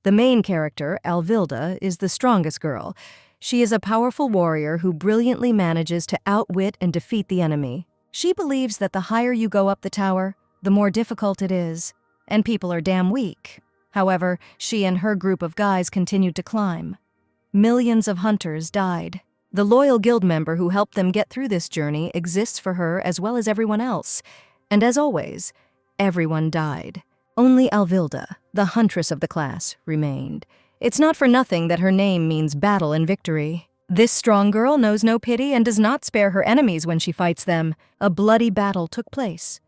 The main character, Alvilda, is the strongest girl. She is a powerful warrior who brilliantly manages to outwit and defeat the enemy. She believes that the higher you go up the tower, the more difficult it is, and people are damn weak. However, she and her group of guys continued to climb. Millions of hunters died. The loyal guild member who helped them get through this journey exists for her as well as everyone else. And as always, everyone died. Only Alvilda, the huntress of the class, remained. It's not for nothing that her name means battle and victory. This strong girl knows no pity and does not spare her enemies when she fights them. A bloody battle took place.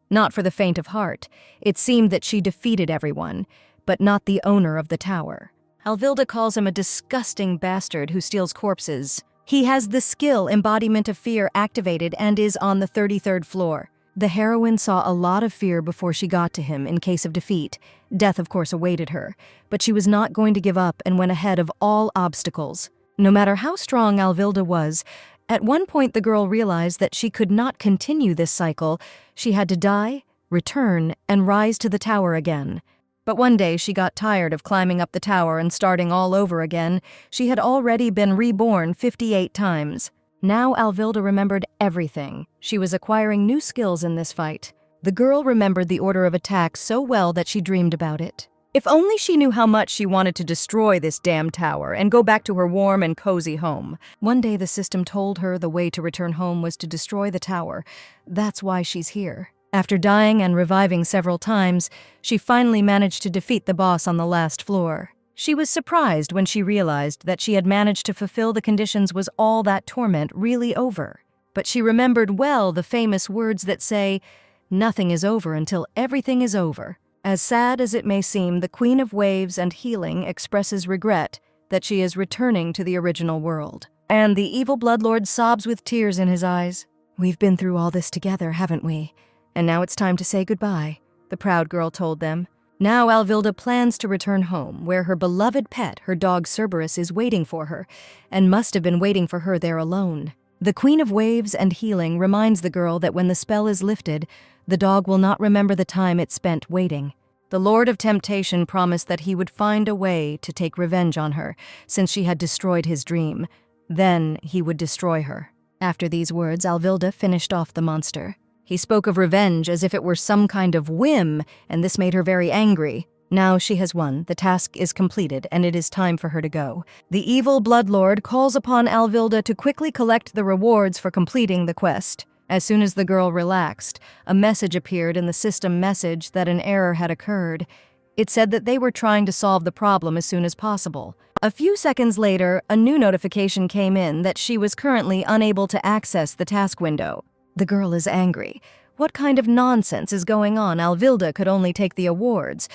Not for the faint of heart. It seemed that she defeated everyone, but not the owner of the tower. Alvilda calls him a disgusting bastard who steals corpses. He has the skill embodiment of fear activated and is on the 33rd floor. The heroine saw a lot of fear before she got to him in case of defeat. Death, of course, awaited her, but she was not going to give up and went ahead of all obstacles. No matter how strong Alvilda was, at one point the girl realized that she could not continue this cycle. She had to die, return, and rise to the tower again. But one day she got tired of climbing up the tower and starting all over again. She had already been reborn 58 times. Now Alvilda remembered everything. She was acquiring new skills in this fight. The girl remembered the order of attack so well that she dreamed about it. If only she knew how much she wanted to destroy this damn tower and go back to her warm and cozy home. One day the system told her the way to return home was to destroy the tower. That's why she's here. After dying and reviving several times, she finally managed to defeat the boss on the last floor. She was surprised when she realized that she had managed to fulfill the conditions. Was all that torment really over? But she remembered well the famous words that say, "Nothing is over until everything is over." As sad as it may seem, the Queen of Waves and Healing expresses regret that she is returning to the original world. And the evil bloodlord sobs with tears in his eyes. "We've been through all this together, haven't we? And now it's time to say goodbye," the proud girl told them. Now Alvilda plans to return home, where her beloved pet, her dog Cerberus, is waiting for her, and must have been waiting for her there alone. The Queen of Waves and Healing reminds the girl that when the spell is lifted, the dog will not remember the time it spent waiting. The Lord of Temptation promised that he would find a way to take revenge on her, since she had destroyed his dream. Then he would destroy her. After these words, Alvilda finished off the monster. He spoke of revenge as if it were some kind of whim, and this made her very angry. Now she has won, the task is completed, and it is time for her to go. The evil bloodlord calls upon Alvilda to quickly collect the rewards for completing the quest. As soon as the girl relaxed, a message appeared in the system message that an error had occurred. It said that they were trying to solve the problem as soon as possible. A few seconds later, a new notification came in that she was currently unable to access the task window. The girl is angry. What kind of nonsense is going on? Alvilda could only take the awards.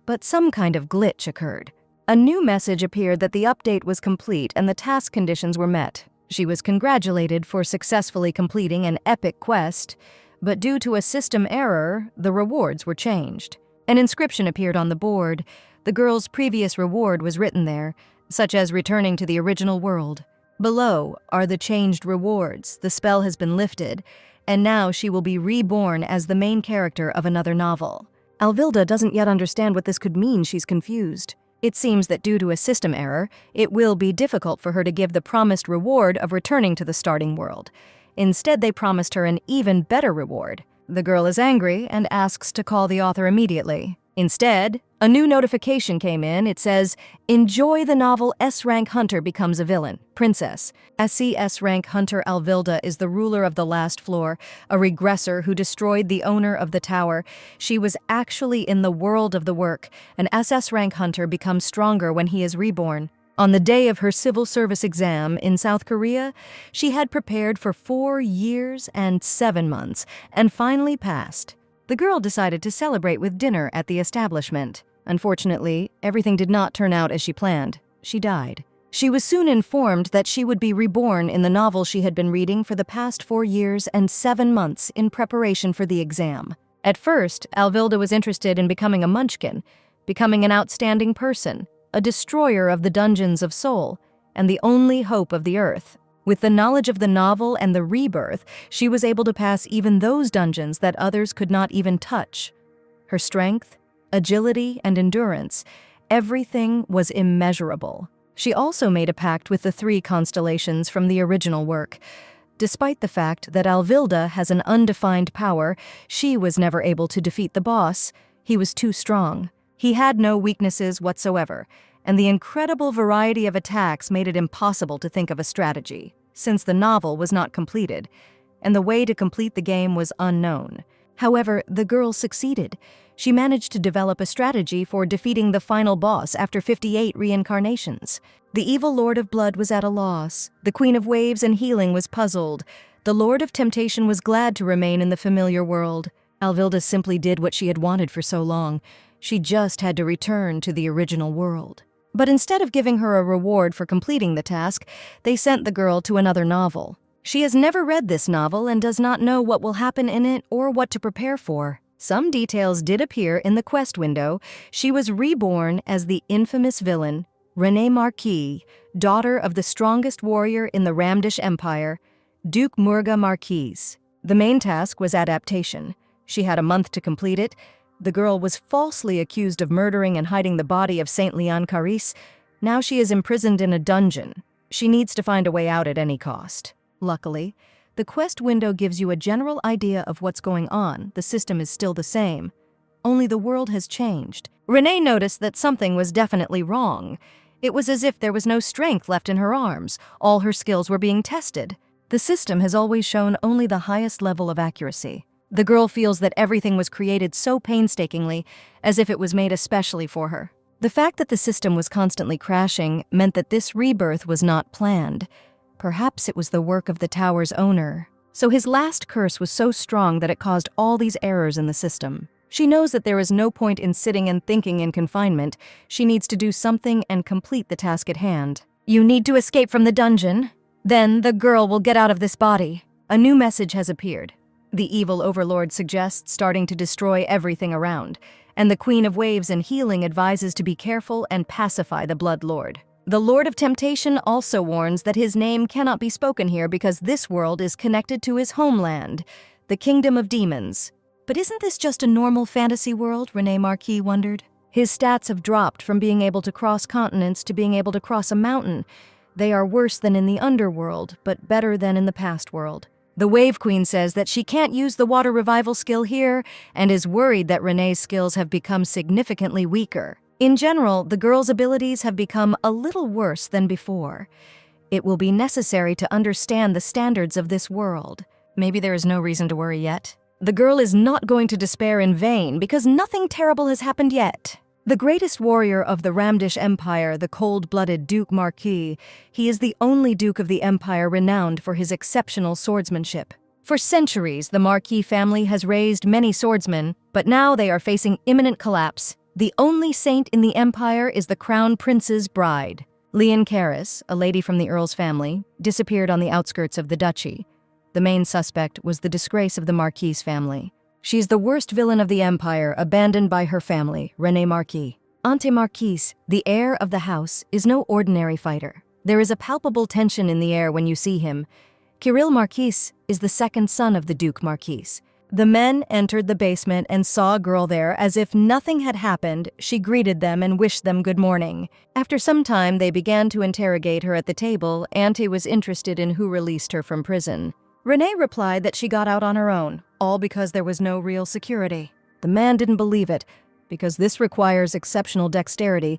But some kind of glitch occurred. A new message appeared that the update was complete and the task conditions were met. She was congratulated for successfully completing an epic quest, but due to a system error, the rewards were changed. An inscription appeared on the board. The girl's previous reward was written there, such as returning to the original world. Below are the changed rewards. The spell has been lifted, and now she will be reborn as the main character of another novel. Alvilda doesn't yet understand what this could mean. She's confused. It seems that due to a system error, it will be difficult for her to give the promised reward of returning to the starting world. Instead, they promised her an even better reward. The girl is angry and asks to call the author immediately. Instead, a new notification came in. It says, "Enjoy the novel S-Rank Hunter Becomes a Villain. Princess." S-Rank Hunter Alvilda is the ruler of the last floor, a regressor who destroyed the owner of the tower. She was actually in the world of the work. An SS-Rank Hunter becomes stronger when he is reborn. On the day of her civil service exam in South Korea, she had prepared for 4 years and 7 months and finally passed. The girl decided to celebrate with dinner at the establishment. Unfortunately, everything did not turn out as she planned. She died. She was soon informed that she would be reborn in the novel she had been reading for the past 4 years and 7 months in preparation for the exam. At first, Alvilda was interested in becoming a munchkin, becoming an outstanding person, a destroyer of the dungeons of soul, and the only hope of the earth. With the knowledge of the novel and the rebirth, she was able to pass even those dungeons that others could not even touch. Her strength, agility, and endurance, Everything was immeasurable. She also made a pact with the 3 constellations from the original work. Despite the fact that Alvilda has an undefined power, she was never able to defeat the boss. He was too strong. He had no weaknesses whatsoever, and the incredible variety of attacks made it impossible to think of a strategy, since the novel was not completed, and the way to complete the game was unknown. However, the girl succeeded. She managed to develop a strategy for defeating the final boss after 58 reincarnations. The evil Lord of Blood was at a loss. The Queen of Waves and Healing was puzzled. The Lord of Temptation was glad to remain in the familiar world. Alvilda simply did what she had wanted for so long. She just had to return to the original world. But instead of giving her a reward for completing the task, they sent the girl to another novel. She has never read this novel and does not know what will happen in it or what to prepare for. Some details did appear in the quest window. She was reborn as the infamous villain, Renée Marquis, daughter of the strongest warrior in the Ramdish Empire, Duke Murga Marquise. The main task was adaptation. She had a month to complete it. The girl was falsely accused of murdering and hiding the body of Saint Leon Caris. Now she is imprisoned in a dungeon. She needs to find a way out at any cost. Luckily, the quest window gives you a general idea of what's going on. The system is still the same. Only the world has changed. Renée noticed that something was definitely wrong. It was as if there was no strength left in her arms. All her skills were being tested. The system has always shown only the highest level of accuracy. The girl feels that everything was created so painstakingly, as if it was made especially for her. The fact that the system was constantly crashing meant that this rebirth was not planned. Perhaps it was the work of the tower's owner. So his last curse was so strong that it caused all these errors in the system. She knows that there is no point in sitting and thinking in confinement. She needs to do something and complete the task at hand. You need to escape from the dungeon. Then the girl will get out of this body. A new message has appeared. The evil overlord suggests starting to destroy everything around, and the Queen of Waves and Healing advises to be careful and pacify the Blood Lord. The Lord of Temptation also warns that his name cannot be spoken here because this world is connected to his homeland, the Kingdom of Demons. But isn't this just a normal fantasy world, Renée Marquis wondered? His stats have dropped from being able to cross continents to being able to cross a mountain. They are worse than in the underworld, but better than in the past world. The Wave Queen says that she can't use the water revival skill here and is worried that Renée's skills have become significantly weaker. In general, the girl's abilities have become a little worse than before. It will be necessary to understand the standards of this world. Maybe there is no reason to worry yet. The girl is not going to despair in vain because nothing terrible has happened yet. The greatest warrior of the Ramdish Empire, the cold-blooded Duke Marquis, he is the only duke of the empire renowned for his exceptional swordsmanship. For centuries, the Marquis family has raised many swordsmen, but now they are facing imminent collapse. The only saint in the empire is the crown prince's bride. Leon Caris, a lady from the earl's family, disappeared on the outskirts of the duchy. The main suspect was the disgrace of the Marquis family. She's the worst villain of the empire, abandoned by her family, Renée Marquis. Ante Marquis, the heir of the house, is no ordinary fighter. There is a palpable tension in the air when you see him. Kirill Marquis is the second son of the Duke Marquis. The men entered the basement and saw a girl there. As if nothing had happened, she greeted them and wished them good morning. After some time, they began to interrogate her at the table. Ante was interested in who released her from prison. Renée replied that she got out on her own, all because there was no real security. The man didn't believe it, because this requires exceptional dexterity.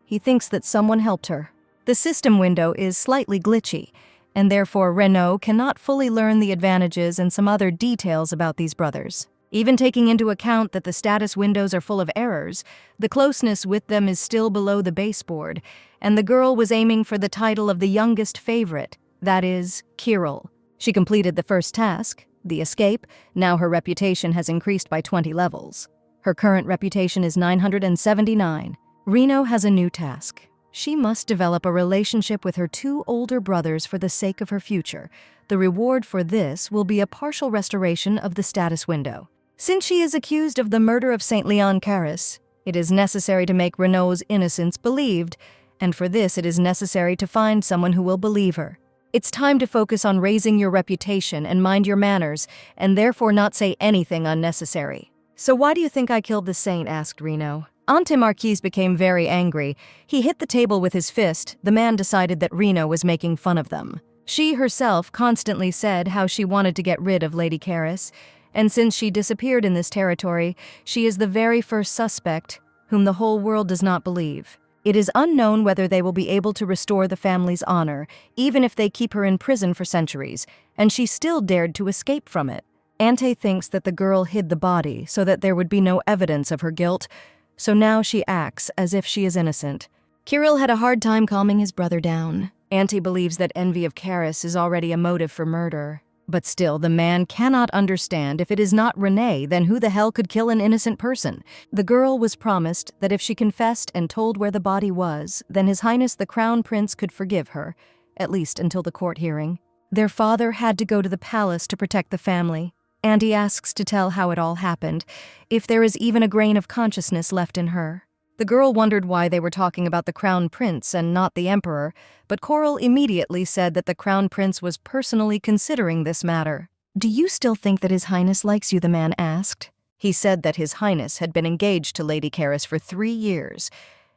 He thinks that someone helped her. The system window is slightly glitchy, and therefore Renaud cannot fully learn the advantages and some other details about these brothers. Even taking into account that the status windows are full of errors, the closeness with them is still below the baseboard, and the girl was aiming for the title of the youngest favorite, that is, Kirill. She completed the first task, the escape. Now her reputation has increased by 20 levels. Her current reputation is 979. Reno has a new task. She must develop a relationship with her 2 older brothers for the sake of her future. The reward for this will be a partial restoration of the status window. Since she is accused of the murder of Saint Leon Caris, it is necessary to make Renaud's innocence believed, and for this it is necessary to find someone who will believe her. It's time to focus on raising your reputation and mind your manners, and therefore not say anything unnecessary. So why do you think I killed the saint? Asked Reno. Ante Marquise became very angry. He hit the table with his fist. The man decided that Reno was making fun of them. She herself constantly said how she wanted to get rid of Lady Caris, and since she disappeared in this territory, she is the very first suspect whom the whole world does not believe. It is unknown whether they will be able to restore the family's honor, even if they keep her in prison for centuries, and she still dared to escape from it. Ante thinks that the girl hid the body so that there would be no evidence of her guilt, so now she acts as if she is innocent. Kirill had a hard time calming his brother down. Ante believes that envy of Caris is already a motive for murder. But still, the man cannot understand if it is not Renee, then who the hell could kill an innocent person? The girl was promised that if she confessed and told where the body was, then His Highness the Crown Prince could forgive her, at least until the court hearing. Their father had to go to the palace to protect the family. Ante asks to tell how it all happened, if there is even a grain of consciousness left in her. The girl wondered why they were talking about the Crown Prince and not the Emperor, but Coral immediately said that the Crown Prince was personally considering this matter. "Do you still think that His Highness likes you?" the man asked. He said that His Highness had been engaged to Lady Caris for 3 years,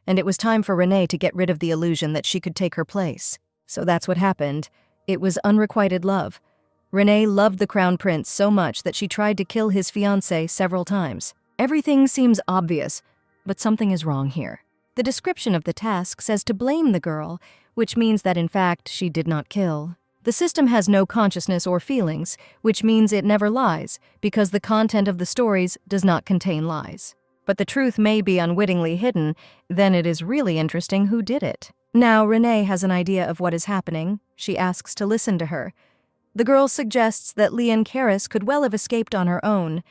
and it was time for Renee to get rid of the illusion that she could take her place. So that's what happened. It was unrequited love. Renee loved the Crown Prince so much that she tried to kill his fiancée several times. Everything seems obvious, but something is wrong here. The description of the task says to blame the girl, which means that in fact she did not kill. The system has no consciousness or feelings, which means it never lies, because the content of the stories does not contain lies. But the truth may be unwittingly hidden, then it is really interesting who did it. Now Renee has an idea of what is happening. She asks to listen to her. The girl suggests that Leon Caris could well have escaped on her own.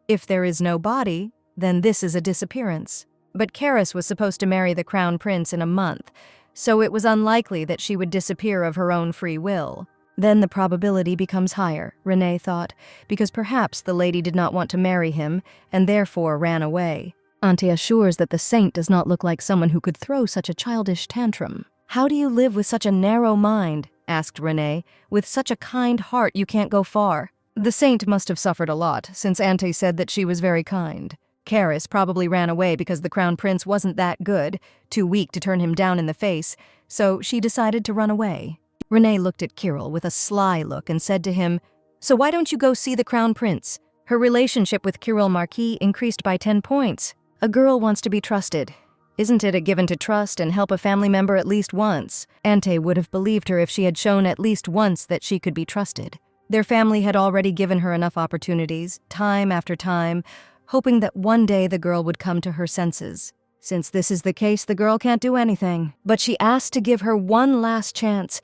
If there is no body, then this is a disappearance. But Caris was supposed to marry the Crown Prince in a month, so it was unlikely that she would disappear of her own free will. Then the probability becomes higher, Renee thought, because perhaps the lady did not want to marry him and therefore ran away. Ante assures that the saint does not look like someone who could throw such a childish tantrum. "How do you live with such a narrow mind?" asked Renee. "With such a kind heart you can't go far." The saint must have suffered a lot, since Ante said that she was very kind. Caris probably ran away because the Crown Prince wasn't that good, too weak to turn him down in the face, so she decided to run away. Renee looked at Kirill with a sly look and said to him, "So why don't you go see the Crown Prince?" Her relationship with Kirill Marquis increased by 10 points. A girl wants to be trusted. Isn't it a given to trust and help a family member at least once? Ante would have believed her if she had shown at least once that she could be trusted. Their family had already given her enough opportunities, time after time, hoping that one day the girl would come to her senses. Since this is the case, the girl can't do anything. But she asked to give her one last chance.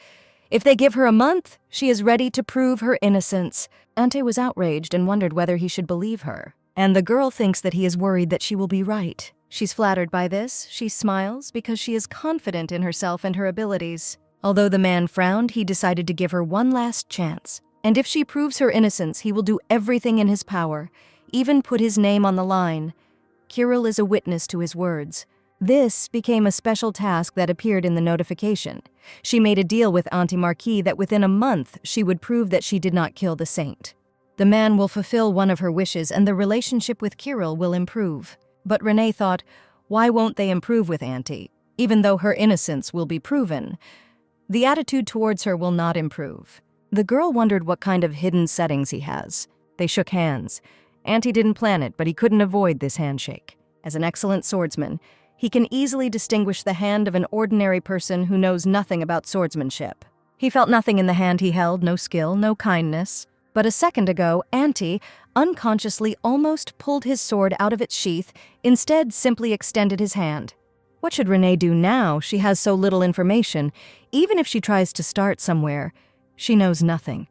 If they give her a month, she is ready to prove her innocence. Ante was outraged and wondered whether he should believe her. And the girl thinks that he is worried that she will be right. She's flattered by this. She smiles because she is confident in herself and her abilities. Although the man frowned, he decided to give her one last chance. And if she proves her innocence, he will do everything in his power, even put his name on the line. Kirill is a witness to his words. This became a special task that appeared in the notification. She made a deal with Ante Marquis that within a month she would prove that she did not kill the saint. The man will fulfill one of her wishes and the relationship with Kirill will improve. But Renee thought, why won't they improve with Ante? Even though her innocence will be proven, the attitude towards her will not improve. The girl wondered what kind of hidden settings he has. They shook hands. Ante didn't plan it, but he couldn't avoid this handshake. As an excellent swordsman, he can easily distinguish the hand of an ordinary person who knows nothing about swordsmanship. He felt nothing in the hand he held, no skill, no kindness. But a second ago, Ante unconsciously almost pulled his sword out of its sheath, instead simply extended his hand. What should Renee do now? She has so little information. Even if she tries to start somewhere, she knows nothing.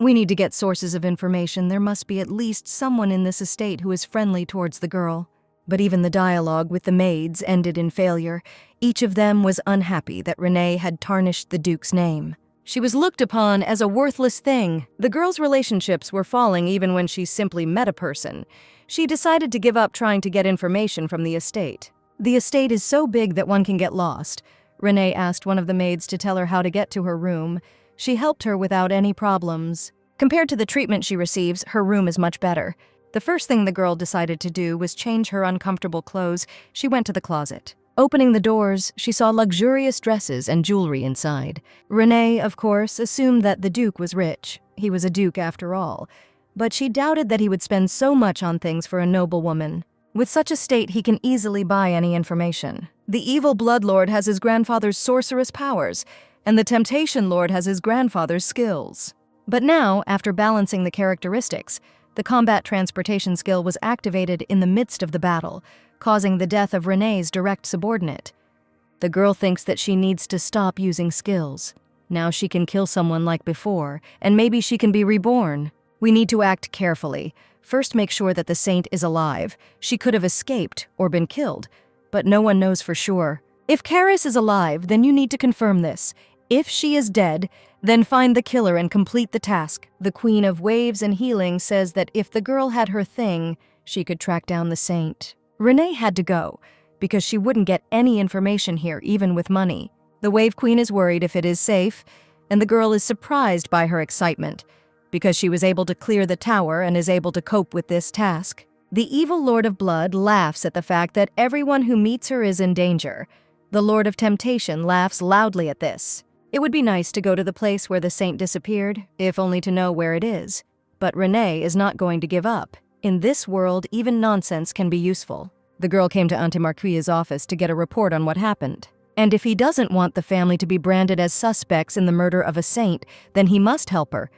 We need to get sources of information. There must be at least someone in this estate who is friendly towards the girl. But even the dialogue with the maids ended in failure. Each of them was unhappy that Renee had tarnished the Duke's name. She was looked upon as a worthless thing. The girl's relationships were falling even when she simply met a person. She decided to give up trying to get information from the estate. The estate is so big that one can get lost. Renee asked one of the maids to tell her how to get to her room. She helped her without any problems. Compared to the treatment she receives, her room is much better. The first thing the girl decided to do was change her uncomfortable clothes. She went to the closet. Opening the doors, she saw luxurious dresses and jewelry inside. Renee, of course, assumed that the Duke was rich. He was a duke after all. But she doubted that he would spend so much on things for a noblewoman. With such a state, he can easily buy any information. The evil Bloodlord has his grandfather's sorcerous powers, and the Temptation Lord has his grandfather's skills. But now, after balancing the characteristics, the combat transportation skill was activated in the midst of the battle, causing the death of Renee's direct subordinate. The girl thinks that she needs to stop using skills. Now she can kill someone like before, and maybe she can be reborn. We need to act carefully. First, make sure that the saint is alive. She could have escaped or been killed, but no one knows for sure. If Karis is alive, then you need to confirm this. If she is dead, then find the killer and complete the task. The Queen of Waves and Healing says that if the girl had her thing, she could track down the saint. Renee had to go, because she wouldn't get any information here, even with money. The Wave Queen is worried if it is safe, and the girl is surprised by her excitement, because she was able to clear the tower and is able to cope with this task. The evil Lord of Blood laughs at the fact that everyone who meets her is in danger. The Lord of Temptation laughs loudly at this. It would be nice to go to the place where the saint disappeared, if only to know where it is. But Renee is not going to give up. In this world, even nonsense can be useful. The girl came to Auntie Marquis's office to get a report on what happened. And if he doesn't want the family to be branded as suspects in the murder of a saint, then he must help her.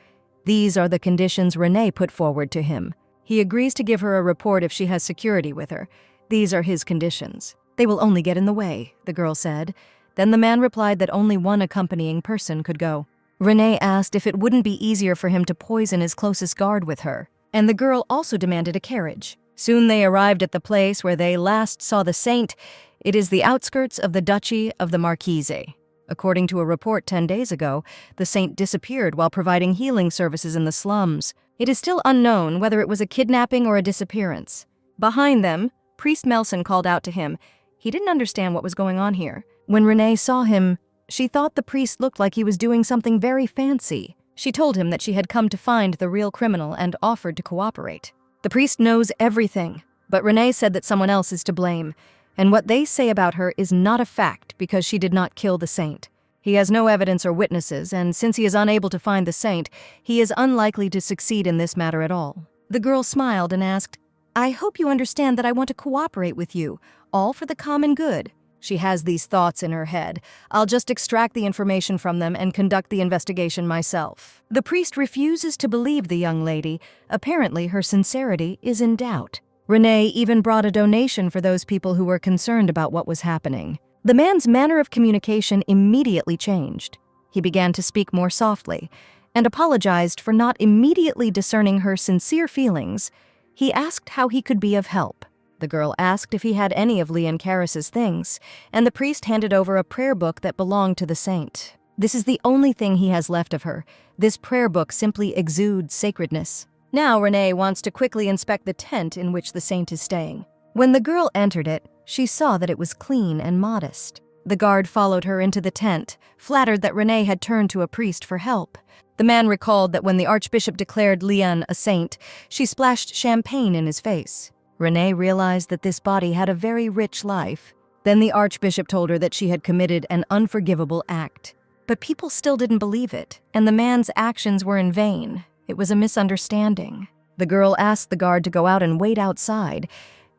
These are the conditions Renee put forward to him. He agrees to give her a report if she has security with her. These are his conditions. They will only get in the way, the girl said. Then the man replied that only one accompanying person could go. Renee asked if it wouldn't be easier for him to poison his closest guard with her, and the girl also demanded a carriage. Soon they arrived at the place where they last saw the saint. It is the outskirts of the Duchy of the Marquise. According to a report 10 days ago, the saint disappeared while providing healing services in the slums. It is still unknown whether it was a kidnapping or a disappearance. Behind them, Priest Melson called out to him. He didn't understand what was going on here. When Renee saw him, she thought the priest looked like he was doing something very fancy. She told him that she had come to find the real criminal and offered to cooperate. The priest knows everything, but Renee said that someone else is to blame, and what they say about her is not a fact because she did not kill the saint. He has no evidence or witnesses, and since he is unable to find the saint, he is unlikely to succeed in this matter at all. The girl smiled and asked, "I hope you understand that I want to cooperate with you, all for the common good." She has these thoughts in her head. I'll just extract the information from them and conduct the investigation myself. The priest refuses to believe the young lady. Apparently, her sincerity is in doubt. Renee even brought a donation for those people who were concerned about what was happening. The man's manner of communication immediately changed. He began to speak more softly and apologized for not immediately discerning her sincere feelings. He asked how he could be of help. The girl asked if he had any of Leon Karis's things, and the priest handed over a prayer book that belonged to the saint. This is the only thing he has left of her. This prayer book simply exudes sacredness. Now Renee wants to quickly inspect the tent in which the saint is staying. When the girl entered it, she saw that it was clean and modest. The guard followed her into the tent, flattered that Renee had turned to a priest for help. The man recalled that when the archbishop declared Leon a saint, she splashed champagne in his face. Renee realized that this body had a very rich life. Then the archbishop told her that she had committed an unforgivable act. But people still didn't believe it, and the man's actions were in vain. It was a misunderstanding. The girl asked the guard to go out and wait outside.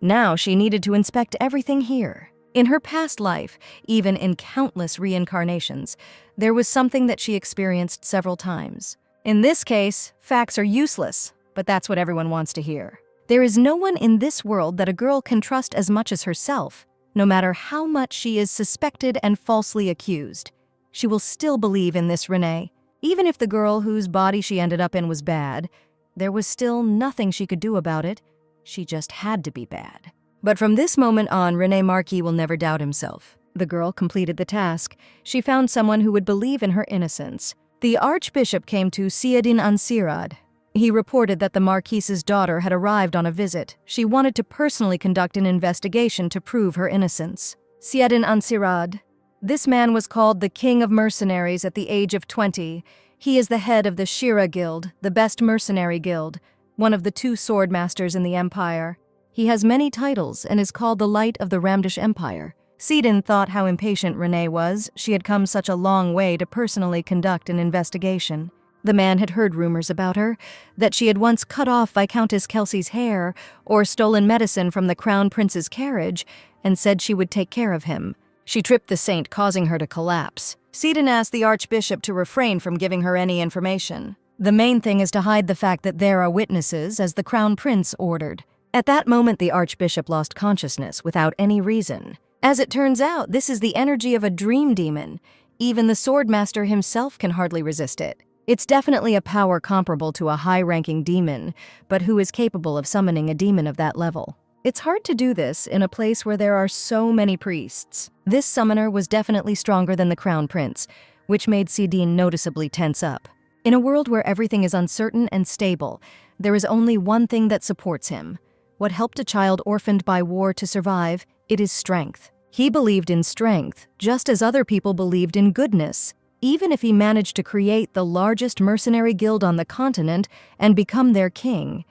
Now she needed to inspect everything here. In her past life, even in countless reincarnations, there was something that she experienced several times. In this case, facts are useless, but that's what everyone wants to hear. There is no one in this world that a girl can trust as much as herself, no matter how much she is suspected and falsely accused. She will still believe in this Renee. Even if the girl whose body she ended up in was bad, there was still nothing she could do about it. She just had to be bad. But from this moment on, Renee Marquis will never doubt himself. The girl completed the task. She found someone who would believe in her innocence. The archbishop came to Siadin Ansirad. He reported that the Marquise's daughter had arrived on a visit. She wanted to personally conduct an investigation to prove her innocence. Siadin Ansirad. This man was called the King of Mercenaries at the age of 20. He is the head of the Shira Guild, the best mercenary guild. one of the 2 sword masters in the empire. He has many titles and is called the Light of the Ramdish Empire. Sidin thought how impatient Renee was. She had come such a long way to personally conduct an investigation. The man had heard rumors about her, that she had once cut off Viscountess Kelsey's hair or stolen medicine from the Crown Prince's carriage, and said she would take care of him. She tripped the saint, causing her to collapse. Sidin asked the Archbishop to refrain from giving her any information. The main thing is to hide the fact that there are witnesses, as the Crown Prince ordered. At that moment, the Archbishop lost consciousness without any reason. As it turns out, this is the energy of a dream demon. Even the Swordmaster himself can hardly resist it. It's definitely a power comparable to a high-ranking demon, but who is capable of summoning a demon of that level? It's hard to do this in a place where there are so many priests. This summoner was definitely stronger than the Crown Prince, which made Sidin noticeably tense up. In a world where everything is uncertain and stable, there is only one thing that supports him. What helped a child orphaned by war to survive? It is strength. He believed in strength, just as other people believed in goodness, even if he managed to create the largest mercenary guild on the continent and become their king.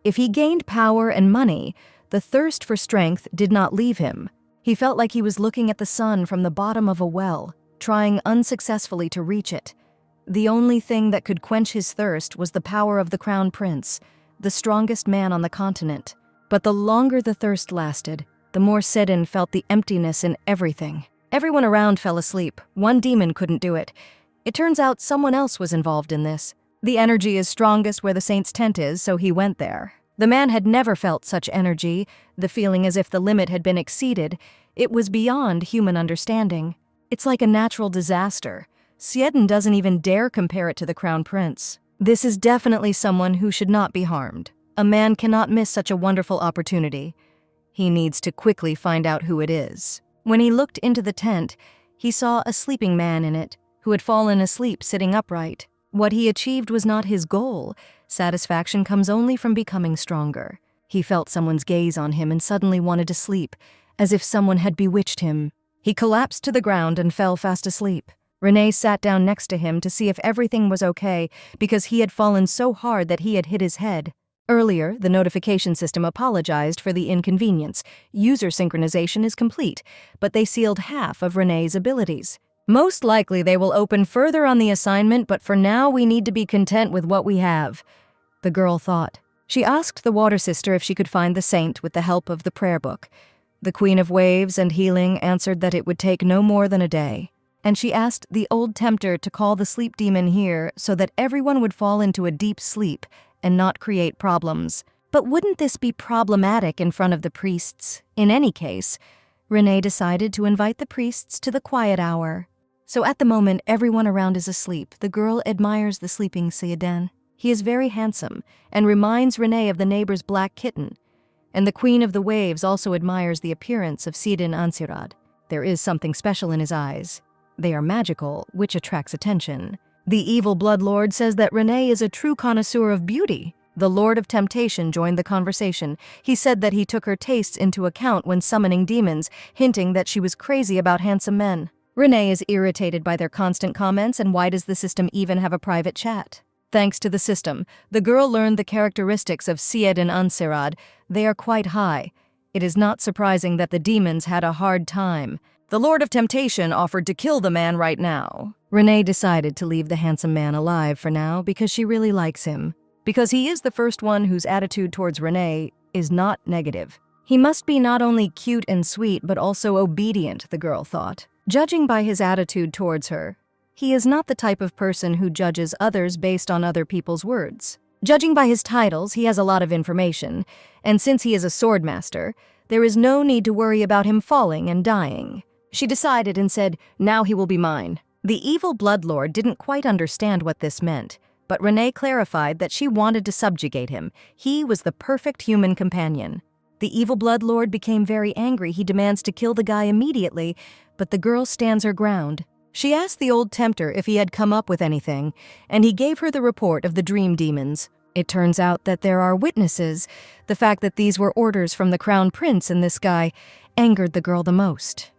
If he gained power and money, the thirst for strength did not leave him. He felt like he was looking at the sun from the bottom of a well, trying unsuccessfully to reach it. The only thing that could quench his thirst was the power of the Crown Prince, the strongest man on the continent. But the longer the thirst lasted, the more Sidin felt the emptiness in everything. Everyone around fell asleep. One demon couldn't do it. It turns out someone else was involved in this. The energy is strongest where the saint's tent is, so he went there. The man had never felt such energy, the feeling as if the limit had been exceeded. It was beyond human understanding. It's like a natural disaster. Sidin doesn't even dare compare it to the Crown Prince. This is definitely someone who should not be harmed. A man cannot miss such a wonderful opportunity. He needs to quickly find out who it is. When he looked into the tent, he saw a sleeping man in it, who had fallen asleep sitting upright. What he achieved was not his goal. Satisfaction comes only from becoming stronger. He felt someone's gaze on him and suddenly wanted to sleep, as if someone had bewitched him. He collapsed to the ground and fell fast asleep. Renee sat down next to him to see if everything was okay, because he had fallen so hard that he had hit his head. Earlier, the notification system apologized for the inconvenience. User synchronization is complete, but they sealed half of Renee's abilities. Most likely they will open further on the assignment, but for now we need to be content with what we have, the girl thought. She asked the water sister if she could find the saint with the help of the prayer book. The Queen of Waves and Healing answered that it would take no more than a day. And she asked the old tempter to call the sleep demon here so that everyone would fall into a deep sleep and not create problems. But wouldn't this be problematic in front of the priests? In any case, Renee decided to invite the priests to the quiet hour. So at the moment everyone around is asleep, the girl admires the sleeping Sidin. He is very handsome and reminds Renee of the neighbor's black kitten. And the Queen of the Waves also admires the appearance of Sidin Ansirad. There is something special in his eyes. They are magical, which attracts attention. The evil bloodlord says that Renee is a true connoisseur of beauty. The Lord of Temptation joined the conversation. He said that he took her tastes into account when summoning demons, hinting that she was crazy about handsome men. Renee is irritated by their constant comments, and why does the system even have a private chat? Thanks to the system, the girl learned the characteristics of Sidin Ansirad. They are quite high. It is not surprising that the demons had a hard time. The Lord of Temptation offered to kill the man right now. Renee decided to leave the handsome man alive for now because she really likes him. Because he is the first one whose attitude towards Renee is not negative. He must be not only cute and sweet, but also obedient, the girl thought. Judging by his attitude towards her, he is not the type of person who judges others based on other people's words. Judging by his titles, he has a lot of information, and since he is a swordmaster, there is no need to worry about him falling and dying. She decided and said, "Now he will be mine." The evil bloodlord didn't quite understand what this meant, but Renee clarified that she wanted to subjugate him. He was the perfect human companion. The evil bloodlord became very angry. He demands to kill the guy immediately, but the girl stands her ground. She asked the old tempter if he had come up with anything, and he gave her the report of the dream demons. It turns out that there are witnesses. The fact that these were orders from the Crown Prince and this guy angered the girl the most.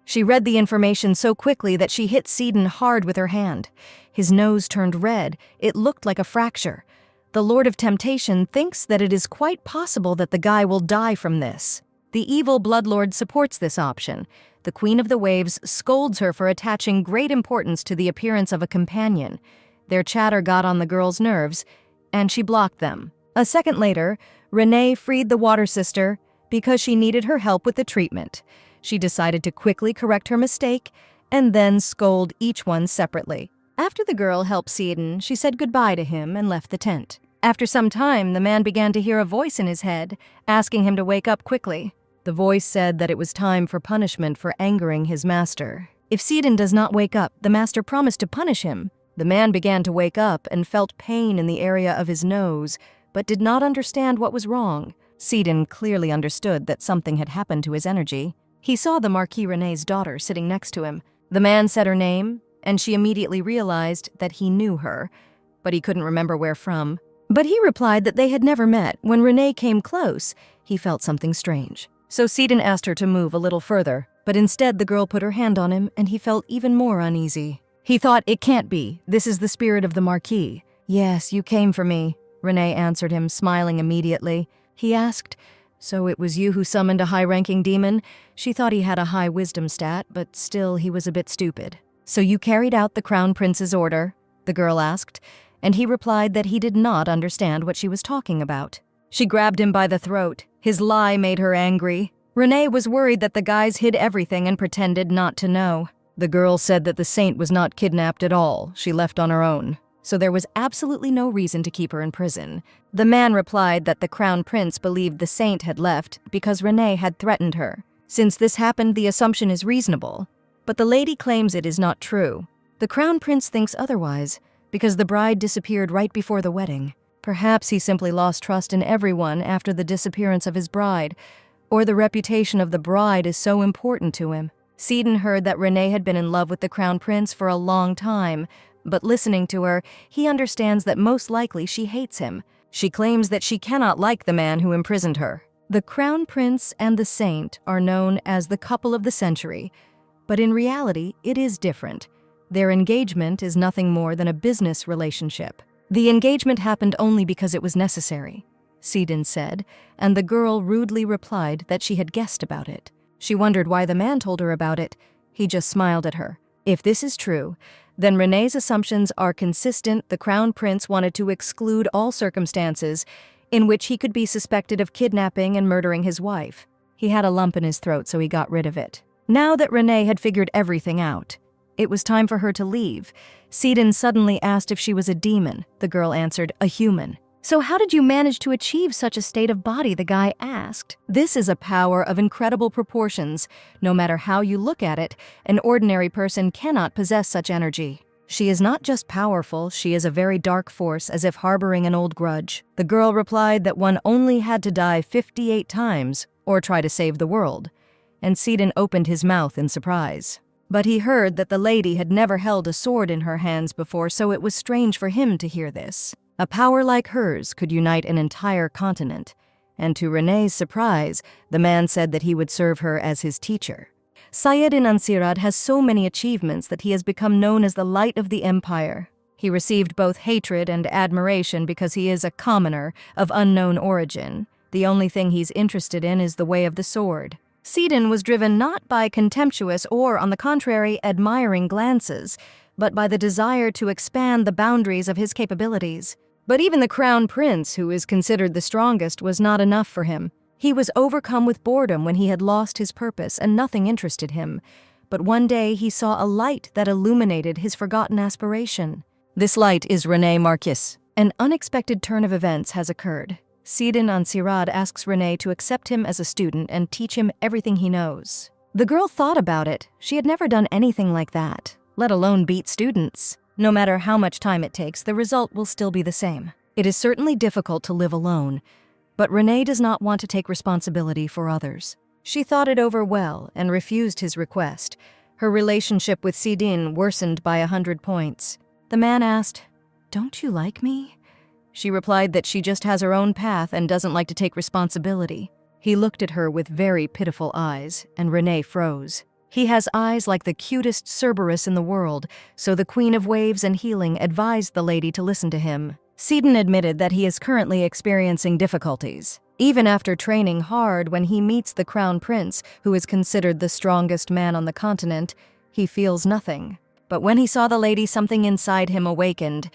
She read the information so quickly that she hit Sidin hard with her hand. His nose turned red. It looked like a fracture. The Lord of Temptation thinks that it is quite possible that the guy will die from this. The evil Bloodlord supports this option. The Queen of the Waves scolds her for attaching great importance to the appearance of a companion. Their chatter got on the girl's nerves, and she blocked them. A second later, Renee freed the Water Sister because she needed her help with the treatment. She decided to quickly correct her mistake and then scold each one separately. After the girl helped Sidon, she said goodbye to him and left the tent. After some time, the man began to hear a voice in his head, asking him to wake up quickly. The voice said that it was time for punishment for angering his master. If Sidon does not wake up, the master promised to punish him. The man began to wake up and felt pain in the area of his nose, but did not understand what was wrong. Sidon clearly understood that something had happened to his energy. He saw the Marquis Renee's daughter sitting next to him. The man said her name, and she immediately realized that he knew her, but he couldn't remember where from. But he replied that they had never met. When Renee came close, he felt something strange. So Sidon asked her to move a little further, but instead the girl put her hand on him, and he felt even more uneasy. He thought, it can't be. This is the spirit of the Marquis. Yes, you came for me, Renee answered him, smiling immediately. He asked, so it was you who summoned a high-ranking demon? She thought he had a high wisdom stat, but still he was a bit stupid. So you carried out the Crown Prince's order? The girl asked, and he replied that he did not understand what she was talking about. She grabbed him by the throat. His lie made her angry. Renee was worried that the guys hid everything and pretended not to know. The girl said that the saint was not kidnapped at all. She left on her own. So there was absolutely no reason to keep her in prison. The man replied that the Crown Prince believed the saint had left because Renee had threatened her. Since this happened, the assumption is reasonable. But the lady claims it is not true. The Crown Prince thinks otherwise, because the bride disappeared right before the wedding. Perhaps he simply lost trust in everyone after the disappearance of his bride, or the reputation of the bride is so important to him. Sidon heard that Renee had been in love with the Crown Prince for a long time, but listening to her, he understands that most likely she hates him. She claims that she cannot like the man who imprisoned her. The Crown Prince and the Saint are known as the couple of the century, but in reality, it is different. Their engagement is nothing more than a business relationship. The engagement happened only because it was necessary, Sidon said, and the girl rudely replied that she had guessed about it. She wondered why the man told her about it. He just smiled at her. If this is true, then Renee's assumptions are consistent. The Crown Prince wanted to exclude all circumstances in which he could be suspected of kidnapping and murdering his wife. He had a lump in his throat, so he got rid of it. Now that Renee had figured everything out, it was time for her to leave. Sidon suddenly asked if she was a demon. The girl answered, a human. So how did you manage to achieve such a state of body? The guy asked. This is a power of incredible proportions. No matter how you look at it, an ordinary person cannot possess such energy. She is not just powerful, she is a very dark force, as if harboring an old grudge. The girl replied that one only had to die 58 times or try to save the world, and Sidon opened his mouth in surprise. But he heard that the lady had never held a sword in her hands before, so it was strange for him to hear this. A power like hers could unite an entire continent, and to Renee's surprise, the man said that he would serve her as his teacher. Sayyidin Ansirad has so many achievements that he has become known as the light of the empire. He received both hatred and admiration because he is a commoner of unknown origin. The only thing he's interested in is the way of the sword. Sidon was driven not by contemptuous or, on the contrary, admiring glances, but by the desire to expand the boundaries of his capabilities. But even the Crown Prince, who is considered the strongest, was not enough for him. He was overcome with boredom when he had lost his purpose and nothing interested him. But one day he saw a light that illuminated his forgotten aspiration. This light is Renee Marquis. An unexpected turn of events has occurred. Sidon Ansirad asks Renee to accept him as a student and teach him everything he knows. The girl thought about it. She had never done anything like that, let alone beat students. No matter how much time it takes, the result will still be the same. It is certainly difficult to live alone, but Renee does not want to take responsibility for others. She thought it over well and refused his request. Her relationship with Sidin worsened by 100 points. The man asked, "Don't you like me?" She replied that she just has her own path and doesn't like to take responsibility. He looked at her with very pitiful eyes, and Renee froze. He has eyes like the cutest Cerberus in the world, so the Queen of Waves and Healing advised the lady to listen to him. Sidon admitted that he is currently experiencing difficulties. Even after training hard, when he meets the Crown Prince, who is considered the strongest man on the continent, he feels nothing. But when he saw the lady, something inside him awakened.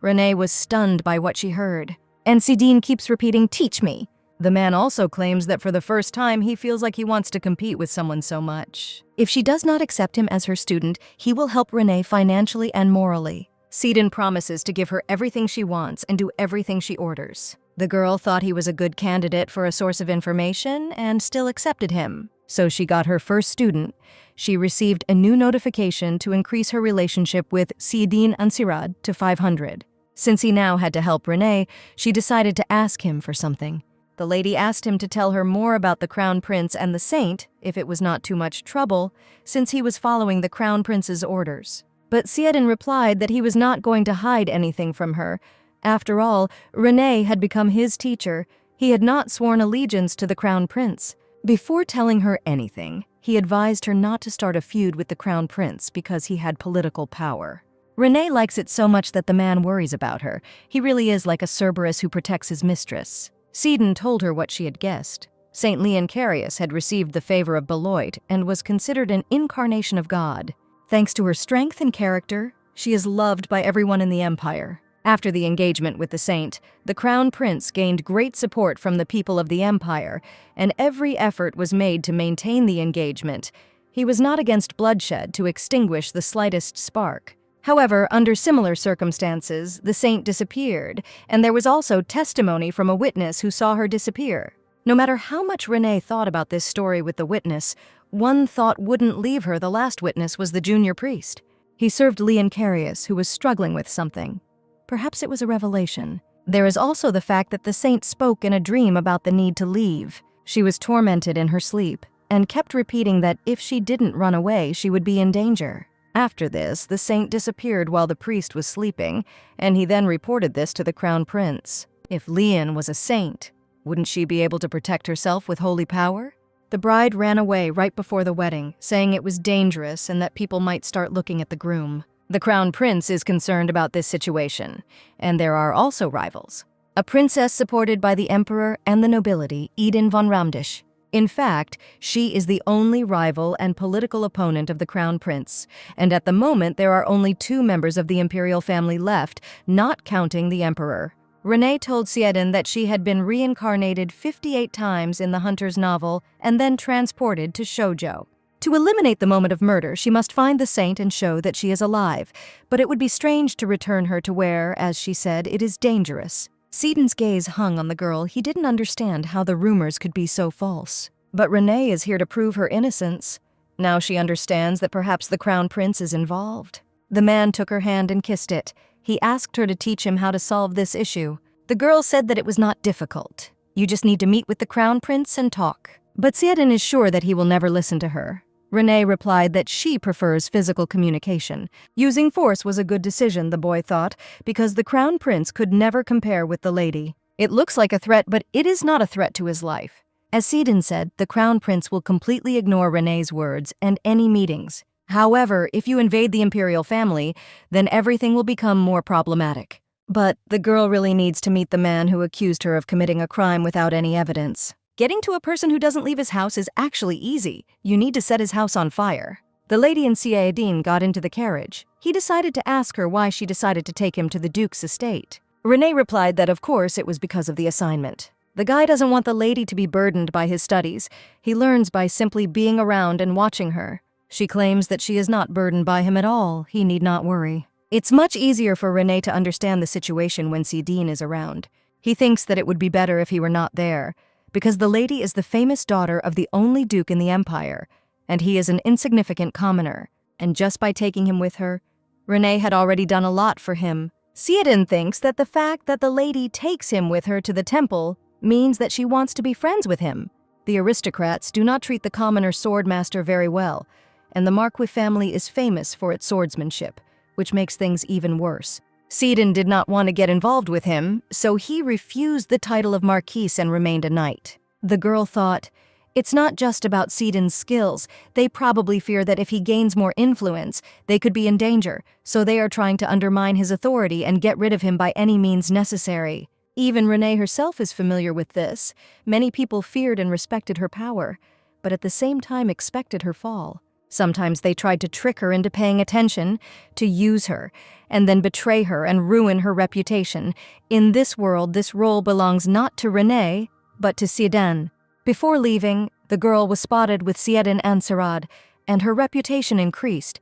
Renee was stunned by what she heard. And Sidon keeps repeating, "Teach me." The man also claims that for the first time he feels like he wants to compete with someone so much. If she does not accept him as her student, he will help Renee financially and morally. Sidon promises to give her everything she wants and do everything she orders. The girl thought he was a good candidate for a source of information and still accepted him. So she got her first student. She received a new notification to increase her relationship with Sidin Ansirad to 500. Since he now had to help Renee, she decided to ask him for something. The lady asked him to tell her more about the Crown Prince and the Saint, if it was not too much trouble, since he was following the Crown Prince's orders. But Sidon replied that he was not going to hide anything from her. After all, Renee had become his teacher. He had not sworn allegiance to the Crown Prince. Before telling her anything, he advised her not to start a feud with the Crown Prince because he had political power. Renee likes it so much that the man worries about her. He really is like a Cerberus who protects his mistress. Sidon told her what she had guessed. St. Leon Carius had received the favor of Beloit and was considered an incarnation of God. Thanks to her strength and character, she is loved by everyone in the Empire. After the engagement with the Saint, the Crown Prince gained great support from the people of the Empire, and every effort was made to maintain the engagement. He was not against bloodshed to extinguish the slightest spark. However, under similar circumstances, the Saint disappeared, and there was also testimony from a witness who saw her disappear. No matter how much Renee thought about this story with the witness, one thought wouldn't leave her. The last witness was the junior priest. He served Leon Carius, who was struggling with something. Perhaps it was a revelation. There is also the fact that the Saint spoke in a dream about the need to leave. She was tormented in her sleep, and kept repeating that if she didn't run away, she would be in danger. After this, the Saint disappeared while the priest was sleeping, and he then reported this to the Crown Prince. If Leon was a saint, wouldn't she be able to protect herself with holy power? The bride ran away right before the wedding, saying it was dangerous and that people might start looking at the groom. The Crown Prince is concerned about this situation, and there are also rivals. A princess supported by the emperor and the nobility, Eden von Ramdisch. In fact, she is the only rival and political opponent of the Crown Prince, and at the moment there are only 2 members of the imperial family left, not counting the emperor. Renee told Sidon that she had been reincarnated 58 times in the Hunter's novel and then transported to Shoujo. To eliminate the moment of murder, she must find the Saint and show that she is alive, but it would be strange to return her to where, as she said, it is dangerous. Sidon's gaze hung on the girl. He didn't understand how the rumors could be so false. But Renee is here to prove her innocence. Now she understands that perhaps the Crown Prince is involved. The man took her hand and kissed it. He asked her to teach him how to solve this issue. The girl said that it was not difficult. You just need to meet with the Crown Prince and talk. But Sidon is sure that he will never listen to her. Renee replied that she prefers physical communication. Using force was a good decision, the boy thought, because the Crown Prince could never compare with the lady. It looks like a threat, but it is not a threat to his life. As Sidon said, the Crown Prince will completely ignore Renee's words and any meetings. However, if you invade the imperial family, then everything will become more problematic. But the girl really needs to meet the man who accused her of committing a crime without any evidence. Getting to a person who doesn't leave his house is actually easy. You need to set his house on fire. The lady and Sidon got into the carriage. He decided to ask her why she decided to take him to the Duke's estate. Renee replied that of course it was because of the assignment. The guy doesn't want the lady to be burdened by his studies. He learns by simply being around and watching her. She claims that she is not burdened by him at all. He need not worry. It's much easier for Renee to understand the situation when Sidon is around. He thinks that it would be better if he were not there, because the lady is the famous daughter of the only duke in the empire, and he is an insignificant commoner. And just by taking him with her, Renee had already done a lot for him. Sidon thinks that the fact that the lady takes him with her to the temple means that she wants to be friends with him. The aristocrats do not treat the commoner swordmaster very well, and the Marquis family is famous for its swordsmanship, which makes things even worse. Sidon did not want to get involved with him, so he refused the title of Marquise and remained a knight. The girl thought, It's not just about Sidon's skills. They probably fear that if he gains more influence, they could be in danger, so they are trying to undermine his authority and get rid of him by any means necessary. Even Renee herself is familiar with this. Many people feared and respected her power, but at the same time expected her fall. Sometimes they tried to trick her into paying attention, to use her, and then betray her and ruin her reputation. In this world, this role belongs not to Renee, but to Sidon. Before leaving, the girl was spotted with Sidon and Sarad, and her reputation increased,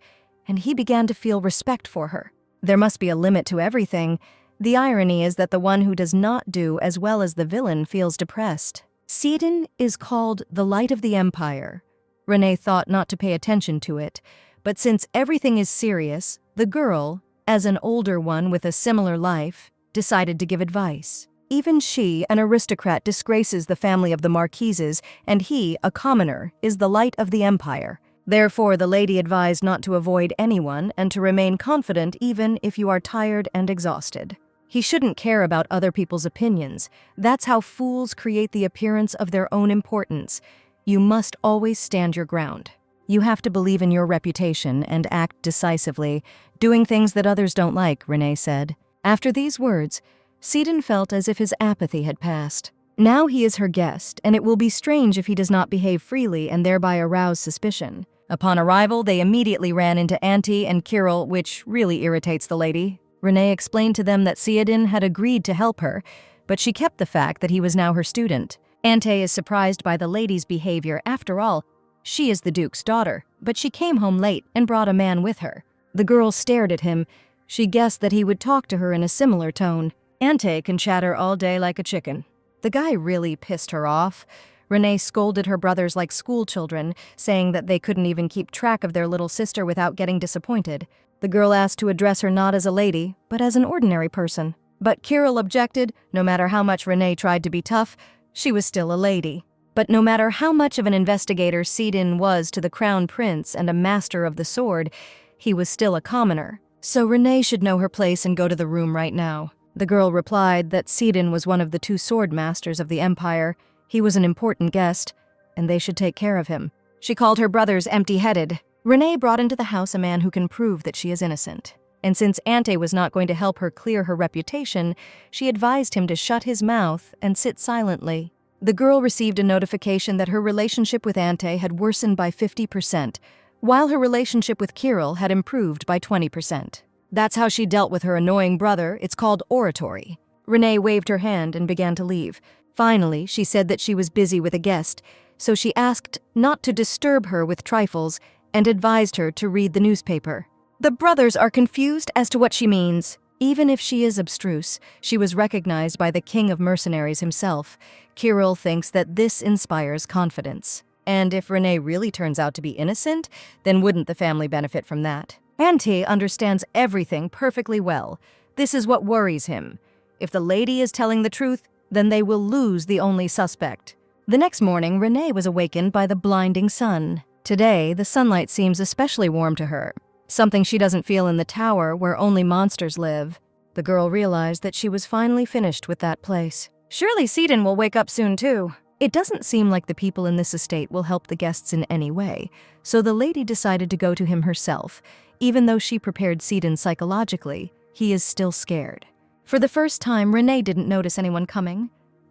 and he began to feel respect for her. There must be a limit to everything. The irony is that the one who does not do as well as the villain feels depressed. Sidon is called the Light of the Empire. Renee thought not to pay attention to it, but since everything is serious, the girl, as an older one with a similar life, decided to give advice. Even she, an aristocrat, disgraces the family of the Marquises, and he, a commoner, is the light of the empire. Therefore, the lady advised not to avoid anyone and to remain confident even if you are tired and exhausted. He shouldn't care about other people's opinions. That's how fools create the appearance of their own importance. You must always stand your ground. You have to believe in your reputation and act decisively, doing things that others don't like, Renee said. After these words, Sidon felt as if his apathy had passed. Now he is her guest, and it will be strange if he does not behave freely and thereby arouse suspicion. Upon arrival, they immediately ran into Auntie and Kirill, which really irritates the lady. Renee explained to them that Sidon had agreed to help her, but she kept the fact that he was now her student. Auntie is surprised by the lady's behavior. After all, she is the Duke's daughter, but she came home late and brought a man with her. The girl stared at him. She guessed that he would talk to her in a similar tone. Auntie can chatter all day like a chicken. The guy really pissed her off. Renee scolded her brothers like schoolchildren, saying that they couldn't even keep track of their little sister without getting disappointed. The girl asked to address her not as a lady, but as an ordinary person. But Kirill objected. No matter how much Renee tried to be tough, she was still a lady. But no matter how much of an investigator Sidon was to the crown prince and a master of the sword, he was still a commoner. So Renee should know her place and go to the room right now. The girl replied that Sidon was one of the 2 sword masters of the empire. He was an important guest, and they should take care of him. She called her brothers empty-headed. Renee brought into the house a man who can prove that she is innocent. And since Auntie was not going to help her clear her reputation, she advised him to shut his mouth and sit silently. The girl received a notification that her relationship with Auntie had worsened by 50%, while her relationship with Kirill had improved by 20%. That's how she dealt with her annoying brother. It's called oratory. Renee waved her hand and began to leave. Finally, she said that she was busy with a guest, so she asked not to disturb her with trifles and advised her to read the newspaper. The brothers are confused as to what she means. Even if she is abstruse, she was recognized by the king of mercenaries himself. Kirill thinks that this inspires confidence. And if Renee really turns out to be innocent, then wouldn't the family benefit from that? Auntie understands everything perfectly well. This is what worries him. If the lady is telling the truth, then they will lose the only suspect. The next morning, Renee was awakened by the blinding sun. Today, the sunlight seems especially warm to her, something she doesn't feel in the tower where only monsters live. The girl realized that she was finally finished with that place. Surely Sidon will wake up soon too. It doesn't seem like the people in this estate will help the guests in any way, so the lady decided to go to him herself. Even though she prepared Sidon psychologically, he is still scared. For the first time, Renee didn't notice anyone coming.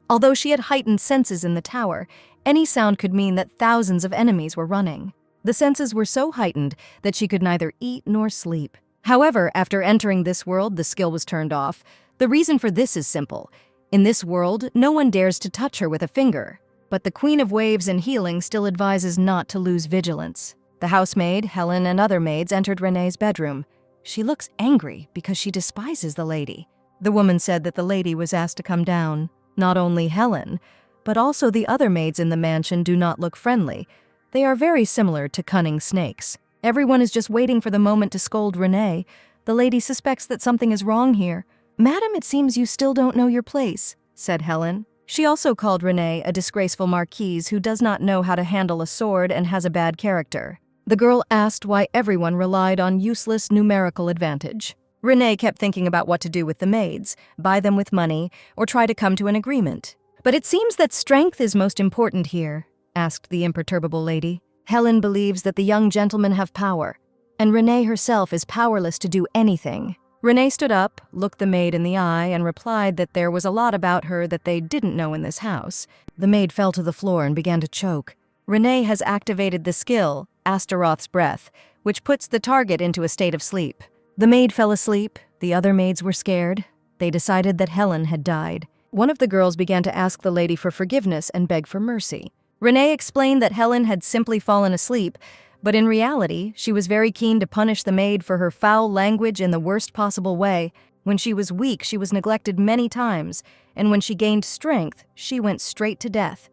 Although she had heightened senses in the tower, any sound could mean that thousands of enemies were running. The senses were so heightened that she could neither eat nor sleep. However, after entering this world, the skill was turned off. The reason for this is simple. In this world, no one dares to touch her with a finger. But the Queen of Waves and Healing still advises not to lose vigilance. The housemaid, Helen, and other maids entered Renee's bedroom. She looks angry because she despises the lady. The woman said that the lady was asked to come down. Not only Helen, but also the other maids in the mansion do not look friendly. They are very similar to cunning snakes. Everyone is just waiting for the moment to scold Renee. The lady suspects that something is wrong here. "Madam, it seems you still don't know your place," said Helen. She also called Renee a disgraceful marquise who does not know how to handle a sword and has a bad character. The girl asked why everyone relied on useless numerical advantage. Renee kept thinking about what to do with the maids, buy them with money, or try to come to an agreement. But it seems that strength is most important here. asked the imperturbable lady. Helen believes that the young gentlemen have power, and Renee herself is powerless to do anything. Renee stood up, looked the maid in the eye, and replied that there was a lot about her that they didn't know in this house. The maid fell to the floor and began to choke. Renee has activated the skill, Astaroth's breath, which puts the target into a state of sleep. The maid fell asleep. The other maids were scared. They decided that Helen had died. One of the girls began to ask the lady for forgiveness and beg for mercy. Renee explained that Helen had simply fallen asleep, but in reality, she was very keen to punish the maid for her foul language in the worst possible way. When she was weak, she was neglected many times, and when she gained strength, she went straight to death.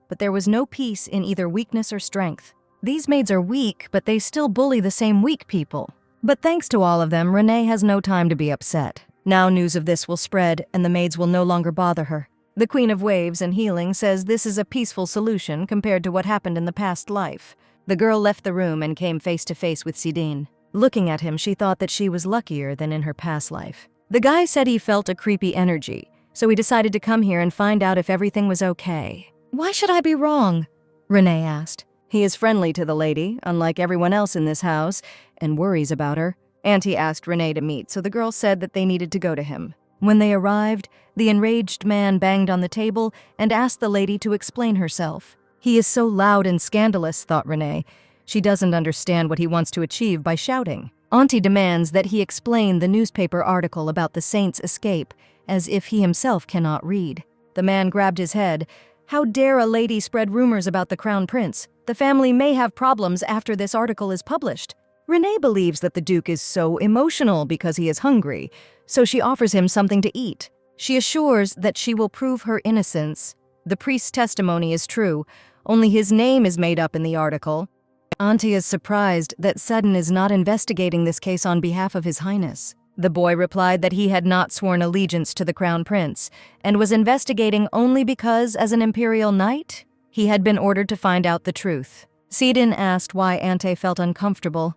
But there was no peace in either weakness or strength. These maids are weak, but they still bully the same weak people. But thanks to all of them, Renee has no time to be upset. Now news of this will spread, and the maids will no longer bother her. The Queen of Waves and Healing says this is a peaceful solution compared to what happened in the past life. The girl left the room and came face to face with Sidine. Looking at him, she thought that she was luckier than in her past life. The guy said he felt a creepy energy, so he decided to come here and find out if everything was okay. Why should I be wrong? Renee asked. He is friendly to the lady, unlike everyone else in this house, and worries about her. Auntie asked Renee to meet, so the girl said that they needed to go to him. When they arrived, the enraged man banged on the table and asked the lady to explain herself. He is so loud and scandalous, thought Renee. She doesn't understand what he wants to achieve by shouting. Auntie demands that he explain the newspaper article about the saint's escape, as if he himself cannot read. The man grabbed his head. How dare a lady spread rumors about the crown prince? The family may have problems after this article is published. Renee believes that the Duke is so emotional because he is hungry, so she offers him something to eat. She assures that she will prove her innocence. The priest's testimony is true, only his name is made up in the article. Auntie is surprised that Seddon is not investigating this case on behalf of His Highness. The boy replied that he had not sworn allegiance to the crown prince and was investigating only because, as an imperial knight, he had been ordered to find out the truth. Sidin asked why Ante felt uncomfortable.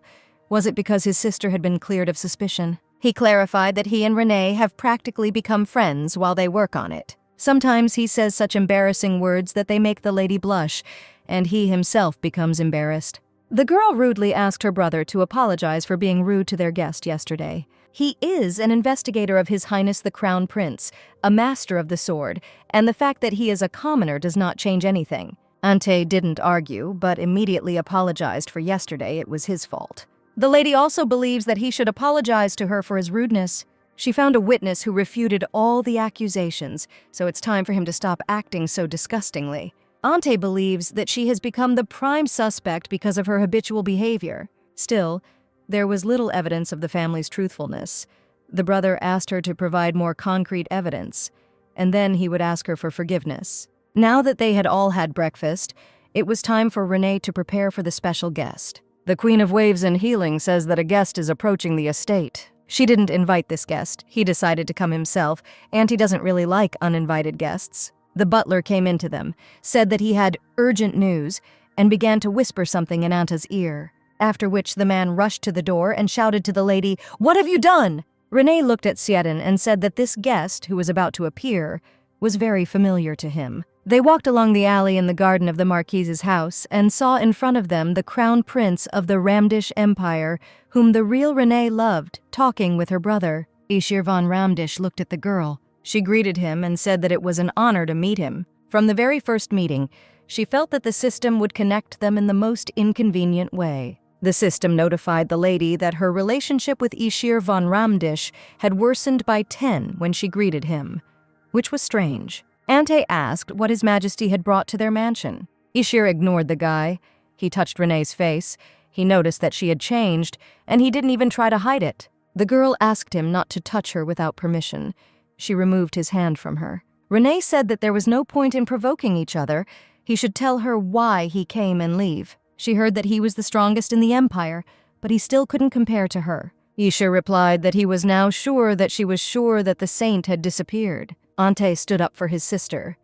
Was it because his sister had been cleared of suspicion? He clarified that he and Renee have practically become friends while they work on it. Sometimes he says such embarrassing words that they make the lady blush, and he himself becomes embarrassed. The girl rudely asked her brother to apologize for being rude to their guest yesterday. He is an investigator of His Highness the Crown Prince, a master of the sword, and the fact that he is a commoner does not change anything. Ante didn't argue, but immediately apologized for yesterday. It was his fault. The lady also believes that he should apologize to her for his rudeness. She found a witness who refuted all the accusations, so it's time for him to stop acting so disgustingly. Ante believes that she has become the prime suspect because of her habitual behavior. Still, there was little evidence of the family's truthfulness. The brother asked her to provide more concrete evidence, and then he would ask her for forgiveness. Now that they had all had breakfast, it was time for Renee to prepare for the special guest. The Queen of Waves and Healing says that a guest is approaching the estate. She didn't invite this guest. He decided to come himself, and he doesn't really like uninvited guests. The butler came into them, said that he had urgent news, and began to whisper something in Anta's ear, after which the man rushed to the door and shouted to the lady, "What have you done?" Renee looked at Siedin and said that this guest, who was about to appear, was very familiar to him. They walked along the alley in the garden of the Marquise's house and saw in front of them the crown prince of the Ramdish Empire, whom the real Renee loved, talking with her brother. Ishir von Ramdish looked at the girl. She greeted him and said that it was an honor to meet him. From the very first meeting, she felt that the system would connect them in the most inconvenient way. The system notified the lady that her relationship with Ishir von Ramdish had worsened by 10 when she greeted him, which was strange. Ante asked what His Majesty had brought to their mansion. Ishir ignored the guy. He touched Renee's face. He noticed that she had changed, and he didn't even try to hide it. The girl asked him not to touch her without permission. She removed his hand from her. Renee said that there was no point in provoking each other. He should tell her why he came and leave. She heard that he was the strongest in the empire, but he still couldn't compare to her. Ishir replied that he was now sure that she was sure that the saint had disappeared. Ante stood up for his sister.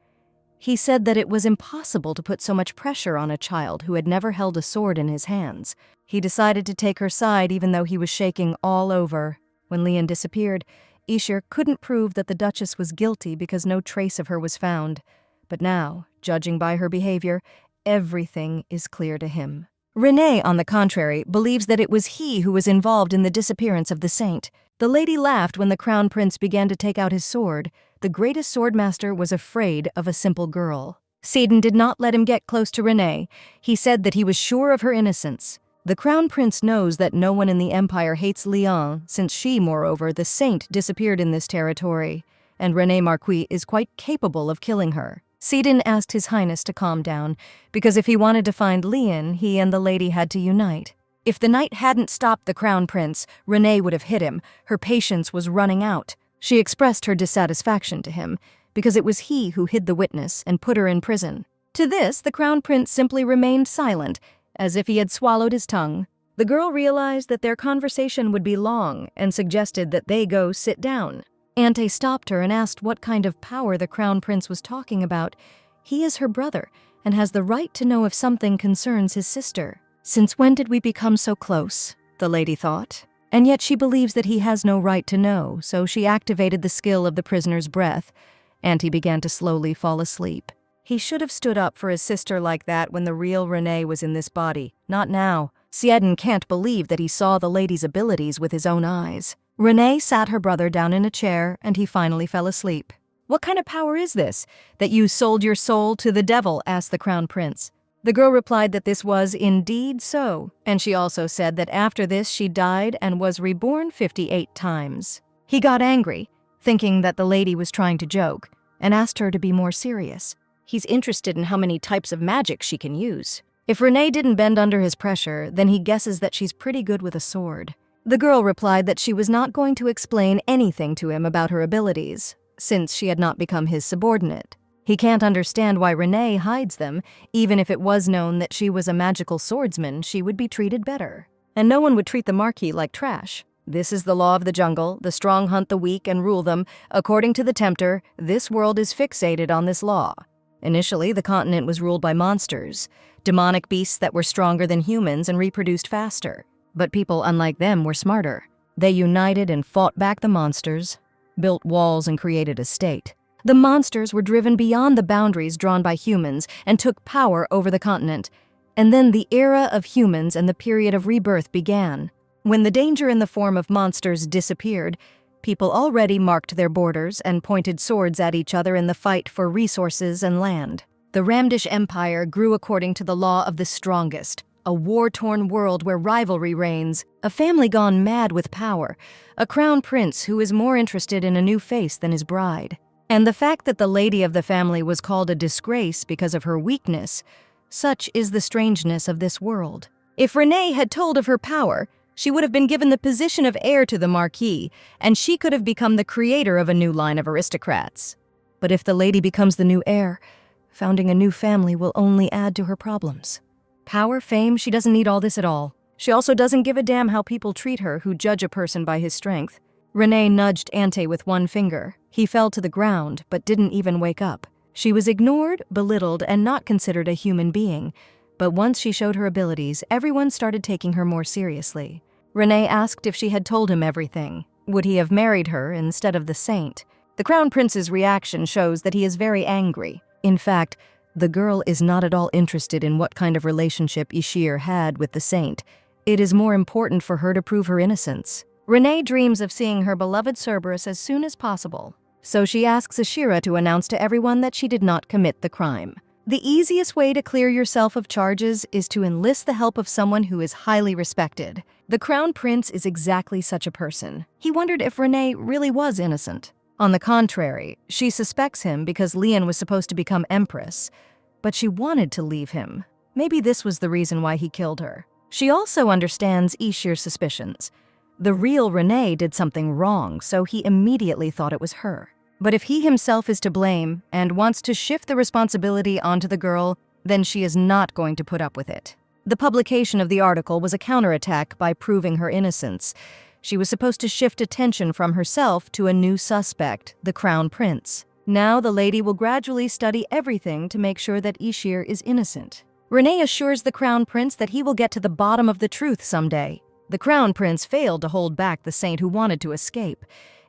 He said that it was impossible to put so much pressure on a child who had never held a sword in his hands. He decided to take her side even though he was shaking all over. When Leon disappeared, Ishir couldn't prove that the Duchess was guilty because no trace of her was found. But now, judging by her behavior, everything is clear to him. Renee, on the contrary, believes that it was he who was involved in the disappearance of the saint. The lady laughed when the crown prince began to take out his sword. The greatest swordmaster was afraid of a simple girl. Satan did not let him get close to Renee. He said that he was sure of her innocence. The crown prince knows that no one in the empire hates Lian, since she, moreover, the saint, disappeared in this territory, and Renee Marquis is quite capable of killing her. Satan asked His Highness to calm down, because if he wanted to find Lian, he and the lady had to unite. If the knight hadn't stopped the crown prince, Renee would have hit him. Her patience was running out. She expressed her dissatisfaction to him, because it was he who hid the witness and put her in prison. To this, the crown prince simply remained silent, as if he had swallowed his tongue. The girl realized that their conversation would be long and suggested that they go sit down. Ante stopped her and asked what kind of power the crown prince was talking about. He is her brother and has the right to know if something concerns his sister. Since when did we become so close? The lady thought. And yet she believes that he has no right to know, so she activated the skill of the prisoner's breath. Ante began to slowly fall asleep. He should have stood up for his sister like that when the real Renee was in this body, not now. Sieden can't believe that he saw the lady's abilities with his own eyes. Renee sat her brother down in a chair, and he finally fell asleep. "What kind of power is this, that you sold your soul to the devil?" asked the crown prince. The girl replied that this was indeed so, and she also said that after this she died and was reborn 58 times. He got angry, thinking that the lady was trying to joke, and asked her to be more serious. He's interested in how many types of magic she can use. If Renee didn't bend under his pressure, then he guesses that she's pretty good with a sword. The girl replied that she was not going to explain anything to him about her abilities, since she had not become his subordinate. He can't understand why Renee hides them. Even if it was known that she was a magical swordsman, she would be treated better. And no one would treat the Marquis like trash. This is the law of the jungle. The strong hunt the weak and rule them. According to the Tempter, this world is fixated on this law. Initially, the continent was ruled by monsters, demonic beasts that were stronger than humans and reproduced faster. But people, unlike them, were smarter. They united and fought back the monsters, built walls and created a state. The monsters were driven beyond the boundaries drawn by humans and took power over the continent. And then the era of humans and the period of rebirth began. When the danger in the form of monsters disappeared, people already marked their borders and pointed swords at each other in the fight for resources and land. The Ramdish Empire grew according to the law of the strongest, a war-torn world where rivalry reigns, a family gone mad with power, a crown prince who is more interested in a new face than his bride. And the fact that the lady of the family was called a disgrace because of her weakness, such is the strangeness of this world. If Renee had told of her power, she would have been given the position of heir to the Marquis, and she could have become the creator of a new line of aristocrats. But if the lady becomes the new heir, founding a new family will only add to her problems. Power, fame, she doesn't need all this at all. She also doesn't give a damn how people treat her who judge a person by his strength. Renee nudged Ante with one finger. He fell to the ground, but didn't even wake up. She was ignored, belittled, and not considered a human being. But once she showed her abilities, everyone started taking her more seriously. Renee asked if she had told him everything. Would he have married her instead of the saint? The crown prince's reaction shows that he is very angry. In fact, the girl is not at all interested in what kind of relationship Ishir had with the saint. It is more important for her to prove her innocence. Renee dreams of seeing her beloved Cerberus as soon as possible, so she asks Ashira to announce to everyone that she did not commit the crime. The easiest way to clear yourself of charges is to enlist the help of someone who is highly respected. The crown prince is exactly such a person. He wondered if Renee really was innocent. On the contrary, she suspects him because Lian was supposed to become empress, but she wanted to leave him. Maybe this was the reason why he killed her. She also understands Ishir's suspicions. The real Renee did something wrong, so he immediately thought it was her. But if he himself is to blame and wants to shift the responsibility onto the girl, then she is not going to put up with it. The publication of the article was a counterattack by proving her innocence. She was supposed to shift attention from herself to a new suspect, the crown prince. Now the lady will gradually study everything to make sure that Ishir is innocent. Renee assures the crown prince that he will get to the bottom of the truth someday. The crown prince failed to hold back the saint who wanted to escape.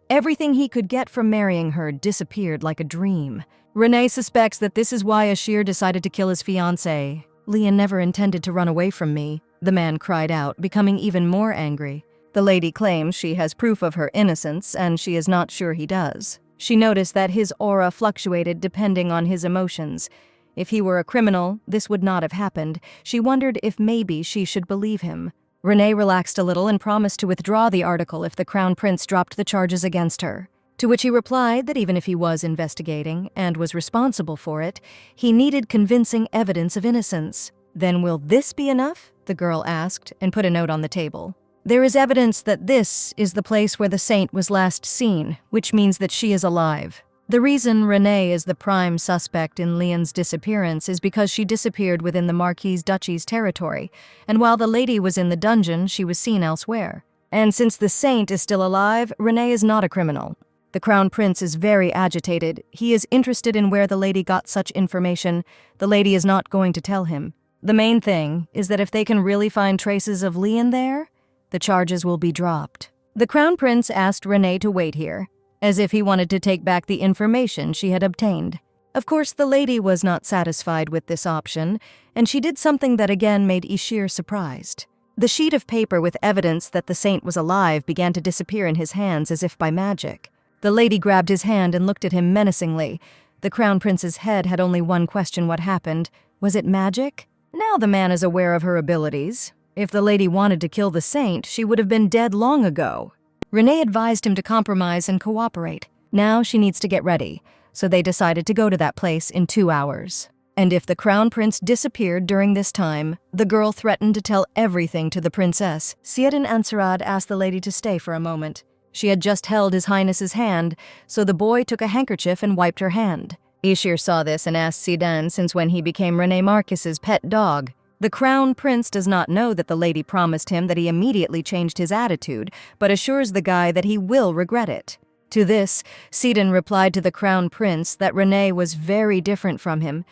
Everything he could get from marrying her disappeared like a dream. Renee suspects that this is why Ashir decided to kill his fiancée. Lian never intended to run away from me, the man cried out, becoming even more angry. The lady claims she has proof of her innocence, and she is not sure he does. She noticed that his aura fluctuated depending on his emotions. If he were a criminal, this would not have happened. She wondered if maybe she should believe him. Renee relaxed a little and promised to withdraw the article if the Crown Prince dropped the charges against her. To which he replied that even if he was investigating and was responsible for it, he needed convincing evidence of innocence. Then will this be enough? The girl asked and put a note on the table. There is evidence that this is the place where the saint was last seen, which means that she is alive. The reason Renee is the prime suspect in Lian's disappearance is because she disappeared within the Marquis Duchy's territory, and while the lady was in the dungeon, she was seen elsewhere. And since the saint is still alive, Renee is not a criminal. The Crown Prince is very agitated. He is interested in where the lady got such information. The lady is not going to tell him. The main thing is that if they can really find traces of Lian there, the charges will be dropped. The Crown Prince asked Renee to wait here, as if he wanted to take back the information she had obtained. Of course, the lady was not satisfied with this option, and she did something that again made Ishir surprised. The sheet of paper with evidence that the saint was alive began to disappear in his hands as if by magic. The lady grabbed his hand and looked at him menacingly. The Crown Prince's head had only one question: what happened? Was it magic? Now the man is aware of her abilities. If the lady wanted to kill the saint, she would have been dead long ago. Renee advised him to compromise and cooperate. Now she needs to get ready, so they decided to go to that place in 2 hours. And if the Crown Prince disappeared during this time, the girl threatened to tell everything to the princess. Siadan Ansarad asked the lady to stay for a moment. She had just held His Highness's hand, so the boy took a handkerchief and wiped her hand. Ishir saw this and asked Sidan since when he became Renee Marcus's pet dog. The Crown Prince does not know that the lady promised him that he immediately changed his attitude, but assures the guy that he will regret it. To this, Sidan replied to the Crown Prince that Renee was very different from him,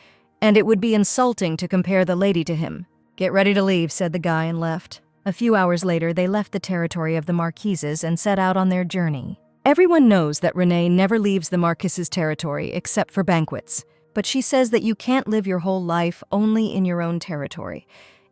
and it would be insulting to compare the lady to him. "Get ready to leave," said the guy and left. A few hours later, they left the territory of the Marquises and set out on their journey. Everyone knows that Renee never leaves the Marquis's territory except for banquets. But she says that you can't live your whole life only in your own territory.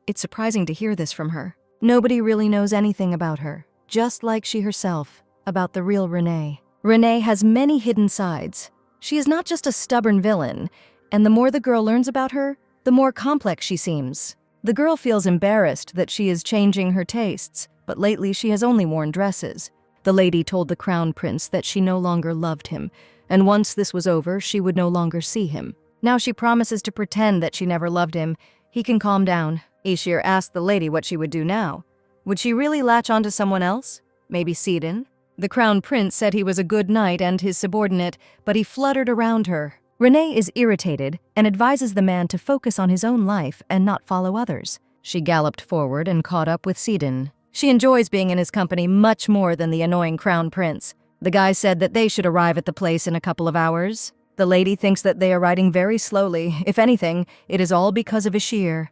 It's surprising to hear this from her. Nobody really knows anything about her, just like she herself, about the real Renee. Renee has many hidden sides. She is not just a stubborn villain, and the more the girl learns about her, the more complex she seems. The girl feels embarrassed that she is changing her tastes, but lately she has only worn dresses. The lady told the Crown Prince that she no longer loved him, and once this was over, she would no longer see him. Now she promises to pretend that she never loved him. He can calm down. Ishir asked the lady what she would do now. Would she really latch onto someone else? Maybe Sidan? The Crown Prince said he was a good knight and his subordinate, but he fluttered around her. Renee is irritated and advises the man to focus on his own life and not follow others. She galloped forward and caught up with Sidan. She enjoys being in his company much more than the annoying Crown Prince. The guy said that they should arrive at the place in a couple of hours. The lady thinks that they are riding very slowly. If anything, it is all because of Ishir.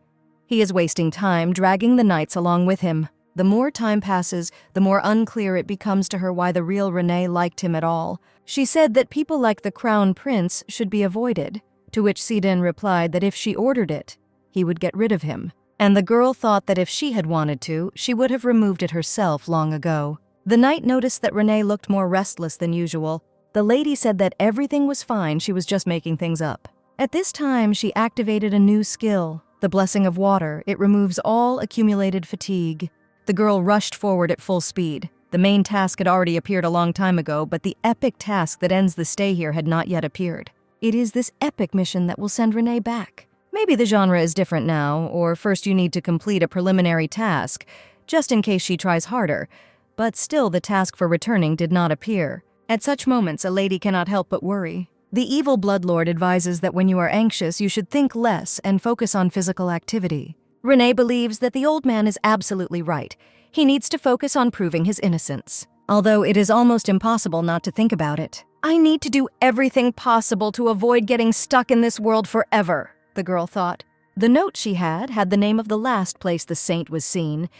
He is wasting time, dragging the knights along with him. The more time passes, the more unclear it becomes to her why the real Renee liked him at all. She said that people like the Crown Prince should be avoided, to which Sidan replied that if she ordered it, he would get rid of him. And the girl thought that if she had wanted to, she would have removed it herself long ago. The knight noticed that Renee looked more restless than usual. The lady said that everything was fine, she was just making things up. At this time, she activated a new skill, the Blessing of Water. It removes all accumulated fatigue. The girl rushed forward at full speed. The main task had already appeared a long time ago, but the epic task that ends the stay here had not yet appeared. It is this epic mission that will send Renee back. Maybe the genre is different now, or first you need to complete a preliminary task, just in case she tries harder. But still the task for returning did not appear. At such moments, a lady cannot help but worry. The evil bloodlord advises that when you are anxious, you should think less and focus on physical activity. Renee believes that the old man is absolutely right. He needs to focus on proving his innocence. Although it is almost impossible not to think about it. I need to do everything possible to avoid getting stuck in this world forever, the girl thought. The note she had the name of the last place the saint was seen.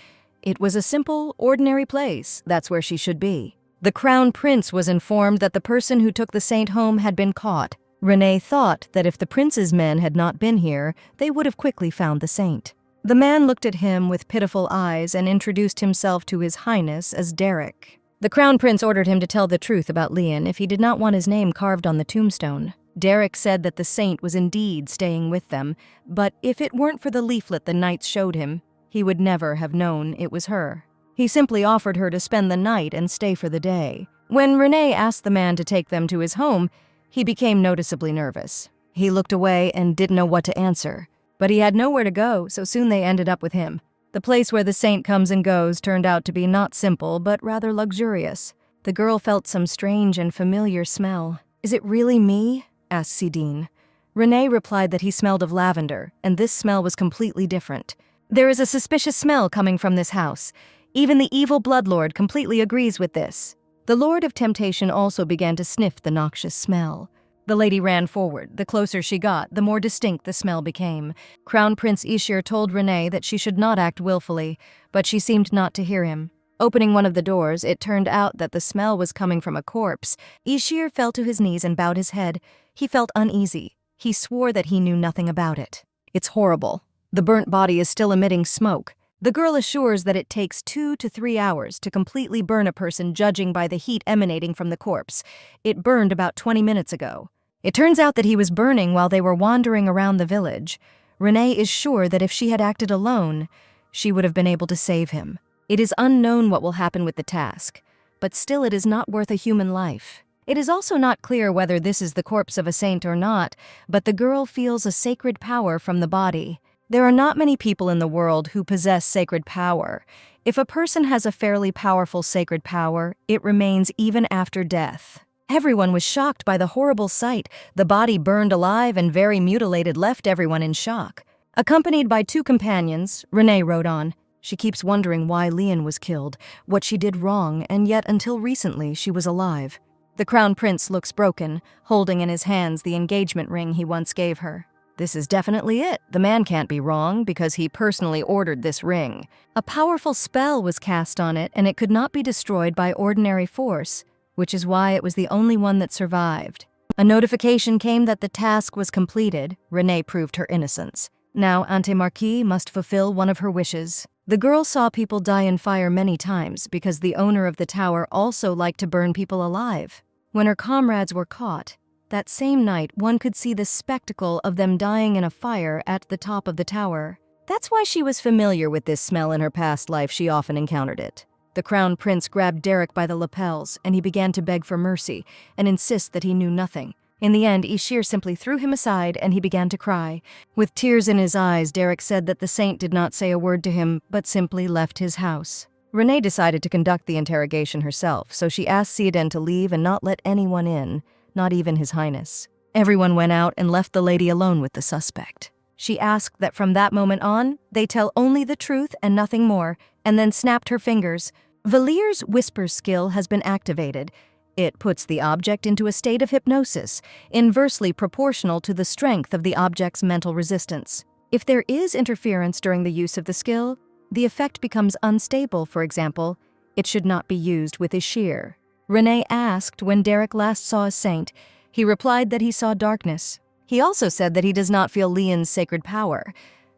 It was a simple, ordinary place. That's where she should be. The Crown Prince was informed that the person who took the saint home had been caught. Renee thought that if the prince's men had not been here, they would have quickly found the saint. The man looked at him with pitiful eyes and introduced himself to His Highness as Derek. The crown prince ordered him to tell the truth about Leon if he did not want his name carved on the tombstone. Derek said that the saint was indeed staying with them, but if it weren't for the leaflet the knights showed him, he would never have known it was her. He simply offered her to spend the night and stay for the day. When Renee asked the man to take them to his home, he became noticeably nervous. He looked away and didn't know what to answer. But he had nowhere to go, so soon they ended up with him. The place where the saint comes and goes turned out to be not simple, but rather luxurious. The girl felt some strange and familiar smell. "Is it really me?" asked Sidine. Renee replied that he smelled of lavender, and this smell was completely different. "There is a suspicious smell coming from this house. Even the evil bloodlord completely agrees with this." The Lord of Temptation also began to sniff the noxious smell. The lady ran forward. The closer she got, the more distinct the smell became. Crown Prince Ishir told Renee that she should not act willfully, but she seemed not to hear him. Opening one of the doors, it turned out that the smell was coming from a corpse. Ishir fell to his knees and bowed his head. He felt uneasy. He swore that he knew nothing about it. "It's horrible. The burnt body is still emitting smoke." The girl assures that it takes 2 to 3 hours to completely burn a person, judging by the heat emanating from the corpse. It burned about 20 minutes ago. It turns out that he was burning while they were wandering around the village. Renee is sure that if she had acted alone, she would have been able to save him. It is unknown what will happen with the task, but still it is not worth a human life. It is also not clear whether this is the corpse of a saint or not, but the girl feels a sacred power from the body. There are not many people in the world who possess sacred power. If a person has a fairly powerful sacred power, it remains even after death. Everyone was shocked by the horrible sight. The body burned alive and very mutilated left everyone in shock. Accompanied by 2 companions, Renee rode on. She keeps wondering why Leon was killed, what she did wrong, and yet until recently she was alive. The crown prince looks broken, holding in his hands the engagement ring he once gave her. This is definitely it. The man can't be wrong because he personally ordered this ring. A powerful spell was cast on it, and it could not be destroyed by ordinary force, which is why it was the only one that survived. A notification came that the task was completed. Renee proved her innocence. Now Ante Marquis must fulfill one of her wishes. The girl saw people die in fire many times because the owner of the tower also liked to burn people alive. When her comrades were caught, that same night one could see the spectacle of them dying in a fire at the top of the tower. That's why she was familiar with this smell in her past life. She often encountered it. The crown prince grabbed Derek by the lapels, and he began to beg for mercy and insist that he knew nothing. In the end, Ishir simply threw him aside, and he began to cry. With tears in his eyes, Derek said that the saint did not say a word to him, but simply left his house. Renee decided to conduct the interrogation herself, so she asked Cédenne to leave and not let anyone in, not even His Highness. Everyone went out and left the lady alone with the suspect. She asked that from that moment on, they tell only the truth and nothing more, and then snapped her fingers. Valier's whisper skill has been activated. It puts the object into a state of hypnosis, inversely proportional to the strength of the object's mental resistance. If there is interference during the use of the skill, the effect becomes unstable. For example, it should not be used with Ishir. Renee asked when Derek last saw a saint. He replied that he saw darkness. He also said that he does not feel Leon's sacred power,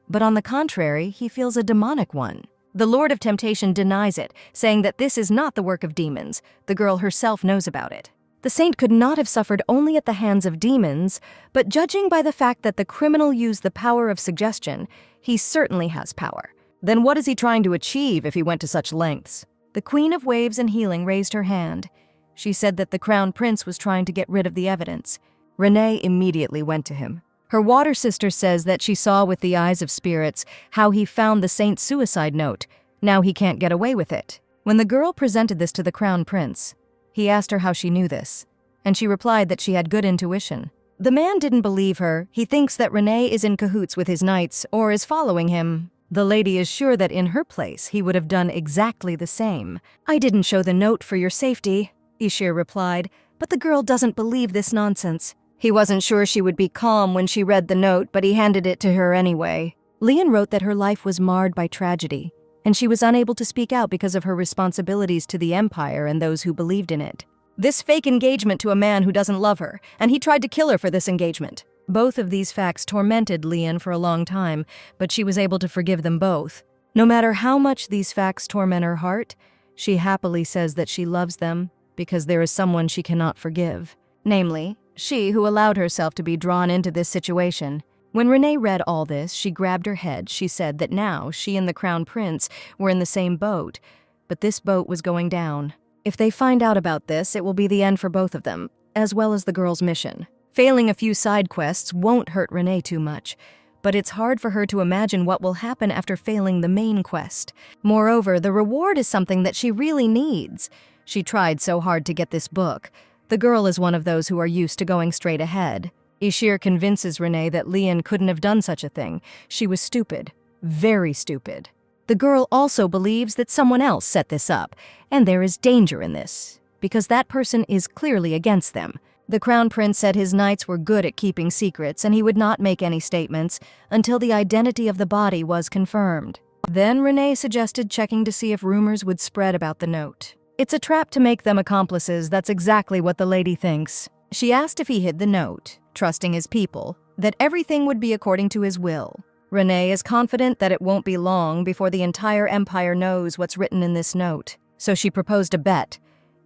but on the contrary, he feels a demonic one. The Lord of Temptation denies it, saying that this is not the work of demons. The girl herself knows about it. The saint could not have suffered only at the hands of demons, but judging by the fact that the criminal used the power of suggestion, he certainly has power. Then what is he trying to achieve if he went to such lengths? The Queen of Waves and Healing raised her hand. She said that the crown prince was trying to get rid of the evidence. Renee immediately went to him. Her water sister says that she saw with the eyes of spirits how he found the saint's suicide note. Now he can't get away with it. When the girl presented this to the crown prince, he asked her how she knew this, and she replied that she had good intuition. The man didn't believe her. He thinks that Renee is in cahoots with his knights or is following him. The lady is sure that in her place he would have done exactly the same. "I didn't show the note for your safety," Ishir replied, but the girl doesn't believe this nonsense. He wasn't sure she would be calm when she read the note, but he handed it to her anyway. Leon wrote that her life was marred by tragedy, and she was unable to speak out because of her responsibilities to the empire and those who believed in it. This fake engagement to a man who doesn't love her, and he tried to kill her for this engagement. Both of these facts tormented Lian for a long time, but she was able to forgive them both. No matter how much these facts torment her heart, she happily says that she loves them because there is someone she cannot forgive. Namely, she who allowed herself to be drawn into this situation. When Renee read all this, she grabbed her head. She said that now she and the Crown Prince were in the same boat, but this boat was going down. If they find out about this, it will be the end for both of them, as well as the girl's mission. Failing a few side quests won't hurt Renee too much, but it's hard for her to imagine what will happen after failing the main quest. Moreover, the reward is something that she really needs. She tried so hard to get this book. The girl is one of those who are used to going straight ahead. Ishir convinces Renee that Lian couldn't have done such a thing. She was stupid. Very stupid. The girl also believes that someone else set this up, and there is danger in this, because that person is clearly against them. The Crown Prince said his knights were good at keeping secrets and he would not make any statements until the identity of the body was confirmed. Then Renee suggested checking to see if rumors would spread about the note. It's a trap to make them accomplices. That's exactly what the lady thinks. She asked if he hid the note, trusting his people, that everything would be according to his will. Renee is confident that it won't be long before the entire empire knows what's written in this note, so she proposed a bet.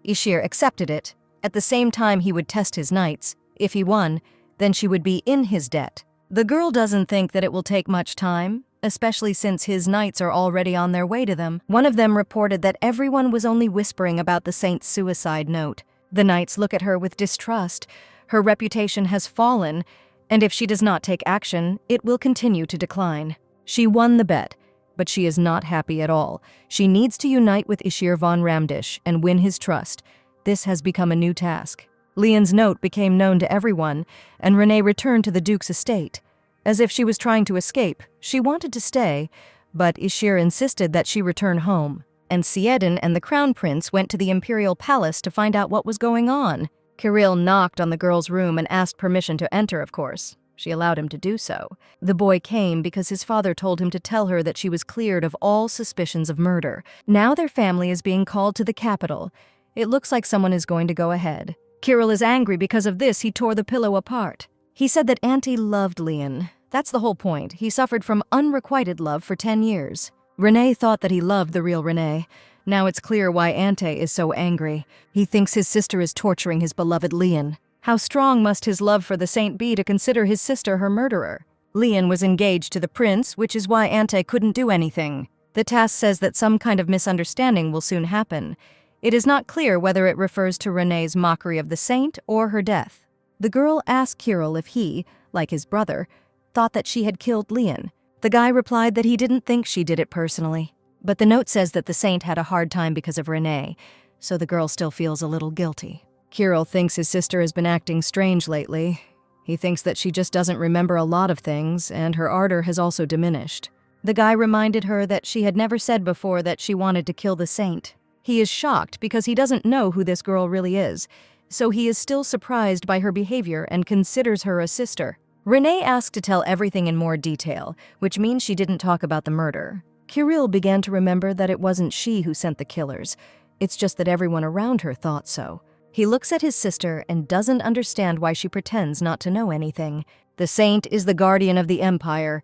Ishir accepted it. At the same time he would test his knights. If he won, then she would be in his debt. The girl doesn't think that it will take much time, especially since his knights are already on their way to them. One of them reported that everyone was only whispering about the saint's suicide note. The knights look at her with distrust. Her reputation has fallen, and if she does not take action, it will continue to decline. She won the bet, but she is not happy at all. She needs to unite with Ishir von Ramdish and win his trust. This has become a new task. Lian's note became known to everyone, and Renee returned to the Duke's estate. As if she was trying to escape, she wanted to stay, but Ishir insisted that she return home. And Siedin and the Crown Prince went to the Imperial Palace to find out what was going on. Kirill knocked on the girl's room and asked permission to enter, of course. She allowed him to do so. The boy came because his father told him to tell her that she was cleared of all suspicions of murder. Now their family is being called to the capital. It looks like someone is going to go ahead. Kirill is angry because of this. He tore the pillow apart. He said that Auntie loved Lian. That's the whole point. He suffered from unrequited love for 10 years. Renee thought that he loved the real Renee. Now it's clear why Ante is so angry. He thinks his sister is torturing his beloved Lian. How strong must his love for the saint be to consider his sister her murderer? Lian was engaged to the prince, which is why Ante couldn't do anything. The task says that some kind of misunderstanding will soon happen. It is not clear whether it refers to Renee's mockery of the saint or her death. The girl asked Kirill if he, like his brother, thought that she had killed Lian. The guy replied that he didn't think she did it personally. But the note says that the saint had a hard time because of Renee, so the girl still feels a little guilty. Kirill thinks his sister has been acting strange lately. He thinks that she just doesn't remember a lot of things, and her ardor has also diminished. The guy reminded her that she had never said before that she wanted to kill the saint. He is shocked because he doesn't know who this girl really is, so he is still surprised by her behavior and considers her a sister. Renee asked to tell everything in more detail, which means she didn't talk about the murder. Kirill began to remember that it wasn't she who sent the killers. It's just that everyone around her thought so. He looks at his sister and doesn't understand why she pretends not to know anything. The saint is the guardian of the empire.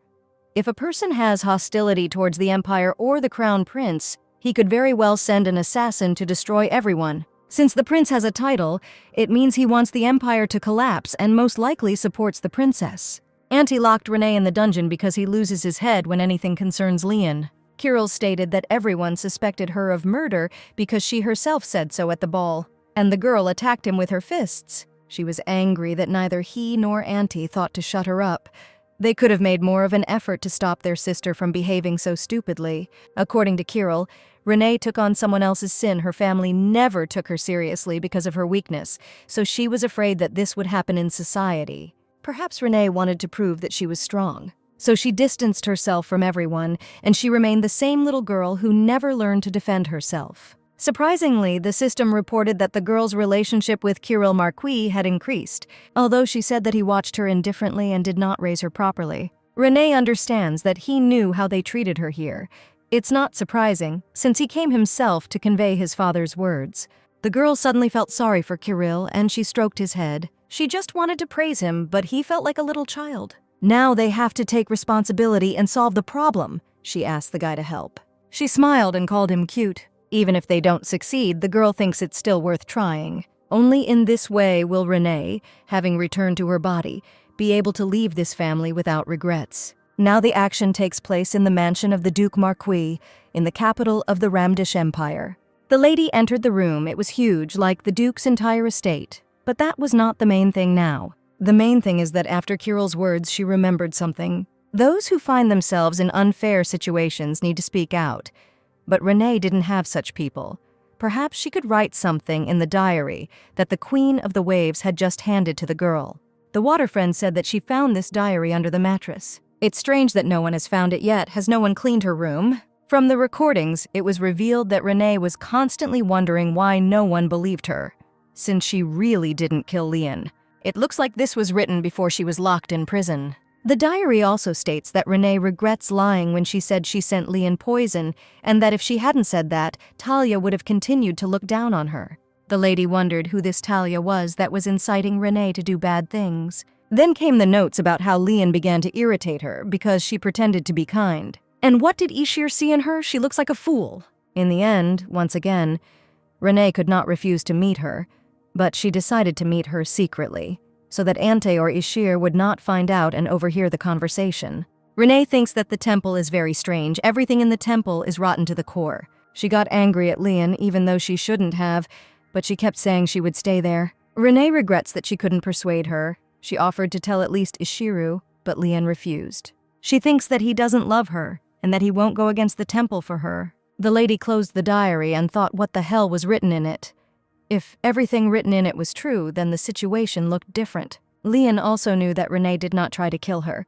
If a person has hostility towards the empire or the crown prince, he could very well send an assassin to destroy everyone. Since the prince has a title, it means he wants the empire to collapse and most likely supports the princess. Auntie locked Renee in the dungeon because he loses his head when anything concerns Lian. Kirill stated that everyone suspected her of murder because she herself said so at the ball, and the girl attacked him with her fists. She was angry that neither he nor Auntie thought to shut her up. They could have made more of an effort to stop their sister from behaving so stupidly. According to Kirill, Renee took on someone else's sin. Her family never took her seriously because of her weakness, so she was afraid that this would happen in society. Perhaps Renee wanted to prove that she was strong. So she distanced herself from everyone, and she remained the same little girl who never learned to defend herself. Surprisingly, the system reported that the girl's relationship with Kirill Marquis had increased, although she said that he watched her indifferently and did not raise her properly. Renee understands that he knew how they treated her here. It's not surprising, since he came himself to convey his father's words. The girl suddenly felt sorry for Kirill and she stroked his head. She just wanted to praise him, but he felt like a little child. Now they have to take responsibility and solve the problem, she asked the guy to help. She smiled and called him cute. Even if they don't succeed, the girl thinks it's still worth trying. Only in this way will Renee, having returned to her body, be able to leave this family without regrets. Now the action takes place in the mansion of the Duke Marquis, in the capital of the Ramdish Empire. The lady entered the room. It was huge, like the Duke's entire estate. But that was not the main thing now. The main thing is that after Kirill's words, she remembered something. Those who find themselves in unfair situations need to speak out. But Renee didn't have such people. Perhaps she could write something in the diary that the Queen of the Waves had just handed to the girl. The water friend said that she found this diary under the mattress. It's strange that no one has found it yet. Has no one cleaned her room? From the recordings, it was revealed that Renee was constantly wondering why no one believed her, since she really didn't kill Leon. It looks like this was written before she was locked in prison. The diary also states that Renee regrets lying when she said she sent Leon poison, and that if she hadn't said that, Talia would have continued to look down on her. The lady wondered who this Talia was that was inciting Renee to do bad things. Then came the notes about how Leon began to irritate her because she pretended to be kind. And what did Ishir see in her? She looks like a fool. In the end, once again, Renee could not refuse to meet her, but she decided to meet her secretly, so that Ante or Ishir would not find out and overhear the conversation. Renee thinks that the temple is very strange. Everything in the temple is rotten to the core. She got angry at Leon, even though she shouldn't have, but she kept saying she would stay there. Renee regrets that she couldn't persuade her. She offered to tell at least Ishiru, but Leon refused. She thinks that he doesn't love her, and that he won't go against the temple for her. The lady closed the diary and thought what the hell was written in it. If everything written in it was true, then the situation looked different. Leon also knew that Renee did not try to kill her.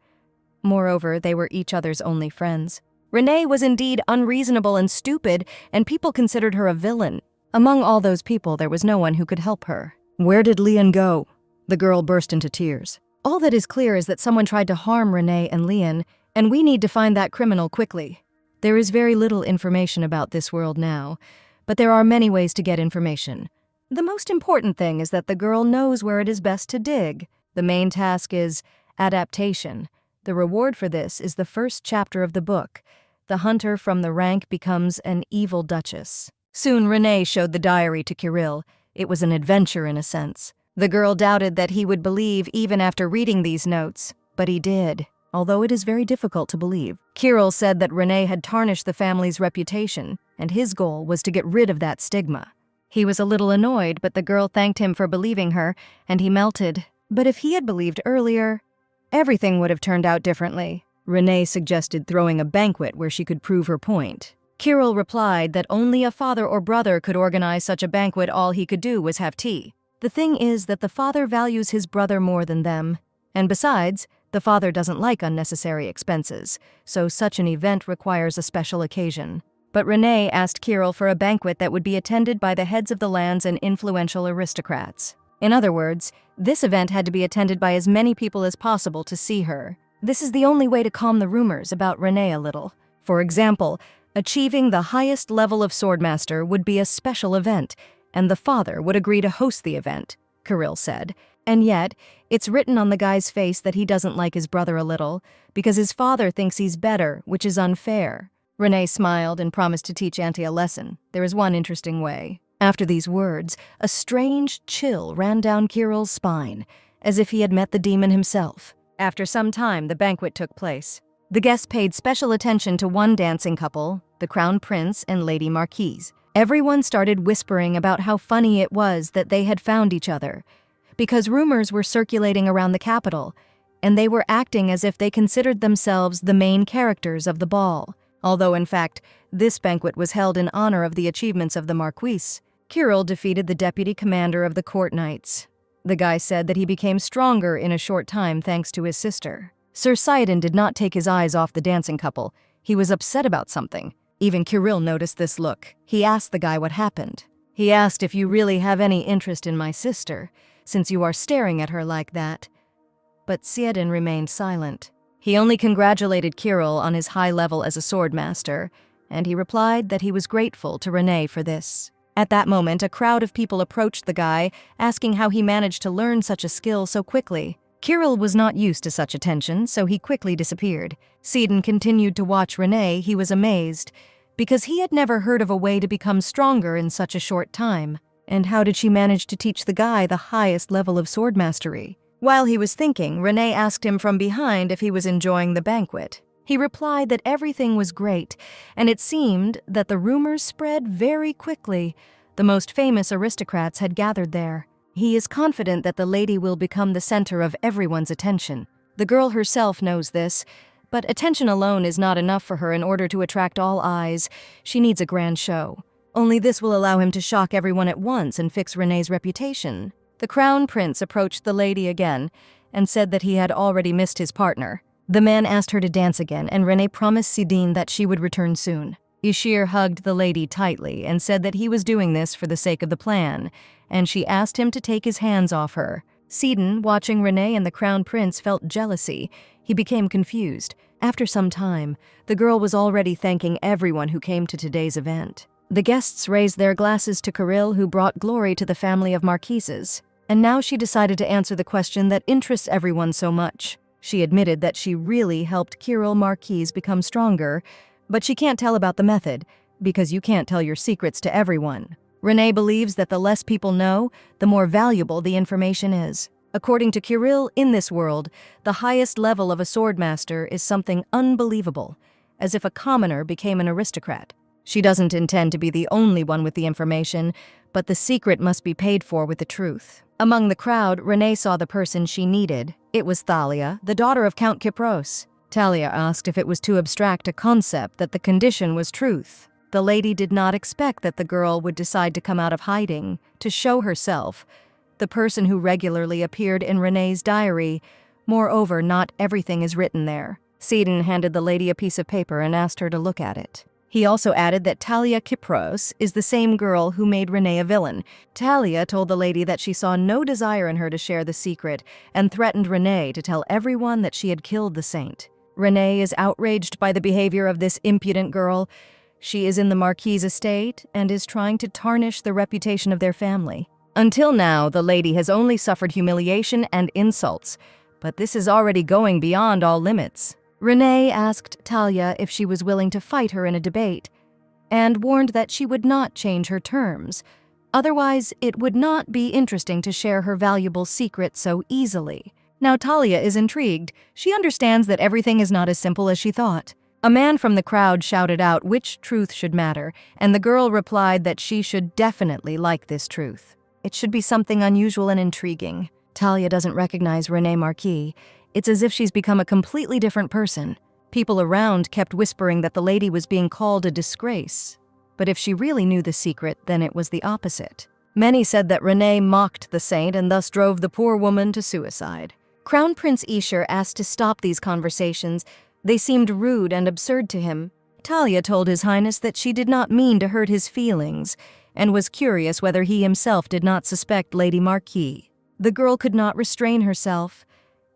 Moreover, they were each other's only friends. Renee was indeed unreasonable and stupid, and people considered her a villain. Among all those people, there was no one who could help her. Where did Leon go? The girl burst into tears. All that is clear is that someone tried to harm Renee and Leon, and we need to find that criminal quickly. There is very little information about this world now, but there are many ways to get information. The most important thing is that the girl knows where it is best to dig. The main task is adaptation. The reward for this is the first chapter of the book. The hunter from the rank becomes an evil duchess. Soon Renee showed the diary to Kirill. It was an adventure in a sense. The girl doubted that he would believe even after reading these notes, but he did, although it is very difficult to believe. Kirill said that Renee had tarnished the family's reputation, and his goal was to get rid of that stigma. He was a little annoyed, but the girl thanked him for believing her, and he melted. But if he had believed earlier, everything would have turned out differently. Renee suggested throwing a banquet where she could prove her point. Kirill replied that only a father or brother could organize such a banquet. All he could do was have tea. The thing is that the father values his brother more than them. And besides, the father doesn't like unnecessary expenses, so such an event requires a special occasion. But Renee asked Kirill for a banquet that would be attended by the heads of the lands and influential aristocrats. In other words, this event had to be attended by as many people as possible to see her. This is the only way to calm the rumors about Renee a little. For example, achieving the highest level of swordmaster would be a special event, and the father would agree to host the event, Kirill said. And yet, it's written on the guy's face that he doesn't like his brother a little, because his father thinks he's better, which is unfair. Renee smiled and promised to teach Auntie a lesson. There is one interesting way. After these words, a strange chill ran down Kirill's spine, as if he had met the demon himself. After some time, the banquet took place. The guests paid special attention to one dancing couple, the Crown Prince and Lady Marquise. Everyone started whispering about how funny it was that they had found each other, because rumors were circulating around the capital, and they were acting as if they considered themselves the main characters of the ball, although in fact, this banquet was held in honor of the achievements of the Marquise. Kirill defeated the deputy commander of the court knights. The guy said that he became stronger in a short time thanks to his sister. Sir Saidin did not take his eyes off the dancing couple. He was upset about something. Even Kirill noticed this look. He asked the guy what happened. He asked if you really have any interest in my sister, since you are staring at her like that. But Saidin remained silent. He only congratulated Kirill on his high level as a swordmaster, and he replied that he was grateful to Renee for this. At that moment, a crowd of people approached the guy, asking how he managed to learn such a skill so quickly. Kirill was not used to such attention, so he quickly disappeared. Sidon continued to watch Renee. He was amazed, because he had never heard of a way to become stronger in such a short time. And how did she manage to teach the guy the highest level of sword mastery? While he was thinking, Renee asked him from behind if he was enjoying the banquet. He replied that everything was great, and it seemed that the rumors spread very quickly. The most famous aristocrats had gathered there. He is confident that the lady will become the center of everyone's attention. The girl herself knows this, but attention alone is not enough for her in order to attract all eyes. She needs a grand show. Only this will allow him to shock everyone at once and fix Renee's reputation. The crown prince approached the lady again and said that he had already missed his partner. The man asked her to dance again, and Renee promised Sidin that she would return soon. Ishir hugged the lady tightly and said that he was doing this for the sake of the plan, and she asked him to take his hands off her. Sidin, watching Renee and the crown prince, felt jealousy. He became confused. After some time, the girl was already thanking everyone who came to today's event. The guests raised their glasses to Kirill, who brought glory to the family of marquises. And now she decided to answer the question that interests everyone so much. She admitted that she really helped Kirill Marquise become stronger, but she can't tell about the method, because you can't tell your secrets to everyone. Renee believes that the less people know, the more valuable the information is. According to Kirill, in this world, the highest level of a swordmaster is something unbelievable, as if a commoner became an aristocrat. She doesn't intend to be the only one with the information, but the secret must be paid for with the truth. Among the crowd, Renee saw the person she needed. It was Thalia, the daughter of Count Kypros. Talia asked if it was too abstract a concept that the condition was truth. The lady did not expect that the girl would decide to come out of hiding, to show herself, the person who regularly appeared in Renee's diary. Moreover, not everything is written there. Sidon handed the lady a piece of paper and asked her to look at it. He also added that Talia Kypros is the same girl who made Renee a villain. Talia told the lady that she saw no desire in her to share the secret and threatened Renee to tell everyone that she had killed the saint. Renee is outraged by the behavior of this impudent girl. She is in the Marquis' estate and is trying to tarnish the reputation of their family. Until now, the lady has only suffered humiliation and insults, but this is already going beyond all limits. Renee asked Talia if she was willing to fight her in a debate, and warned that she would not change her terms. Otherwise, it would not be interesting to share her valuable secret so easily. Now Talia is intrigued. She understands that everything is not as simple as she thought. A man from the crowd shouted out which truth should matter, and the girl replied that she should definitely like this truth. It should be something unusual and intriguing. Talia doesn't recognize Renee Marquis. It's as if she's become a completely different person. People around kept whispering that the lady was being called a disgrace. But if she really knew the secret, then it was the opposite. Many said that Renee mocked the saint and thus drove the poor woman to suicide. Crown Prince Ishir asked to stop these conversations. They seemed rude and absurd to him. Talia told His Highness that she did not mean to hurt his feelings, and was curious whether he himself did not suspect Lady Marquis. The girl could not restrain herself.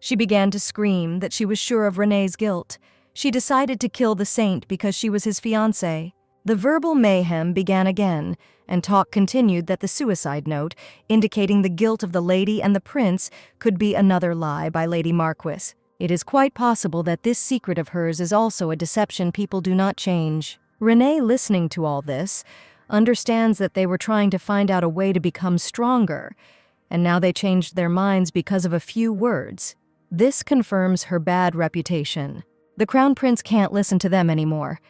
She began to scream that she was sure of Renee's guilt. She decided to kill the saint because she was his fiancée. The verbal mayhem began again, and talk continued that the suicide note, indicating the guilt of the lady and the prince, could be another lie by Lady Marquis. It is quite possible that this secret of hers is also a deception people do not change. Renee, listening to all this, understands that they were trying to find out a way to become stronger, and now they changed their minds because of a few words. This confirms her bad reputation. The Crown Prince can't listen to them anymore.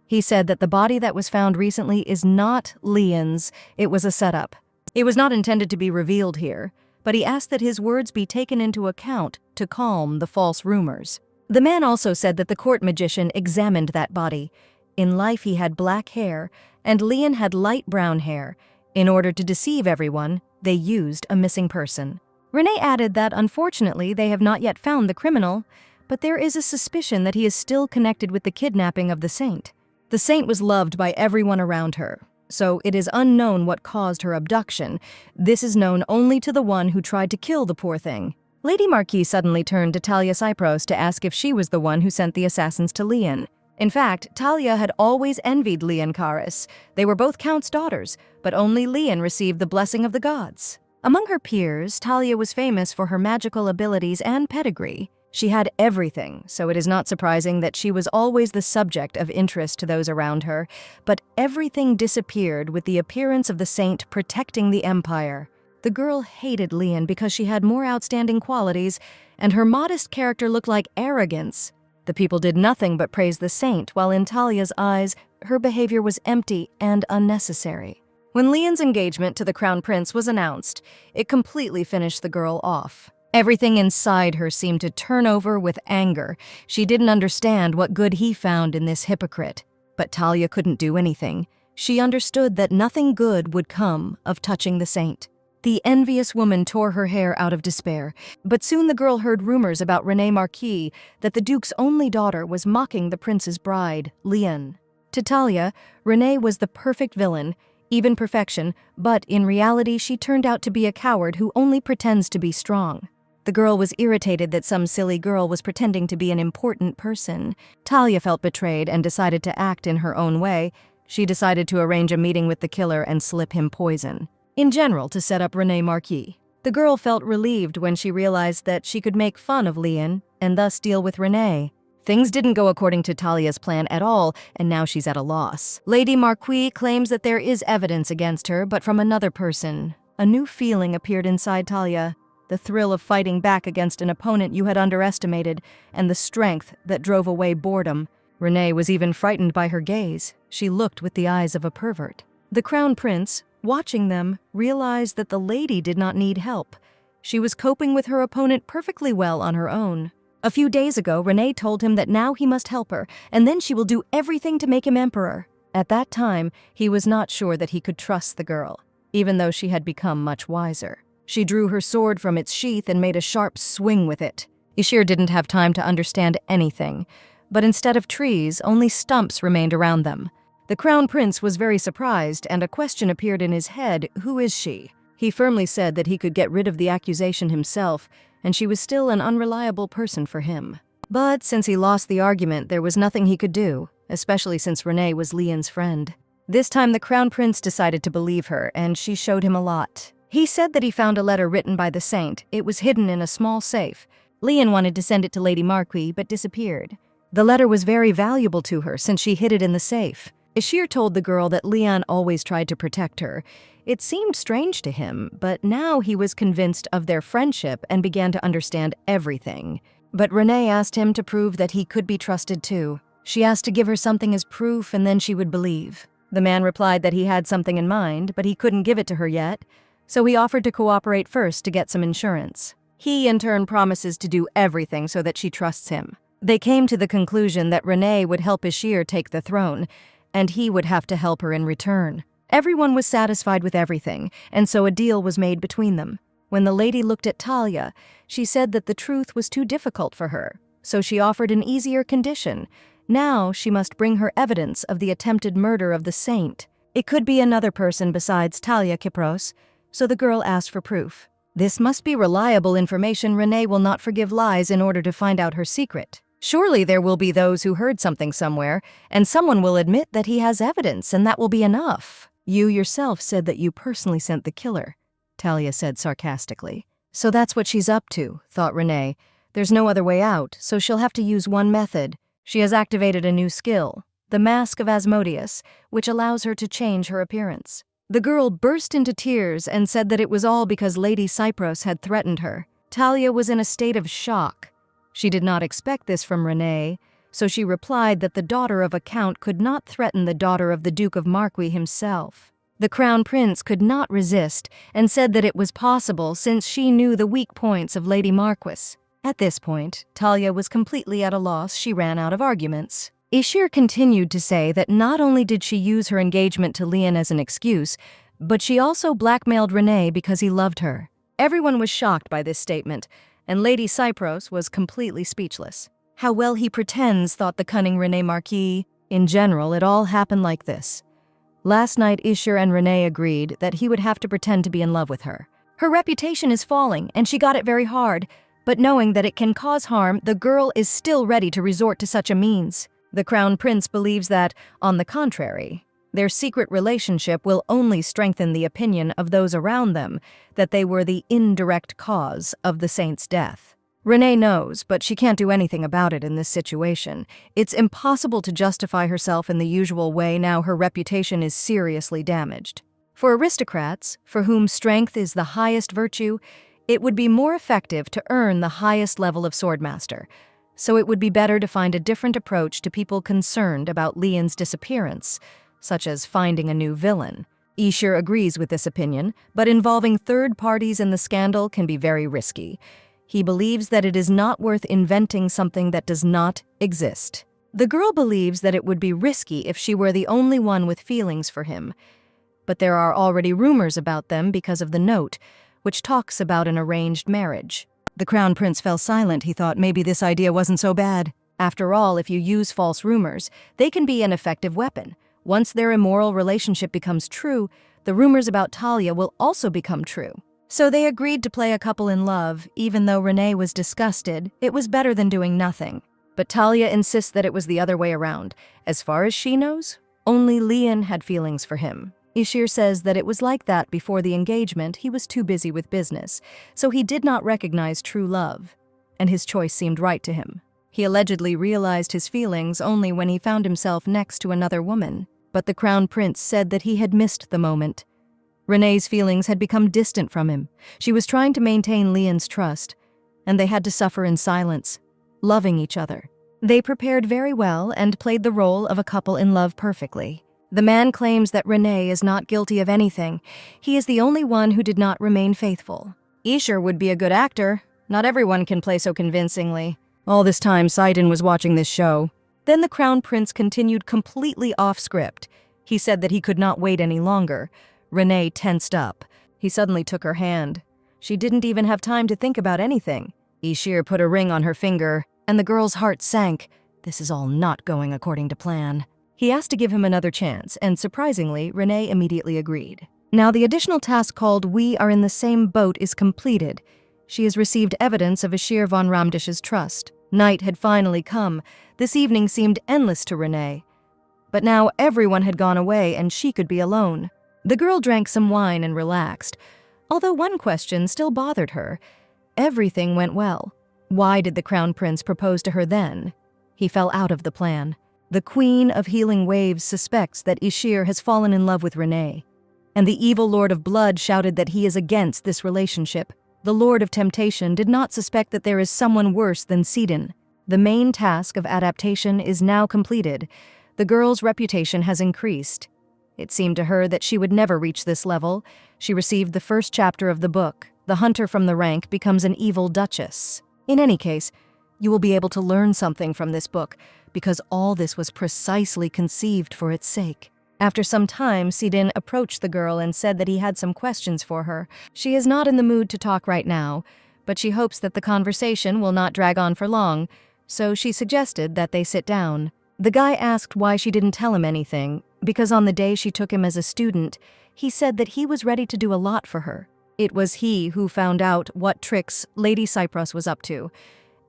He said that the body that was found recently is not Leon's. It was a setup. It was not intended to be revealed here, but he asked that his words be taken into account to calm the false rumors. The man also said that the court magician examined that body. In life he had black hair, and Leon had light brown hair. In order to deceive everyone, they used a missing person. Renee added that unfortunately they have not yet found the criminal, but there is a suspicion that he is still connected with the kidnapping of the saint. The saint was loved by everyone around her, so it is unknown what caused her abduction. This is known only to the one who tried to kill the poor thing. Lady Marquis suddenly turned to Talia Cypros to ask if she was the one who sent the assassins to Leon. In fact, Talia had always envied Leon Caris. They were both Count's daughters, but only Lian received the blessing of the gods. Among her peers, Talia was famous for her magical abilities and pedigree. She had everything, so it is not surprising that she was always the subject of interest to those around her, but everything disappeared with the appearance of the saint protecting the empire. The girl hated Lian because she had more outstanding qualities, and her modest character looked like arrogance. The people did nothing but praise the saint, while in Talia's eyes, her behavior was empty and unnecessary. When Lian's engagement to the crown prince was announced, it completely finished the girl off. Everything inside her seemed to turn over with anger. She didn't understand what good he found in this hypocrite. But Talia couldn't do anything. She understood that nothing good would come of touching the saint. The envious woman tore her hair out of despair, but soon the girl heard rumors about René Marquis that the duke's only daughter was mocking the prince's bride, Lian. To Talia, René was the perfect villain, even perfection, but in reality she turned out to be a coward who only pretends to be strong. The girl was irritated that some silly girl was pretending to be an important person. Talia felt betrayed and decided to act in her own way. She decided to arrange a meeting with the killer and slip him poison. In general, to set up René Marquis. The girl felt relieved when she realized that she could make fun of Lian and thus deal with René. Things didn't go according to Talia's plan at all, and now she's at a loss. Lady Marquis claims that there is evidence against her, but from another person. A new feeling appeared inside Talia, the thrill of fighting back against an opponent you had underestimated, and the strength that drove away boredom. René was even frightened by her gaze. She looked with the eyes of a pervert. The crown prince, watching them, realized that the lady did not need help. She was coping with her opponent perfectly well on her own. A few days ago, René told him that now he must help her, and then she will do everything to make him emperor. At that time, he was not sure that he could trust the girl, even though she had become much wiser. She drew her sword from its sheath and made a sharp swing with it. Ishir didn't have time to understand anything, but instead of trees, only stumps remained around them. The crown prince was very surprised, and a question appeared in his head: who is she? He firmly said that he could get rid of the accusation himself, and she was still an unreliable person for him. But since he lost the argument, there was nothing he could do, especially since René was Lian's friend. This time the crown prince decided to believe her, and she showed him a lot. He said that he found a letter written by the saint. It was hidden in a small safe. Lian wanted to send it to Lady Marquis, but disappeared. The letter was very valuable to her since she hid it in the safe. Ishir told the girl that Lian always tried to protect her. It seemed strange to him, but now he was convinced of their friendship and began to understand everything. But René asked him to prove that he could be trusted too. She asked to give her something as proof, and then she would believe. The man replied that he had something in mind, but he couldn't give it to her yet, so he offered to cooperate first to get some insurance. He, in turn, promises to do everything so that she trusts him. They came to the conclusion that René would help Ishir take the throne, and he would have to help her in return. Everyone was satisfied with everything, and so a deal was made between them. When the lady looked at Talia, she said that the truth was too difficult for her, so she offered an easier condition. Now she must bring her evidence of the attempted murder of the saint. It could be another person besides Talia Kipros, so the girl asked for proof. This must be reliable information. René will not forgive lies in order to find out her secret. Surely there will be those who heard something somewhere, and someone will admit that he has evidence, and that will be enough. You yourself said that you personally sent the killer, Talia said sarcastically. So that's what she's up to, thought René. There's no other way out, so she'll have to use one method. She has activated a new skill, the Mask of Asmodeus, which allows her to change her appearance. The girl burst into tears and said that it was all because Lady Cypros had threatened her. Talia was in a state of shock. She did not expect this from René, so she replied that the daughter of a count could not threaten the daughter of the Duke of Marquis himself. The crown prince could not resist and said that it was possible since she knew the weak points of Lady Marquis. At this point, Talia was completely at a loss. She ran out of arguments. Ishir continued to say that not only did she use her engagement to Lian as an excuse, but she also blackmailed René because he loved her. Everyone was shocked by this statement, and Lady Cypros was completely speechless. How well he pretends, thought the cunning René Marquis. In general, it all happened like this. Last night, Ishir and René agreed that he would have to pretend to be in love with her. Her reputation is falling, and she got it very hard, but knowing that it can cause harm, the girl is still ready to resort to such a means. The crown prince believes that, on the contrary, Their secret relationship will only strengthen the opinion of those around them that they were the indirect cause of the saint's death. Renee knows, but she can't do anything about it in this situation. It's impossible to justify herself in the usual way now her reputation is seriously damaged. For aristocrats, for whom strength is the highest virtue, it would be more effective to earn the highest level of swordmaster. So it would be better to find a different approach to people concerned about Leon's disappearance, such as finding a new villain. Ishir agrees with this opinion, but involving third parties in the scandal can be very risky. He believes that it is not worth inventing something that does not exist. The girl believes that it would be risky if she were the only one with feelings for him. But there are already rumors about them because of the note, which talks about an arranged marriage. The Crown Prince fell silent. He thought maybe this idea wasn't so bad. After all, if you use false rumors, they can be an effective weapon. Once their immoral relationship becomes true, the rumors about Talia will also become true. So they agreed to play a couple in love. Even though Renee was disgusted, it was better than doing nothing. But Talia insists that it was the other way around. As far as she knows, only Leon had feelings for him. Ishir says that it was like that before the engagement. He was too busy with business, so he did not recognize true love, and his choice seemed right to him. He allegedly realized his feelings only when he found himself next to another woman, but the Crown Prince said that he had missed the moment. Renee's feelings had become distant from him. She was trying to maintain Leon's trust, and they had to suffer in silence, loving each other. They prepared very well and played the role of a couple in love perfectly. The man claims that Renee is not guilty of anything. He is the only one who did not remain faithful. Ishir would be a good actor. Not everyone can play so convincingly. All this time, Sidon was watching this show. Then the Crown Prince continued completely off script. He said that he could not wait any longer. Renee tensed up. He suddenly took her hand. She didn't even have time to think about anything. Ishir put a ring on her finger, and the girl's heart sank. This is all not going according to plan. He asked to give him another chance, and surprisingly, Renee immediately agreed. Now the additional task called We Are in the Same Boat is completed. She has received evidence of Ishir von Ramdish's trust. Night had finally come. This evening seemed endless to Renee. But now everyone had gone away and she could be alone. The girl drank some wine and relaxed, although one question still bothered her. Everything went well. Why did the Crown Prince propose to her then? He fell out of the plan. The Queen of Healing Waves suspects that Ishir has fallen in love with Renee, and the evil Lord of Blood shouted that he is against this relationship. The Lord of Temptation did not suspect that there is someone worse than Sidon. The main task of adaptation is now completed. The girl's reputation has increased. It seemed to her that she would never reach this level. She received the first chapter of the book. The hunter from the rank becomes an evil duchess. In any case, you will be able to learn something from this book, because all this was precisely conceived for its sake. After some time, Sidin approached the girl and said that he had some questions for her. She is not in the mood to talk right now, but she hopes that the conversation will not drag on for long, so she suggested that they sit down. The guy asked why she didn't tell him anything, because on the day she took him as a student, he said that he was ready to do a lot for her. It was he who found out what tricks Lady Cyprus was up to,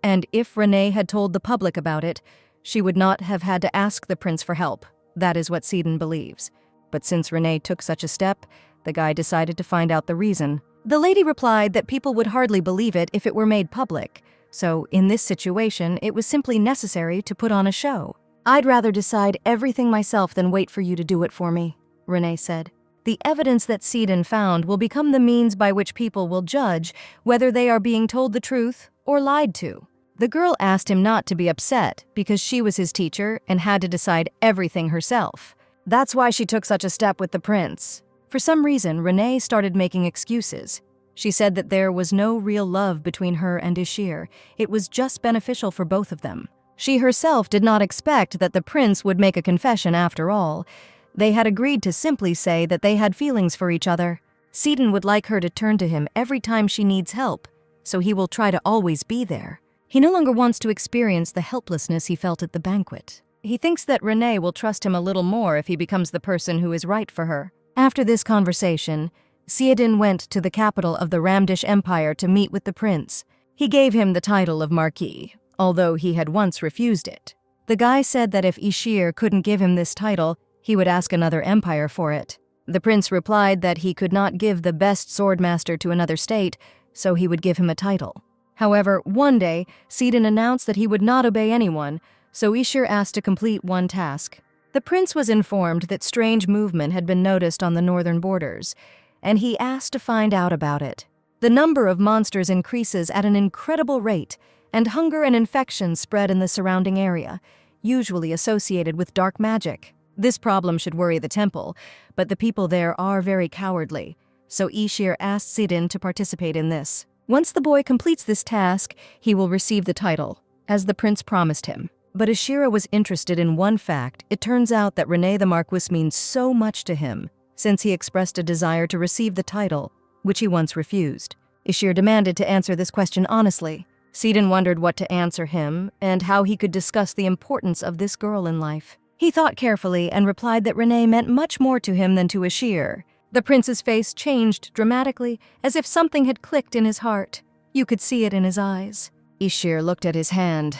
and if Renee had told the public about it, she would not have had to ask the prince for help. That is what Sidon believes. But since Renee took such a step, the guy decided to find out the reason. The lady replied that people would hardly believe it if it were made public, so in this situation, it was simply necessary to put on a show. "I'd rather decide everything myself than wait for you to do it for me," Renee said. The evidence that Sidon found will become the means by which people will judge whether they are being told the truth or lied to. The girl asked him not to be upset because she was his teacher and had to decide everything herself. That's why she took such a step with the prince. For some reason, Renee started making excuses. She said that there was no real love between her and Ishir. It was just beneficial for both of them. She herself did not expect that the prince would make a confession after all. They had agreed to simply say that they had feelings for each other. Sidon would like her to turn to him every time she needs help, so he will try to always be there. He no longer wants to experience the helplessness he felt at the banquet. He thinks that Renee will trust him a little more if he becomes the person who is right for her. After this conversation, Sidon went to the capital of the Ramdish Empire to meet with the prince. He gave him the title of Marquis, although he had once refused it. The guy said that if Ishir couldn't give him this title, he would ask another empire for it. The prince replied that he could not give the best swordmaster to another state, so he would give him a title. However, one day, Sidon announced that he would not obey anyone, so Ishir asked to complete one task. The prince was informed that strange movement had been noticed on the northern borders, and he asked to find out about it. The number of monsters increases at an incredible rate, and hunger and infection spread in the surrounding area, usually associated with dark magic. This problem should worry the temple, but the people there are very cowardly, so Ishir asked Sidon to participate in this. Once the boy completes this task, he will receive the title, as the prince promised him. But Ishira was interested in one fact. It turns out that René the Marquis means so much to him, since he expressed a desire to receive the title, which he once refused. Ishir demanded to answer this question honestly. Sidon wondered what to answer him, and how he could discuss the importance of this girl in life. He thought carefully and replied that René meant much more to him than to Ishir. The prince's face changed dramatically, as if something had clicked in his heart. You could see it in his eyes. Ishir looked at his hand.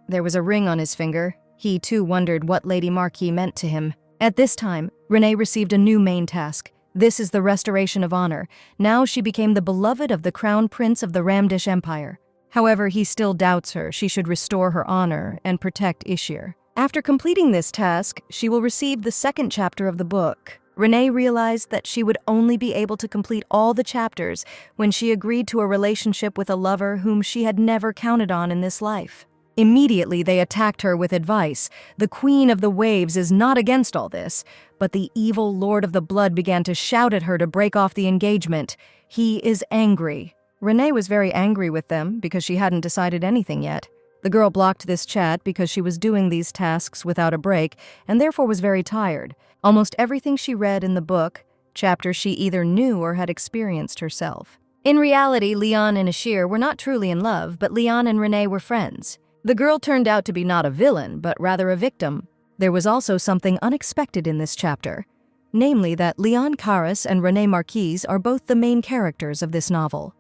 There was a ring on his finger. He too wondered what Lady Marquis meant to him. At this time, René received a new main task. This is the restoration of honor. Now she became the beloved of the crown prince of the Ramdish Empire. However, he still doubts her. She should restore her honor and protect Ishir. After completing this task, she will receive the second chapter of the book. René realized that she would only be able to complete all the chapters when she agreed to a relationship with a lover whom she had never counted on in this life. Immediately, they attacked her with advice. The Queen of the Waves is not against all this, but the evil Lord of the Blood began to shout at her to break off the engagement. He is angry. René was very angry with them because she hadn't decided anything yet. The girl blocked this chat because she was doing these tasks without a break and therefore was very tired. Almost everything she read in the book, chapters she either knew or had experienced herself. In reality, Leon and Ishir were not truly in love, but Leon and René were friends. The girl turned out to be not a villain, but rather a victim. There was also something unexpected in this chapter, namely that Leon Caras and René Marquise are both the main characters of this novel,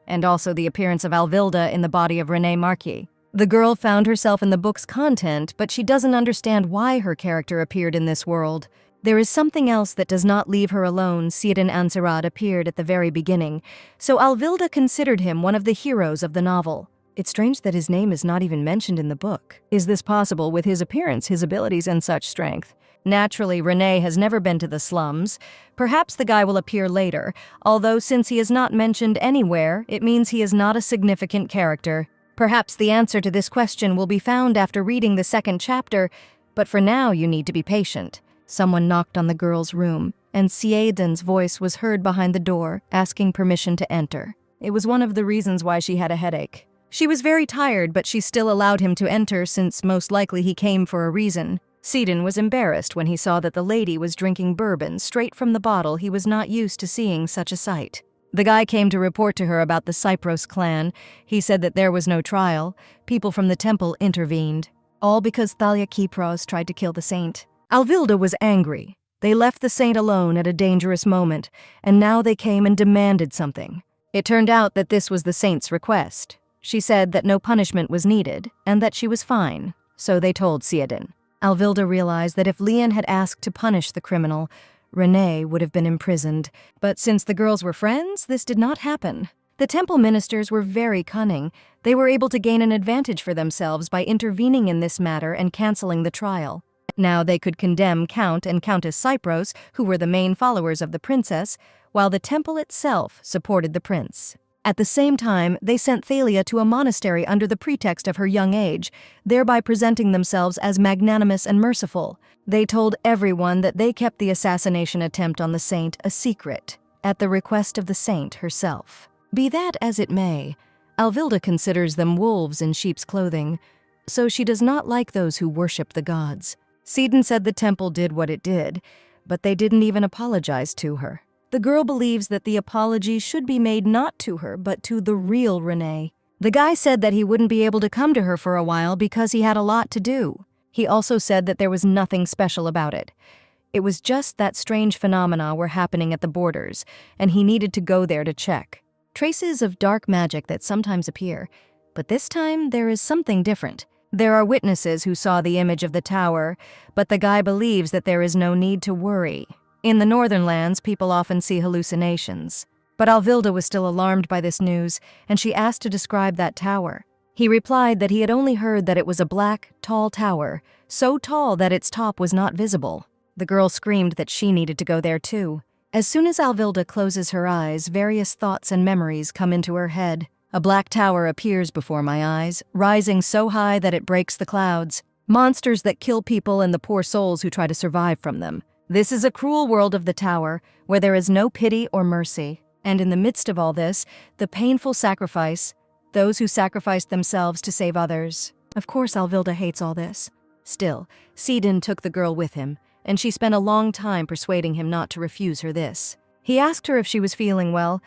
and also the appearance of Alvilda in the body of René Marquis. The girl found herself in the book's content, but she doesn't understand why her character appeared in this world. There is something else that does not leave her alone. Sidon Ansarad appeared at the very beginning, so Alvilda considered him one of the heroes of the novel. It's strange that his name is not even mentioned in the book. Is this possible with his appearance, his abilities, and such strength? Naturally, René has never been to the slums. Perhaps the guy will appear later, although since he is not mentioned anywhere, it means he is not a significant character. Perhaps the answer to this question will be found after reading the second chapter, but for now you need to be patient. Someone knocked on the girl's room, and Siedan's voice was heard behind the door, asking permission to enter. It was one of the reasons why she had a headache. She was very tired, but she still allowed him to enter since most likely he came for a reason. Sidon was embarrassed when he saw that the lady was drinking bourbon straight from the bottle. He was not used to seeing such a sight. The guy came to report to her about the Cypros clan. He said that there was no trial. People from the temple intervened. All because Thalia Kipros tried to kill the saint. Alvilda was angry. They left the saint alone at a dangerous moment, and now they came and demanded something. It turned out that this was the saint's request. She said that no punishment was needed, and that she was fine, so they told Sidon. Alvilda realized that if Leon had asked to punish the criminal, René would have been imprisoned. But since the girls were friends, this did not happen. The temple ministers were very cunning. They were able to gain an advantage for themselves by intervening in this matter and canceling the trial. Now they could condemn Count and Countess Cypros, who were the main followers of the princess, while the temple itself supported the prince. At the same time, they sent Thalia to a monastery under the pretext of her young age, thereby presenting themselves as magnanimous and merciful. They told everyone that they kept the assassination attempt on the saint a secret, at the request of the saint herself. Be that as it may, Alvilda considers them wolves in sheep's clothing, so she does not like those who worship the gods. Sidon said the temple did what it did, but they didn't even apologize to her. The girl believes that the apology should be made not to her, but to the real René. The guy said that he wouldn't be able to come to her for a while because he had a lot to do. He also said that there was nothing special about it. It was just that strange phenomena were happening at the borders, and he needed to go there to check. Traces of dark magic that sometimes appear, but this time there is something different. There are witnesses who saw the image of the tower, but the guy believes that there is no need to worry. In the northern lands, people often see hallucinations. But Alvilda was still alarmed by this news, and she asked to describe that tower. He replied that he had only heard that it was a black, tall tower, so tall that its top was not visible. The girl screamed that she needed to go there too. As soon as Alvilda closes her eyes, various thoughts and memories come into her head. A black tower appears before my eyes, rising so high that it breaks the clouds. Monsters that kill people and the poor souls who try to survive from them. This is a cruel world of the tower, where there is no pity or mercy. And in the midst of all this, the painful sacrifice, those who sacrificed themselves to save others. Of course, Alvilda hates all this. Still, Sidin took the girl with him, and she spent a long time persuading him not to refuse her this. He asked her if she was feeling well,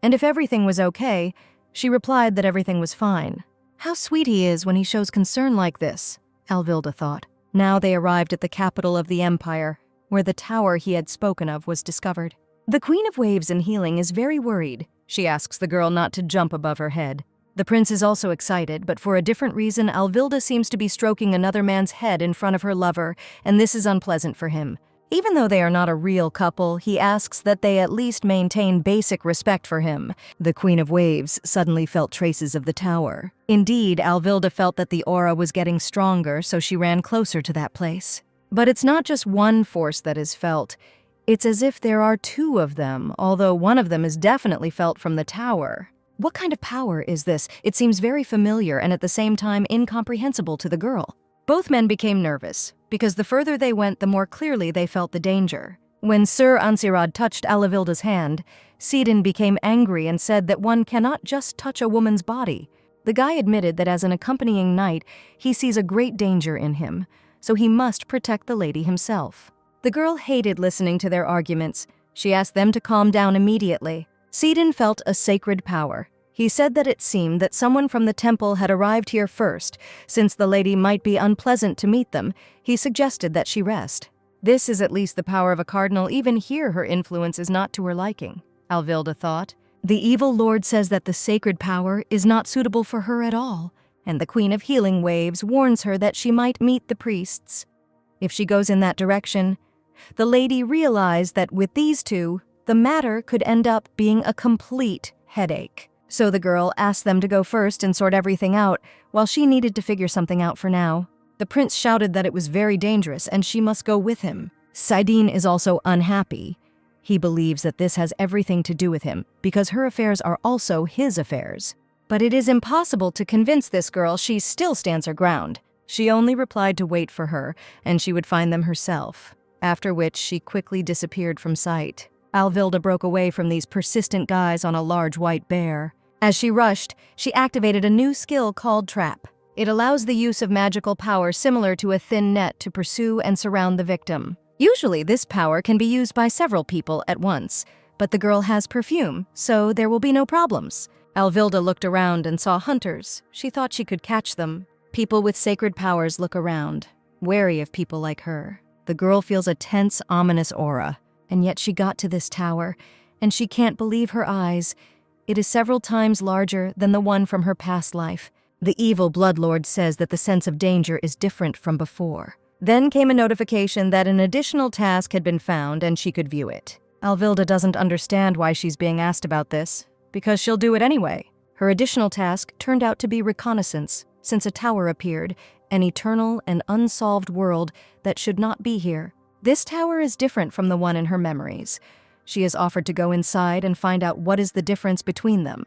and if everything was okay. She replied that everything was fine. How sweet he is when he shows concern like this, Alvilda thought. Now they arrived at the capital of the empire, where the tower he had spoken of was discovered. The Queen of Waves in Healing is very worried. She asks the girl not to jump above her head. The prince is also excited, but for a different reason, Alvilda seems to be stroking another man's head in front of her lover, and this is unpleasant for him. Even though they are not a real couple, he asks that they at least maintain basic respect for him. The Queen of Waves suddenly felt traces of the tower. Indeed, Alvilda felt that the aura was getting stronger, so she ran closer to that place. But it's not just one force that is felt. It's as if there are two of them, although one of them is definitely felt from the tower. What kind of power is this? It seems very familiar and at the same time incomprehensible to the girl. Both men became nervous, because the further they went, the more clearly they felt the danger. When Sir Ansirad touched Alvilda's hand, Sidin became angry and said that one cannot just touch a woman's body. The guy admitted that as an accompanying knight, he sees a great danger in him, so he must protect the lady himself. The girl hated listening to their arguments. She asked them to calm down immediately. Sidin felt a sacred power. He said that it seemed that someone from the temple had arrived here first. Since the lady might be unpleasant to meet them, he suggested that she rest. This is at least the power of a cardinal. Even here her influence is not to her liking, Alvilda thought. The evil lord says that the sacred power is not suitable for her at all, and the Queen of Healing Waves warns her that she might meet the priests. If she goes in that direction, the lady realized that with these two, the matter could end up being a complete headache. So the girl asked them to go first and sort everything out, while she needed to figure something out for now. The prince shouted that it was very dangerous and she must go with him. Sidin is also unhappy. He believes that this has everything to do with him, because her affairs are also his affairs. But it is impossible to convince this girl. She still stands her ground. She only replied to wait for her, and she would find them herself, after which she quickly disappeared from sight. Alvilda broke away from these persistent guys on a large white bear. As she rushed, she activated a new skill called Trap. It allows the use of magical power similar to a thin net to pursue and surround the victim. Usually, this power can be used by several people at once, but the girl has perfume, so there will be no problems. Alvilda looked around and saw hunters. She thought she could catch them. People with sacred powers look around, wary of people like her. The girl feels a tense, ominous aura. And yet she got to this tower, and she can't believe her eyes. It is several times larger than the one from her past life. The evil bloodlord says that the sense of danger is different from before. Then came a notification that an additional task had been found and she could view it. Alvilda doesn't understand why she's being asked about this, because she'll do it anyway. Her additional task turned out to be reconnaissance, since a tower appeared, an eternal and unsolved world that should not be here. This tower is different from the one in her memories. She is offered to go inside and find out what is the difference between them.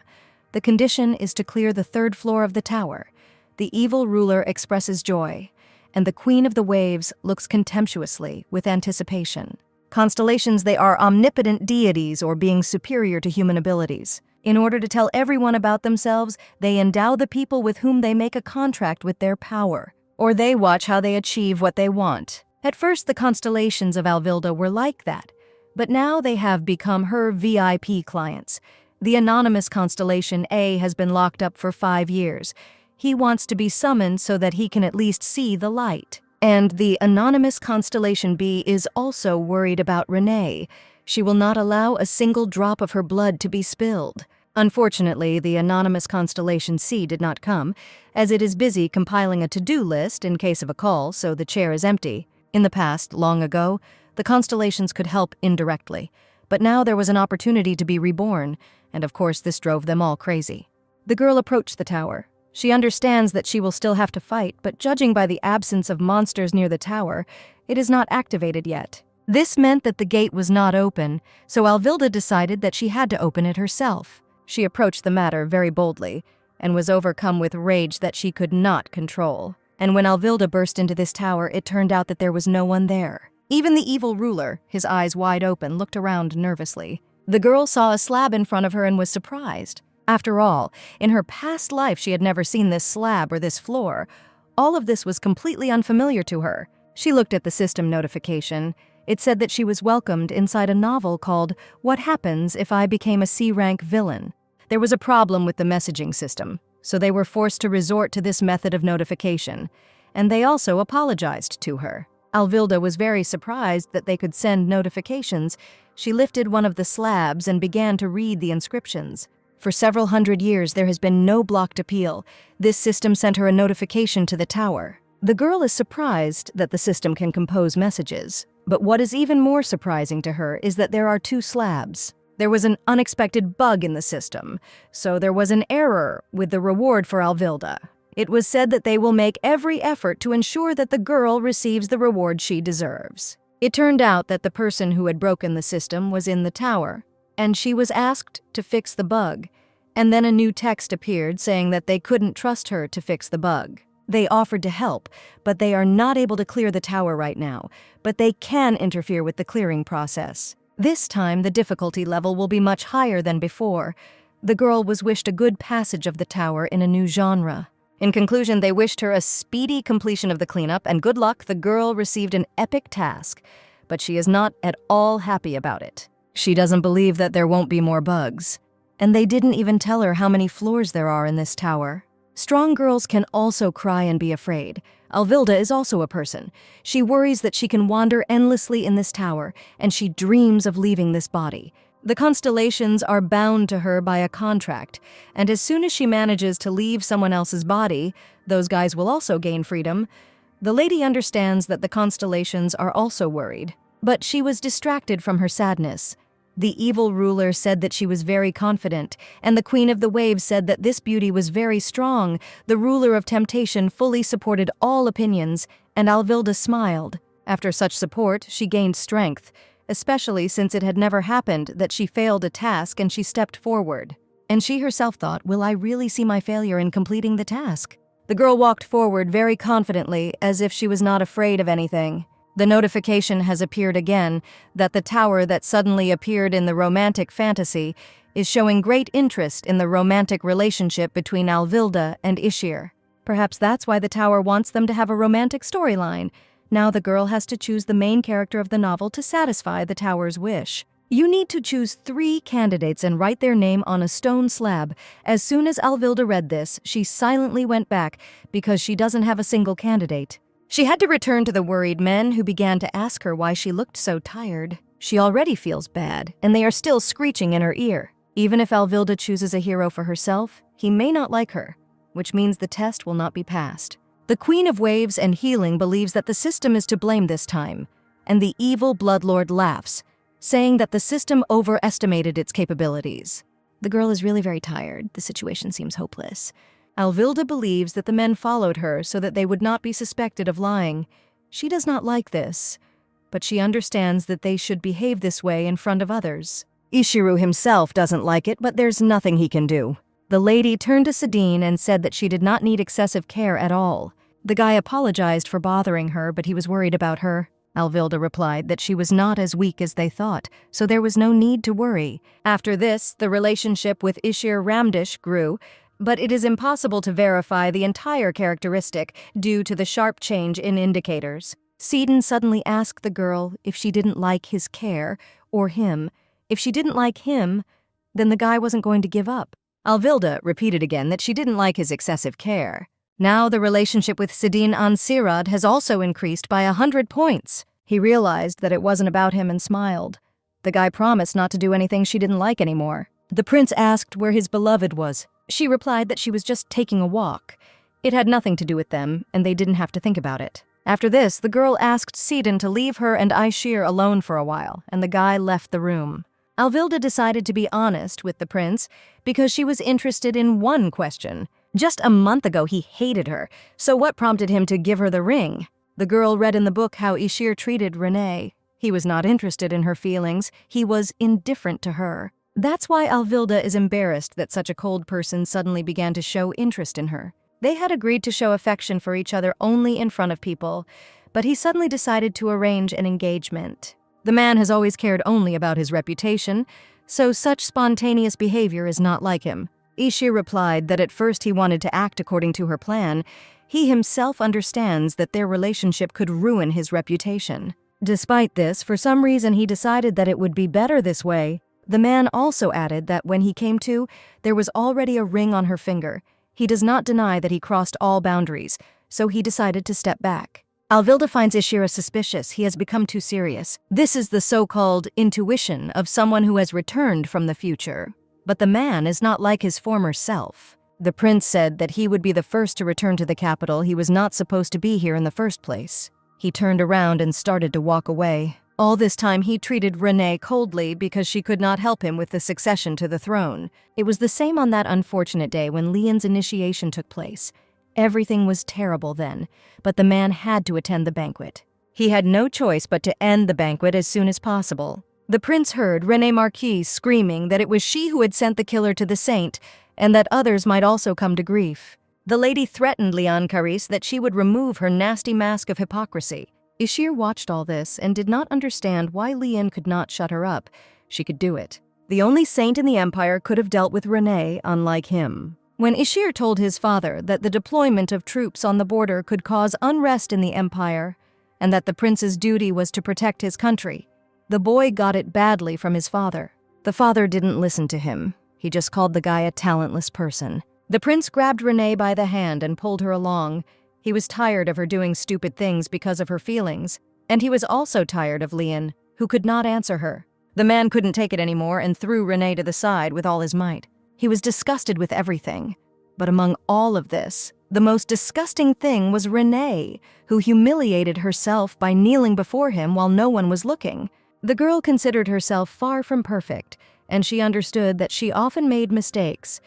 The condition is to clear the 3rd floor of the tower. The evil ruler expresses joy, and the Queen of the Waves looks contemptuously with anticipation. Constellations, they are omnipotent deities or beings superior to human abilities. In order to tell everyone about themselves, they endow the people with whom they make a contract with their power, or they watch how they achieve what they want. At first, the constellations of Alvilda were like that, but now they have become her VIP clients. The anonymous constellation A has been locked up for 5 years. He wants to be summoned so that he can at least see the light. And the anonymous constellation B is also worried about Renee. She will not allow a single drop of her blood to be spilled. Unfortunately, the anonymous constellation C did not come, as it is busy compiling a to-do list in case of a call, so the chair is empty. In the past, long ago, the constellations could help indirectly, but now there was an opportunity to be reborn, and of course this drove them all crazy. The girl approached the tower. She understands that she will still have to fight, but judging by the absence of monsters near the tower, it is not activated yet. This meant that the gate was not open, so Alvilda decided that she had to open it herself. She approached the matter very boldly, and was overcome with rage that she could not control. And when Alvilda burst into this tower, it turned out that there was no one there. Even the evil ruler, his eyes wide open, looked around nervously. The girl saw a slab in front of her and was surprised. After all, in her past life she had never seen this slab or this floor. All of this was completely unfamiliar to her. She looked at the system notification. It said that she was welcomed inside a novel called What Happens If I Became a C-Rank Villain. There was a problem with the messaging system, so they were forced to resort to this method of notification, and they also apologized to her. Alvilda was very surprised that they could send notifications. She lifted one of the slabs and began to read the inscriptions. For several hundred years, there has been no blocked appeal. This system sent her a notification to the tower. The girl is surprised that the system can compose messages, but what is even more surprising to her is that there are two slabs. There was an unexpected bug in the system, so there was an error with the reward for Alvilda. It was said that they will make every effort to ensure that the girl receives the reward she deserves. It turned out that the person who had broken the system was in the tower, and she was asked to fix the bug, and then a new text appeared saying that they couldn't trust her to fix the bug. They offered to help, but they are not able to clear the tower right now, but they can interfere with the clearing process. This time, the difficulty level will be much higher than before. The girl was wished a good passage of the tower in a new genre. In conclusion, they wished her a speedy completion of the cleanup, and good luck, the girl received an epic task, but she is not at all happy about it. She doesn't believe that there won't be more bugs, and they didn't even tell her how many floors there are in this tower. Strong girls can also cry and be afraid. Alvilda is also a person. She worries that she can wander endlessly in this tower, and she dreams of leaving this body. The constellations are bound to her by a contract, and as soon as she manages to leave someone else's body, those guys will also gain freedom. The lady understands that the constellations are also worried, but she was distracted from her sadness. The evil ruler said that she was very confident, and the Queen of the Waves said that this beauty was very strong. The ruler of temptation fully supported all opinions, and Alvilda smiled. After such support, she gained strength, especially since it had never happened that she failed a task and she stepped forward. And she herself thought, will I really see my failure in completing the task? The girl walked forward very confidently, as if she was not afraid of anything. The notification has appeared again that the tower that suddenly appeared in the romantic fantasy is showing great interest in the romantic relationship between Alvilda and Ishir. Perhaps that's why the tower wants them to have a romantic storyline. Now the girl has to choose the main character of the novel to satisfy the tower's wish. You need to choose 3 candidates and write their name on a stone slab. As soon as Alvilda read this, she silently went back because she doesn't have a single candidate. She had to return to the worried men who began to ask her why she looked so tired. She already feels bad, and they are still screeching in her ear. Even if Alvilda chooses a hero for herself, he may not like her, which means the test will not be passed. The Queen of Waves and Healing believes that the system is to blame this time, and the evil Bloodlord laughs, saying that the system overestimated its capabilities. The girl is really very tired. The situation seems hopeless. Alvilda believes that the men followed her so that they would not be suspected of lying. She does not like this, but she understands that they should behave this way in front of others. Ishiru himself doesn't like it, but there's nothing he can do. The lady turned to Sadine and said that she did not need excessive care at all. The guy apologized for bothering her, but he was worried about her. Alvilda replied that she was not as weak as they thought, so there was no need to worry. After this, the relationship with Ishir Ramdish grew, but it is impossible to verify the entire characteristic due to the sharp change in indicators. Sidon suddenly asked the girl if she didn't like his care, or him. If she didn't like him, then the guy wasn't going to give up. Alvilda repeated again that she didn't like his excessive care. Now the relationship with Sidin Ansirad has also increased by 100 points. He realized that it wasn't about him and smiled. The guy promised not to do anything she didn't like anymore. The prince asked where his beloved was. She replied that she was just taking a walk. It had nothing to do with them, and they didn't have to think about it. After this, the girl asked Sidon to leave her and Aishir alone for a while, and the guy left the room. Alvilda decided to be honest with the prince because she was interested in one question. Just a month ago, he hated her, so what prompted him to give her the ring? The girl read in the book how Ishir treated Renee. He was not interested in her feelings. He was indifferent to her. That's why Alvilda is embarrassed that such a cold person suddenly began to show interest in her. They had agreed to show affection for each other only in front of people, but he suddenly decided to arrange an engagement. The man has always cared only about his reputation, so such spontaneous behavior is not like him. Ishir replied that at first he wanted to act according to her plan. He himself understands that their relationship could ruin his reputation. Despite this, for some reason he decided that it would be better this way. The man also added that when he came to, there was already a ring on her finger. He does not deny that he crossed all boundaries, so he decided to step back. Alvilda finds Ishira suspicious. He has become too serious. This is the so-called intuition of someone who has returned from the future. But the man is not like his former self. The prince said that he would be the first to return to the capital. He was not supposed to be here in the first place. He turned around and started to walk away. All this time he treated Renee coldly because she could not help him with the succession to the throne. It was the same on that unfortunate day when Leon's initiation took place. Everything was terrible then, but the man had to attend the banquet. He had no choice but to end the banquet as soon as possible. The prince heard Renee Marquis screaming that it was she who had sent the killer to the saint and that others might also come to grief. The lady threatened Leon Caris that she would remove her nasty mask of hypocrisy. Ishir watched all this and did not understand why Leon could not shut her up. She could do it. The only saint in the empire could have dealt with Renee, unlike him. When Ishir told his father that the deployment of troops on the border could cause unrest in the empire, and that the prince's duty was to protect his country, the boy got it badly from his father. The father didn't listen to him. He just called the guy a talentless person. The prince grabbed Renee by the hand and pulled her along. He was tired of her doing stupid things because of her feelings, and he was also tired of Leon, who could not answer her. The man couldn't take it anymore and threw Renee to the side with all his might. He was disgusted with everything. But among all of this, the most disgusting thing was Renee, who humiliated herself by kneeling before him while no one was looking. The girl considered herself far from perfect, and she understood that she often made mistakes,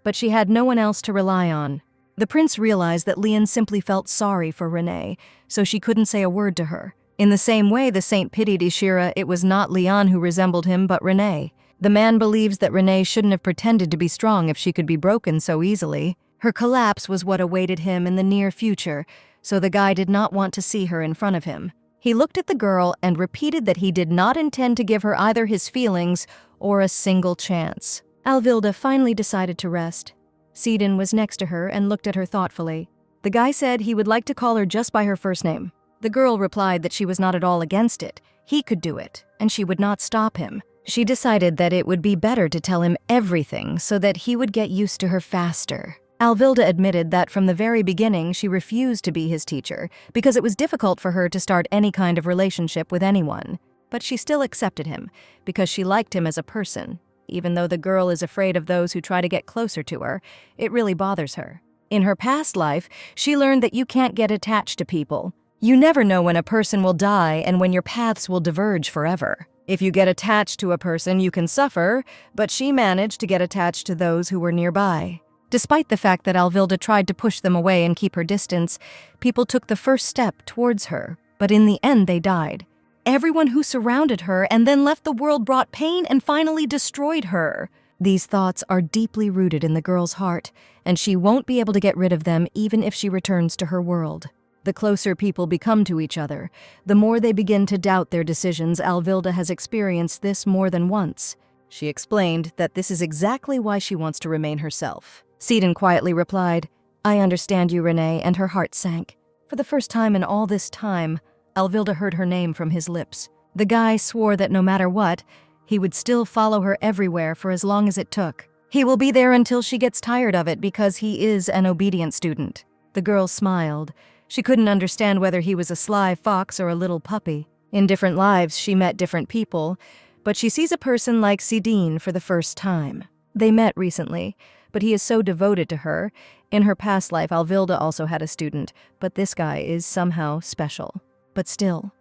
but she had no one else to rely on. The prince realized that Leon simply felt sorry for Renee, so she couldn't say a word to her. In the same way the saint pitied Ishira, it was not Leon who resembled him, but Renee. The man believes that Renee shouldn't have pretended to be strong if she could be broken so easily. Her collapse was what awaited him in the near future, so the guy did not want to see her in front of him. He looked at the girl and repeated that he did not intend to give her either his feelings or a single chance. Alvilda finally decided to rest. Sidon was next to her and looked at her thoughtfully. The guy said he would like to call her just by her first name. The girl replied that she was not at all against it. He could do it, and she would not stop him. She decided that it would be better to tell him everything so that he would get used to her faster. Alvilda admitted that from the very beginning she refused to be his teacher because it was difficult for her to start any kind of relationship with anyone. But she still accepted him because she liked him as a person. Even though the girl is afraid of those who try to get closer to her, it really bothers her. In her past life, she learned that you can't get attached to people. You never know when a person will die and when your paths will diverge forever. If you get attached to a person, you can suffer, but she managed to get attached to those who were nearby. Despite the fact that Alvilda tried to push them away and keep her distance, people took the first step towards her, but in the end they died. Everyone who surrounded her and then left the world brought pain and finally destroyed her. These thoughts are deeply rooted in the girl's heart, and she won't be able to get rid of them even if she returns to her world. The closer people become to each other, the more they begin to doubt their decisions. Alvilda has experienced this more than once. She explained that this is exactly why she wants to remain herself. Sidon quietly replied, "I understand you, Renee," and her heart sank. For the first time in all this time, Alvilda heard her name from his lips. The guy swore that no matter what, he would still follow her everywhere for as long as it took. He will be there until she gets tired of it because he is an obedient student. The girl smiled. She couldn't understand whether he was a sly fox or a little puppy. In different lives, she met different people, but she sees a person like Sidin for the first time. They met recently, but he is so devoted to her. In her past life, Alvilda also had a student, but this guy is somehow special. But still,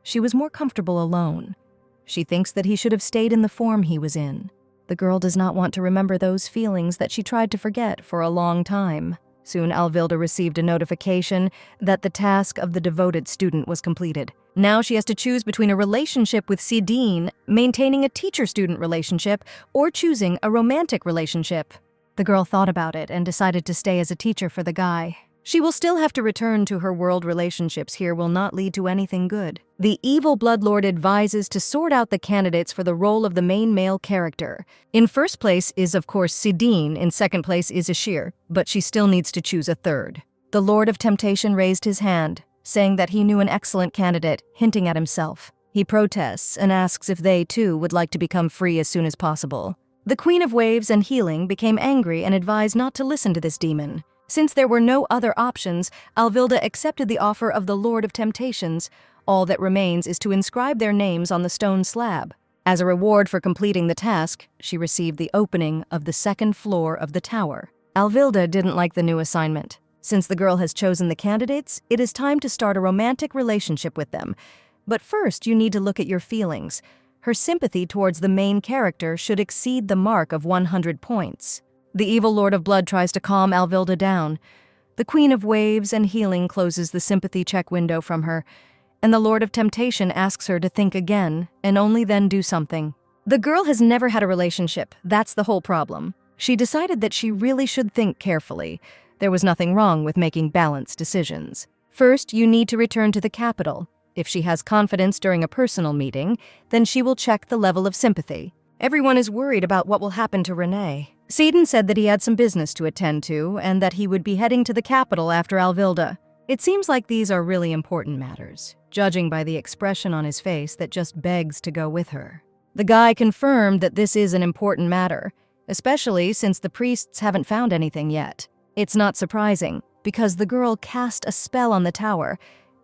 she was more comfortable alone. She thinks that he should have stayed in the form he was in. The girl does not want to remember those feelings that she tried to forget for a long time. Soon, Alvilda received a notification that the task of the devoted student was completed. Now she has to choose between a relationship with Sidine, maintaining a teacher-student relationship, or choosing a romantic relationship. The girl thought about it and decided to stay as a teacher for the guy. She will still have to return to her world. Relationships here will not lead to anything good. The evil bloodlord advises to sort out the candidates for the role of the main male character. In first place is, of course, Sidine. In second place is Ishir, but she still needs to choose a third. The Lord of Temptation raised his hand, saying that he knew an excellent candidate, hinting at himself. He protests and asks if they, too, would like to become free as soon as possible. The Queen of Waves and Healing became angry and advised not to listen to this demon. Since there were no other options, Alvilda accepted the offer of the Lord of Temptations. All that remains is to inscribe their names on the stone slab. As a reward for completing the task, she received the opening of the second floor of the tower. Alvilda didn't like the new assignment. Since the girl has chosen the candidates, it is time to start a romantic relationship with them. But first, you need to look at your feelings. Her sympathy towards the main character should exceed the mark of 100 points. The evil Lord of Blood tries to calm Alvilda down. The Queen of Waves and Healing closes the sympathy check window from her, and the Lord of Temptation asks her to think again and only then do something. The girl has never had a relationship. That's the whole problem. She decided that she really should think carefully. There was nothing wrong with making balanced decisions. First, you need to return to the capital. If she has confidence during a personal meeting, then she will check the level of sympathy. Everyone is worried about what will happen to Renee. Sidon said that he had some business to attend to and that he would be heading to the capital after Alvilda. It seems like these are really important matters, judging by the expression on his face that just begs to go with her. The guy confirmed that this is an important matter, especially since the priests haven't found anything yet. It's not surprising, because the girl cast a spell on the tower.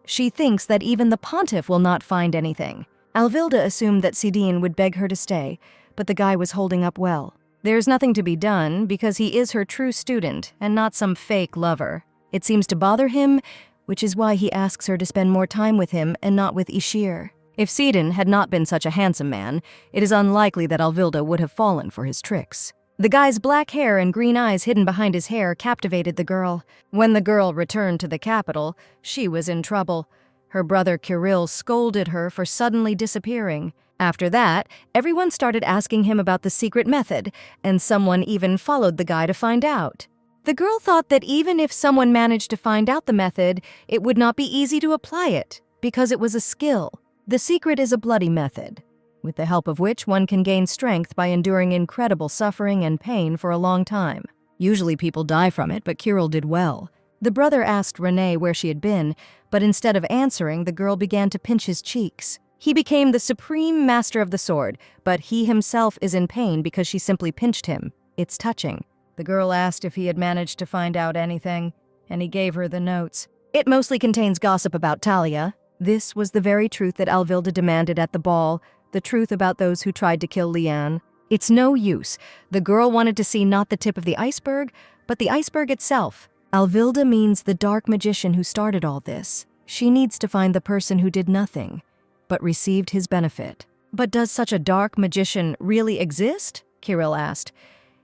She thinks that even the pontiff will not find anything. Alvilda assumed that Sidine would beg her to stay, but the guy was holding up well. There's nothing to be done because he is her true student and not some fake lover. It seems to bother him, which is why he asks her to spend more time with him and not with Ishir. If Sidon had not been such a handsome man, it is unlikely that Alvilda would have fallen for his tricks. The guy's black hair and green eyes hidden behind his hair captivated the girl. When the girl returned to the capital, she was in trouble. Her brother Kirill scolded her for suddenly disappearing. After that, everyone started asking him about the secret method, and someone even followed the guy to find out. The girl thought that even if someone managed to find out the method, it would not be easy to apply it, because it was a skill. The secret is a bloody method, with the help of which one can gain strength by enduring incredible suffering and pain for a long time. Usually people die from it, but Kirill did well. The brother asked Renee where she had been, but instead of answering, the girl began to pinch his cheeks. He became the supreme master of the sword, but he himself is in pain because she simply pinched him. It's touching. The girl asked if he had managed to find out anything, and he gave her the notes. It mostly contains gossip about Talia. This was the very truth that Alvilda demanded at the ball, the truth about those who tried to kill Liane. It's no use. The girl wanted to see not the tip of the iceberg, but the iceberg itself. Alvilda means the dark magician who started all this. She needs to find the person who did nothing, but received his benefit. But does such a dark magician really exist? Kirill asked.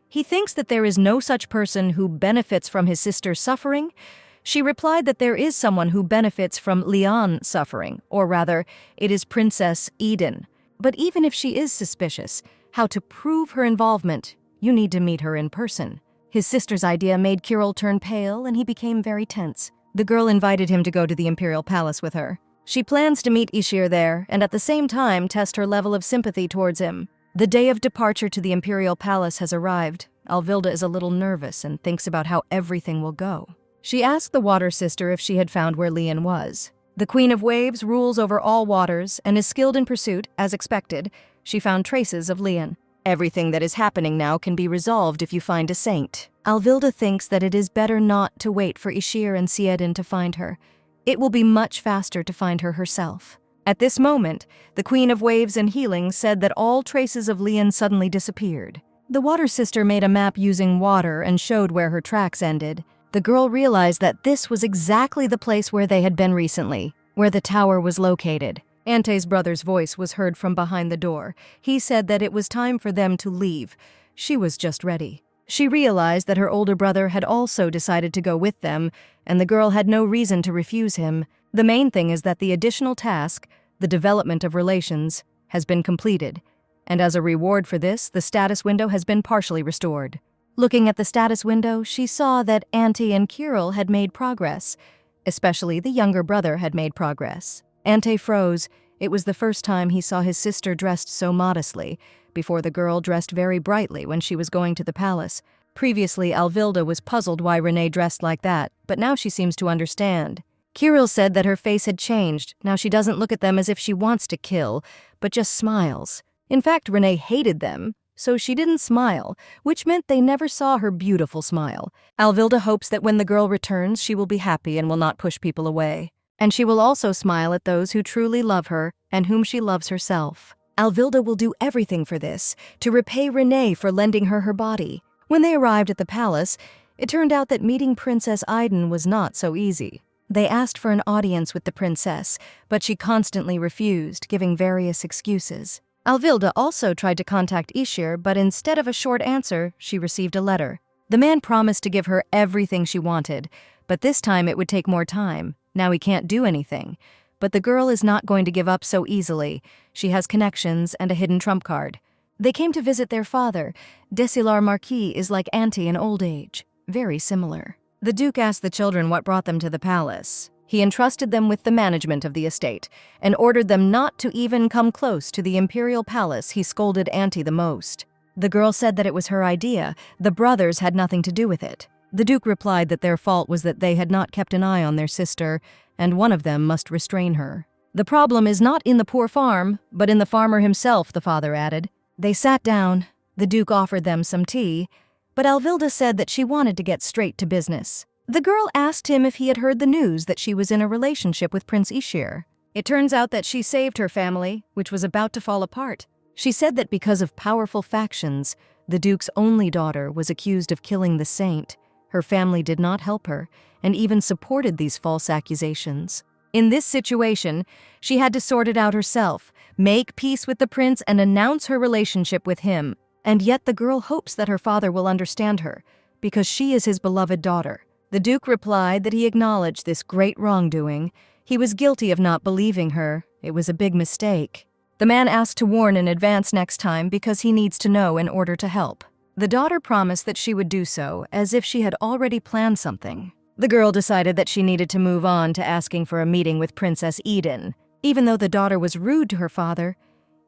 He thinks that there is no such person who benefits from his sister's suffering. She replied that there is someone who benefits from Liane's suffering, or rather, it is Princess Eden. But even if she is suspicious, how to prove her involvement, you need to meet her in person. His sister's idea made Kirill turn pale, and he became very tense. The girl invited him to go to the Imperial Palace with her. She plans to meet Ishir there, and at the same time test her level of sympathy towards him. The day of departure to the Imperial Palace has arrived. Alvilda is a little nervous and thinks about how everything will go. She asked the Water Sister if she had found where Liane was. The Queen of Waves rules over all waters and is skilled in pursuit, as expected. She found traces of Liane. Everything that is happening now can be resolved if you find a saint. Alvilda thinks that it is better not to wait for Ishir and Siedin to find her. It will be much faster to find her herself. At this moment, the Queen of Waves and Healing said that all traces of Liane suddenly disappeared. The water sister made a map using water and showed where her tracks ended. The girl realized that this was exactly the place where they had been recently, where the tower was located. Ante's brother's voice was heard from behind the door. He said that it was time for them to leave. She was just ready. She realized that her older brother had also decided to go with them, and the girl had no reason to refuse him. The main thing is that the additional task, the development of relations, has been completed, and as a reward for this, the status window has been partially restored. Looking at the status window, she saw that Ante and Kirill had made progress. Especially the younger brother had made progress. Ante froze. It was the first time he saw his sister dressed so modestly. Before, the girl dressed very brightly when she was going to the palace. Previously, Alvilda was puzzled why Renee dressed like that, but now she seems to understand. Kirill said that her face had changed. Now she doesn't look at them as if she wants to kill, but just smiles. In fact, Renee hated them, so she didn't smile, which meant they never saw her beautiful smile. Alvilda hopes that when the girl returns, she will be happy and will not push people away. And she will also smile at those who truly love her and whom she loves herself. Alvilda will do everything for this, to repay Renee for lending her body. When they arrived at the palace, it turned out that meeting Princess Aiden was not so easy. They asked for an audience with the princess, but she constantly refused, giving various excuses. Alvilda also tried to contact Ishir, but instead of a short answer, she received a letter. The man promised to give her everything she wanted, but this time it would take more time. Now he can't do anything. But the girl is not going to give up so easily. She has connections and a hidden trump card. They came to visit their father. Desilar Marquis is like Ante in old age, very similar. The Duke asked the children what brought them to the palace. He entrusted them with the management of the estate and ordered them not to even come close to the imperial palace. He scolded Ante the most. The girl said that it was her idea. The brothers had nothing to do with it. The Duke replied that their fault was that they had not kept an eye on their sister, and one of them must restrain her. The problem is not in the poor farm, but in the farmer himself, the father added. They sat down. The Duke offered them some tea, but Alvilda said that she wanted to get straight to business. The girl asked him if he had heard the news that she was in a relationship with Prince Ishir. It turns out that she saved her family, which was about to fall apart. She said that because of powerful factions, the Duke's only daughter was accused of killing the saint. Her family did not help her, and even supported these false accusations. In this situation, she had to sort it out herself, make peace with the prince and announce her relationship with him. And yet the girl hopes that her father will understand her, because she is his beloved daughter. The Duke replied that he acknowledged this great wrongdoing. He was guilty of not believing her. It was a big mistake. The man asked to warn in advance next time because he needs to know in order to help. The daughter promised that she would do so, as if she had already planned something. The girl decided that she needed to move on to asking for a meeting with Princess Eden. Even though the daughter was rude to her father,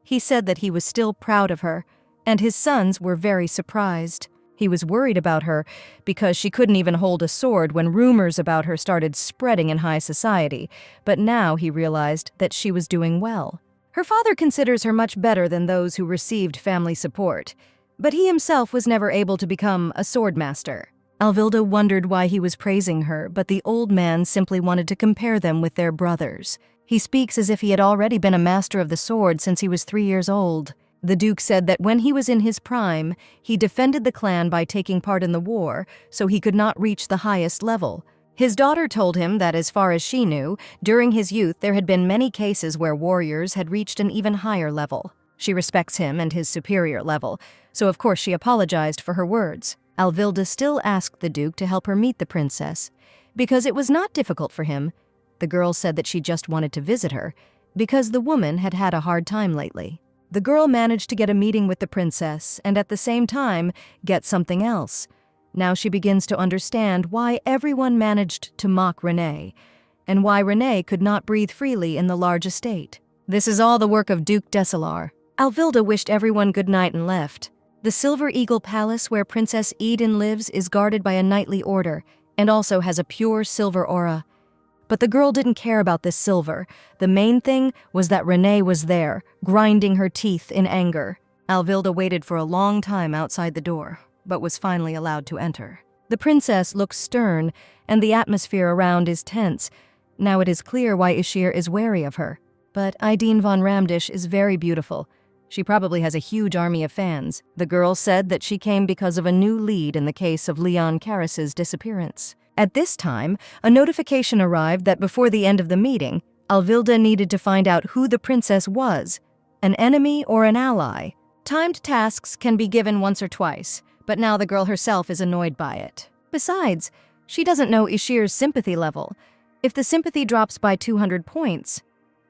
he said that he was still proud of her, and his sons were very surprised. He was worried about her because she couldn't even hold a sword when rumors about her started spreading in high society, but now he realized that she was doing well. Her father considers her much better than those who received family support, but he himself was never able to become a sword master. Alvilda wondered why he was praising her, but the old man simply wanted to compare them with their brothers. He speaks as if he had already been a master of the sword since he was 3 years old. The Duke said that when he was in his prime, he defended the clan by taking part in the war, so he could not reach the highest level. His daughter told him that as far as she knew, during his youth there had been many cases where warriors had reached an even higher level. She respects him and his superior level, so of course she apologized for her words. Alvilda still asked the Duke to help her meet the princess, because it was not difficult for him. The girl said that she just wanted to visit her, because the woman had had a hard time lately. The girl managed to get a meeting with the princess, and at the same time, get something else. Now she begins to understand why everyone managed to mock Renee, and why Renee could not breathe freely in the large estate. This is all the work of Duke Desilar. Alvilda wished everyone good night and left. The Silver Eagle Palace where Princess Eden lives is guarded by a knightly order, and also has a pure silver aura. But the girl didn't care about this silver. The main thing was that Renee was there, grinding her teeth in anger. Alvilda waited for a long time outside the door, but was finally allowed to enter. The princess looks stern, and the atmosphere around is tense. Now it is clear why Ishir is wary of her. But Ideen von Ramdish is very beautiful. She probably has a huge army of fans. The girl said that she came because of a new lead in the case of Leon Karras's disappearance. At this time, a notification arrived that before the end of the meeting, Alvilda needed to find out who the princess was, an enemy or an ally. Timed tasks can be given once or twice, but now the girl herself is annoyed by it. Besides, she doesn't know Ishir's sympathy level. If the sympathy drops by 200 points,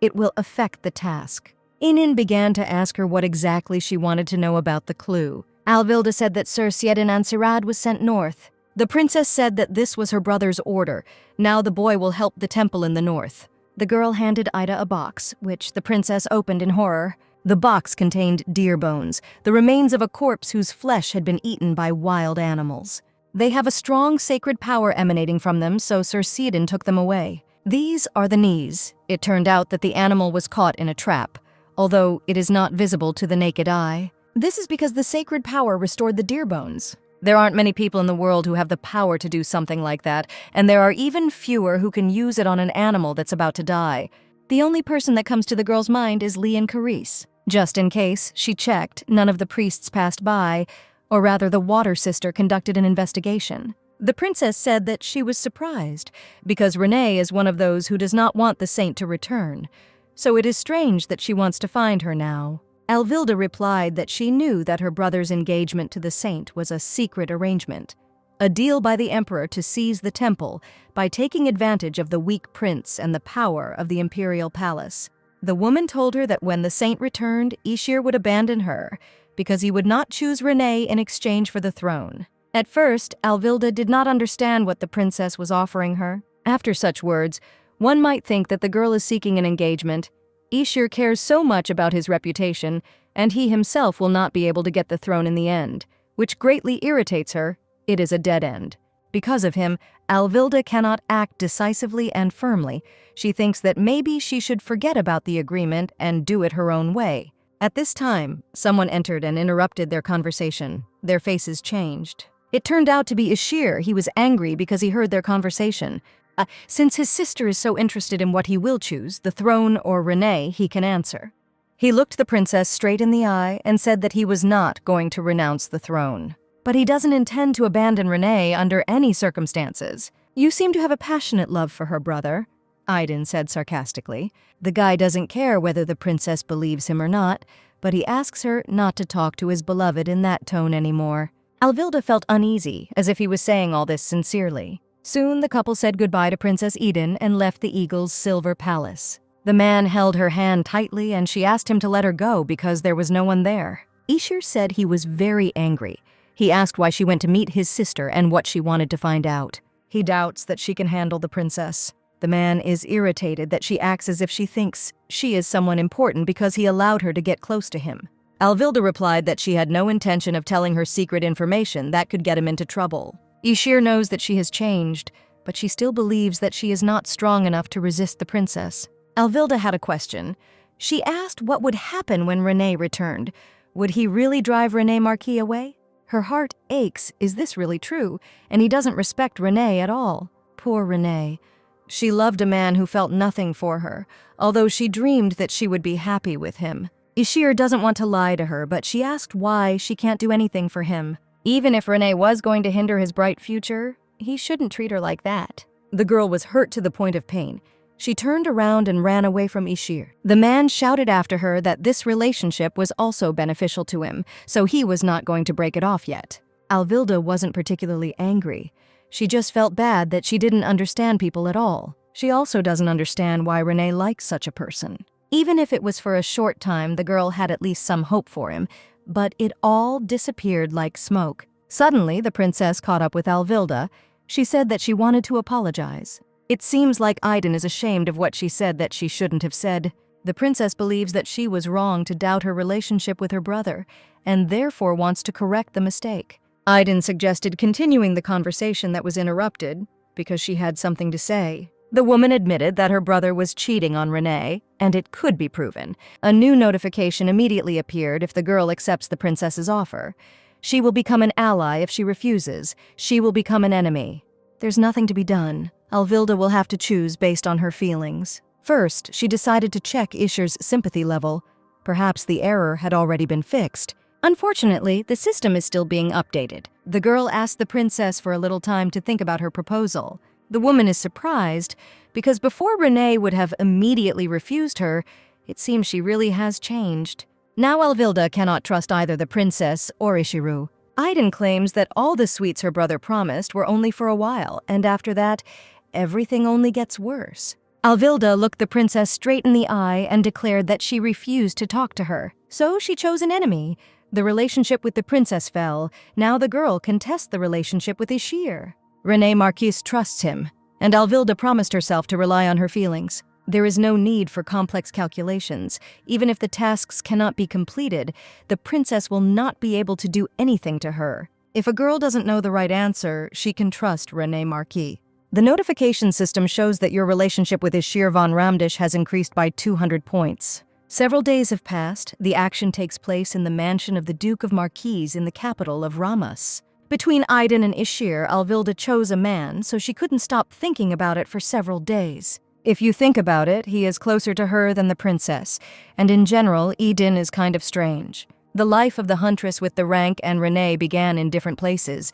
it will affect the task. Inin began to ask her what exactly she wanted to know about the clue. Alvilda said that Sir Siedin Ansirad was sent north. The princess said that this was her brother's order. Now the boy will help the temple in the north. The girl handed Ida a box, which the princess opened in horror. The box contained deer bones, the remains of a corpse whose flesh had been eaten by wild animals. They have a strong sacred power emanating from them, so Sir Siedin took them away. These are the knees. It turned out that the animal was caught in a trap, although it is not visible to the naked eye. This is because the sacred power restored the deer bones. There aren't many people in the world who have the power to do something like that, and there are even fewer who can use it on an animal that's about to die. The only person that comes to the girl's mind is Leon Karras. Just in case, she checked, none of the priests passed by, or rather the Water Sister conducted an investigation. The princess said that she was surprised, because Renee is one of those who does not want the saint to return, so it is strange that she wants to find her now. Alvilda replied that she knew that her brother's engagement to the saint was a secret arrangement, a deal by the emperor to seize the temple by taking advantage of the weak prince and the power of the imperial palace. The woman told her that when the saint returned, Ishir would abandon her because he would not choose Renee in exchange for the throne. At first, Alvilda did not understand what the princess was offering her. After such words, one might think that the girl is seeking an engagement. Ishir cares so much about his reputation, and he himself will not be able to get the throne in the end, which greatly irritates her. It is a dead end. Because of him, Alvilda cannot act decisively and firmly. She thinks that maybe she should forget about the agreement and do it her own way. At this time, someone entered and interrupted their conversation. Their faces changed. It turned out to be Ishir. He was angry because he heard their conversation. Since his sister is so interested in what he will choose, the throne or Renee, he can answer. He looked the princess straight in the eye and said that he was not going to renounce the throne. But he doesn't intend to abandon Renee under any circumstances. You seem to have a passionate love for her brother, Aiden said sarcastically. The guy doesn't care whether the princess believes him or not, but he asks her not to talk to his beloved in that tone anymore. Alvilda felt uneasy, as if he was saying all this sincerely. Soon the couple said goodbye to Princess Eden and left the Eagle's silver palace. The man held her hand tightly and she asked him to let her go because there was no one there. Ishir said he was very angry. He asked why she went to meet his sister and what she wanted to find out. He doubts that she can handle the princess. The man is irritated that she acts as if she thinks she is someone important because he allowed her to get close to him. Alvilda replied that she had no intention of telling her secret information that could get him into trouble. Ishir knows that she has changed, but she still believes that she is not strong enough to resist the princess. Alvilda had a question. She asked what would happen when Renee returned. Would he really drive Renee Marquis away? Her heart aches. Is this really true? And he doesn't respect Renee at all. Poor Renee. She loved a man who felt nothing for her, although she dreamed that she would be happy with him. Ishir doesn't want to lie to her, but she asked why she can't do anything for him. Even if Renee was going to hinder his bright future, he shouldn't treat her like that. The girl was hurt to the point of pain. She turned around and ran away from Ishir. The man shouted after her that this relationship was also beneficial to him, so he was not going to break it off yet. Alvilda wasn't particularly angry. She just felt bad that she didn't understand people at all. She also doesn't understand why Renee likes such a person. Even if it was for a short time, the girl had at least some hope for him, but it all disappeared like smoke. Suddenly, the princess caught up with Alvilda. She said that she wanted to apologize. It seems like Aiden is ashamed of what she said that she shouldn't have said. The princess believes that she was wrong to doubt her relationship with her brother, and therefore wants to correct the mistake. Aiden suggested continuing the conversation that was interrupted, because she had something to say. The woman admitted that her brother was cheating on Renee, and it could be proven. A new notification immediately appeared if the girl accepts the princess's offer. She will become an ally if she refuses. She will become an enemy. There's nothing to be done. Alvilda will have to choose based on her feelings. First, she decided to check Ishir's sympathy level. Perhaps the error had already been fixed. Unfortunately, the system is still being updated. The girl asked the princess for a little time to think about her proposal. The woman is surprised because before Renee would have immediately refused her, it seems she really has changed. Now Alvilda cannot trust either the princess or Ishiru. Aiden claims that all the sweets her brother promised were only for a while, and after that, everything only gets worse. Alvilda looked the princess straight in the eye and declared that she refused to talk to her. So she chose an enemy. The relationship with the princess fell. Now the girl can test the relationship with Ishir. Renee Marquise trusts him, and Alvilda promised herself to rely on her feelings. There is no need for complex calculations. Even if the tasks cannot be completed, the princess will not be able to do anything to her. If a girl doesn't know the right answer, she can trust Renee Marquis. The notification system shows that your relationship with Ishir von Ramdish has increased by 200 points. Several days have passed. The action takes place in the mansion of the Duke of Marquise in the capital of Ramas. Between Aiden and Ishir, Alvilda chose a man, so she couldn't stop thinking about it for several days. If you think about it, he is closer to her than the princess, and in general, Eden is kind of strange. The life of the huntress with the rank and Renee began in different places.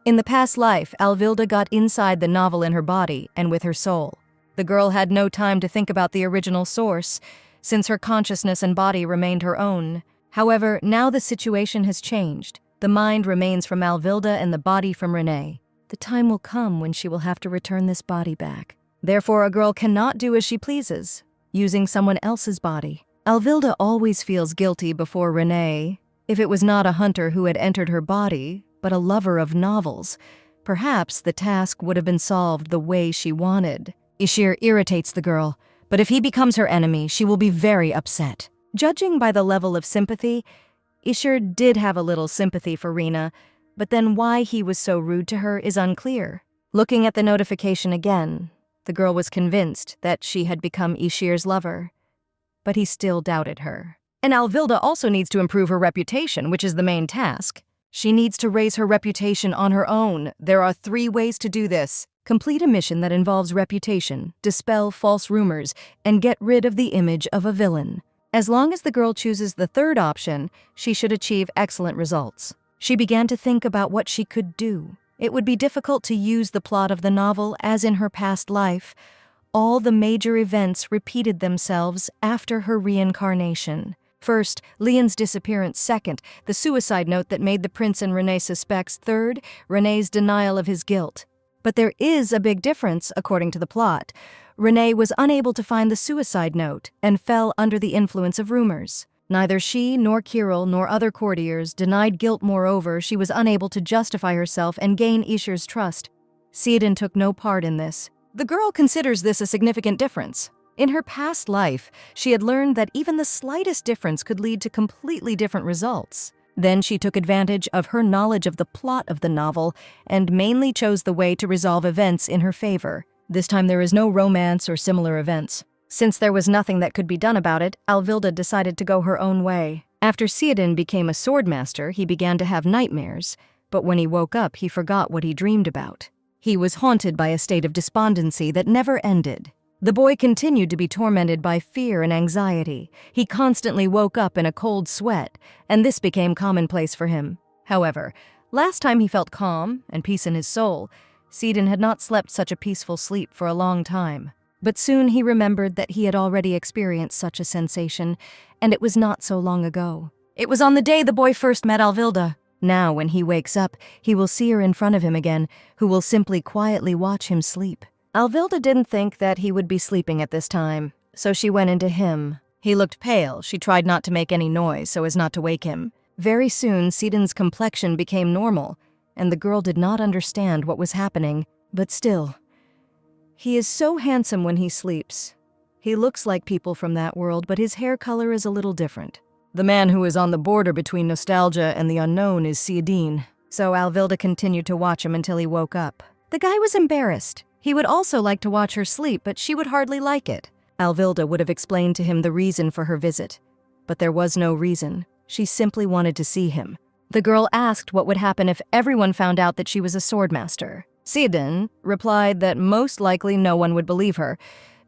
In the past life, Alvilda got inside the novel in her body and with her soul. The girl had no time to think about the original source, since her consciousness and body remained her own. However, now the situation has changed. The mind remains from Alvilda and the body from Renee. The time will come when she will have to return this body back. Therefore, a girl cannot do as she pleases, using someone else's body. Alvilda always feels guilty before Renee. If it was not a hunter who had entered her body, but a lover of novels, perhaps the task would have been solved the way she wanted. Ishir irritates the girl, but if he becomes her enemy, she will be very upset. Judging by the level of sympathy, Ishir did have a little sympathy for Rena, but then why he was so rude to her is unclear. Looking at the notification again, the girl was convinced that she had become Ishir's lover, but he still doubted her. And Alvilda also needs to improve her reputation, which is the main task. She needs to raise her reputation on her own. There are 3 ways to do this. Complete a mission that involves reputation, dispel false rumors, and get rid of the image of a villain. As long as the girl chooses the 3rd option, she should achieve excellent results. She began to think about what she could do. It would be difficult to use the plot of the novel as in her past life. All the major events repeated themselves after her reincarnation. First, Leon's disappearance. Second, the suicide note that made the prince and Renee suspects. Third, Renee's denial of his guilt. But there is a big difference, according to the plot. Renee was unable to find the suicide note and fell under the influence of rumors. Neither she nor Kirill nor other courtiers denied guilt. Moreover, she was unable to justify herself and gain Ishir's trust. Seiden took no part in this. The girl considers this a significant difference. In her past life, she had learned that even the slightest difference could lead to completely different results. Then she took advantage of her knowledge of the plot of the novel and mainly chose the way to resolve events in her favor. This time there is no romance or similar events. Since there was nothing that could be done about it, Alvilda decided to go her own way. After Seiden became a swordmaster, he began to have nightmares, but when he woke up, he forgot what he dreamed about. He was haunted by a state of despondency that never ended. The boy continued to be tormented by fear and anxiety. He constantly woke up in a cold sweat, and this became commonplace for him. However, last time he felt calm and peace in his soul, Seiden had not slept such a peaceful sleep for a long time. But soon he remembered that he had already experienced such a sensation, and it was not so long ago. It was on the day the boy first met Alvilda. Now, when he wakes up, he will see her in front of him again, who will simply quietly watch him sleep. Alvilda didn't think that he would be sleeping at this time, so she went into him. He looked pale. She tried not to make any noise so as not to wake him. Very soon, Seiden's complexion became normal, and the girl did not understand what was happening, but still. He is so handsome when he sleeps. He looks like people from that world, but his hair color is a little different. The man who is on the border between nostalgia and the unknown is Seiden, so Alvilda continued to watch him until he woke up. The guy was embarrassed. He would also like to watch her sleep, but she would hardly like it. Alvilda would have explained to him the reason for her visit, but there was no reason. She simply wanted to see him. The girl asked what would happen if everyone found out that she was a swordmaster. Seiden replied that most likely no one would believe her,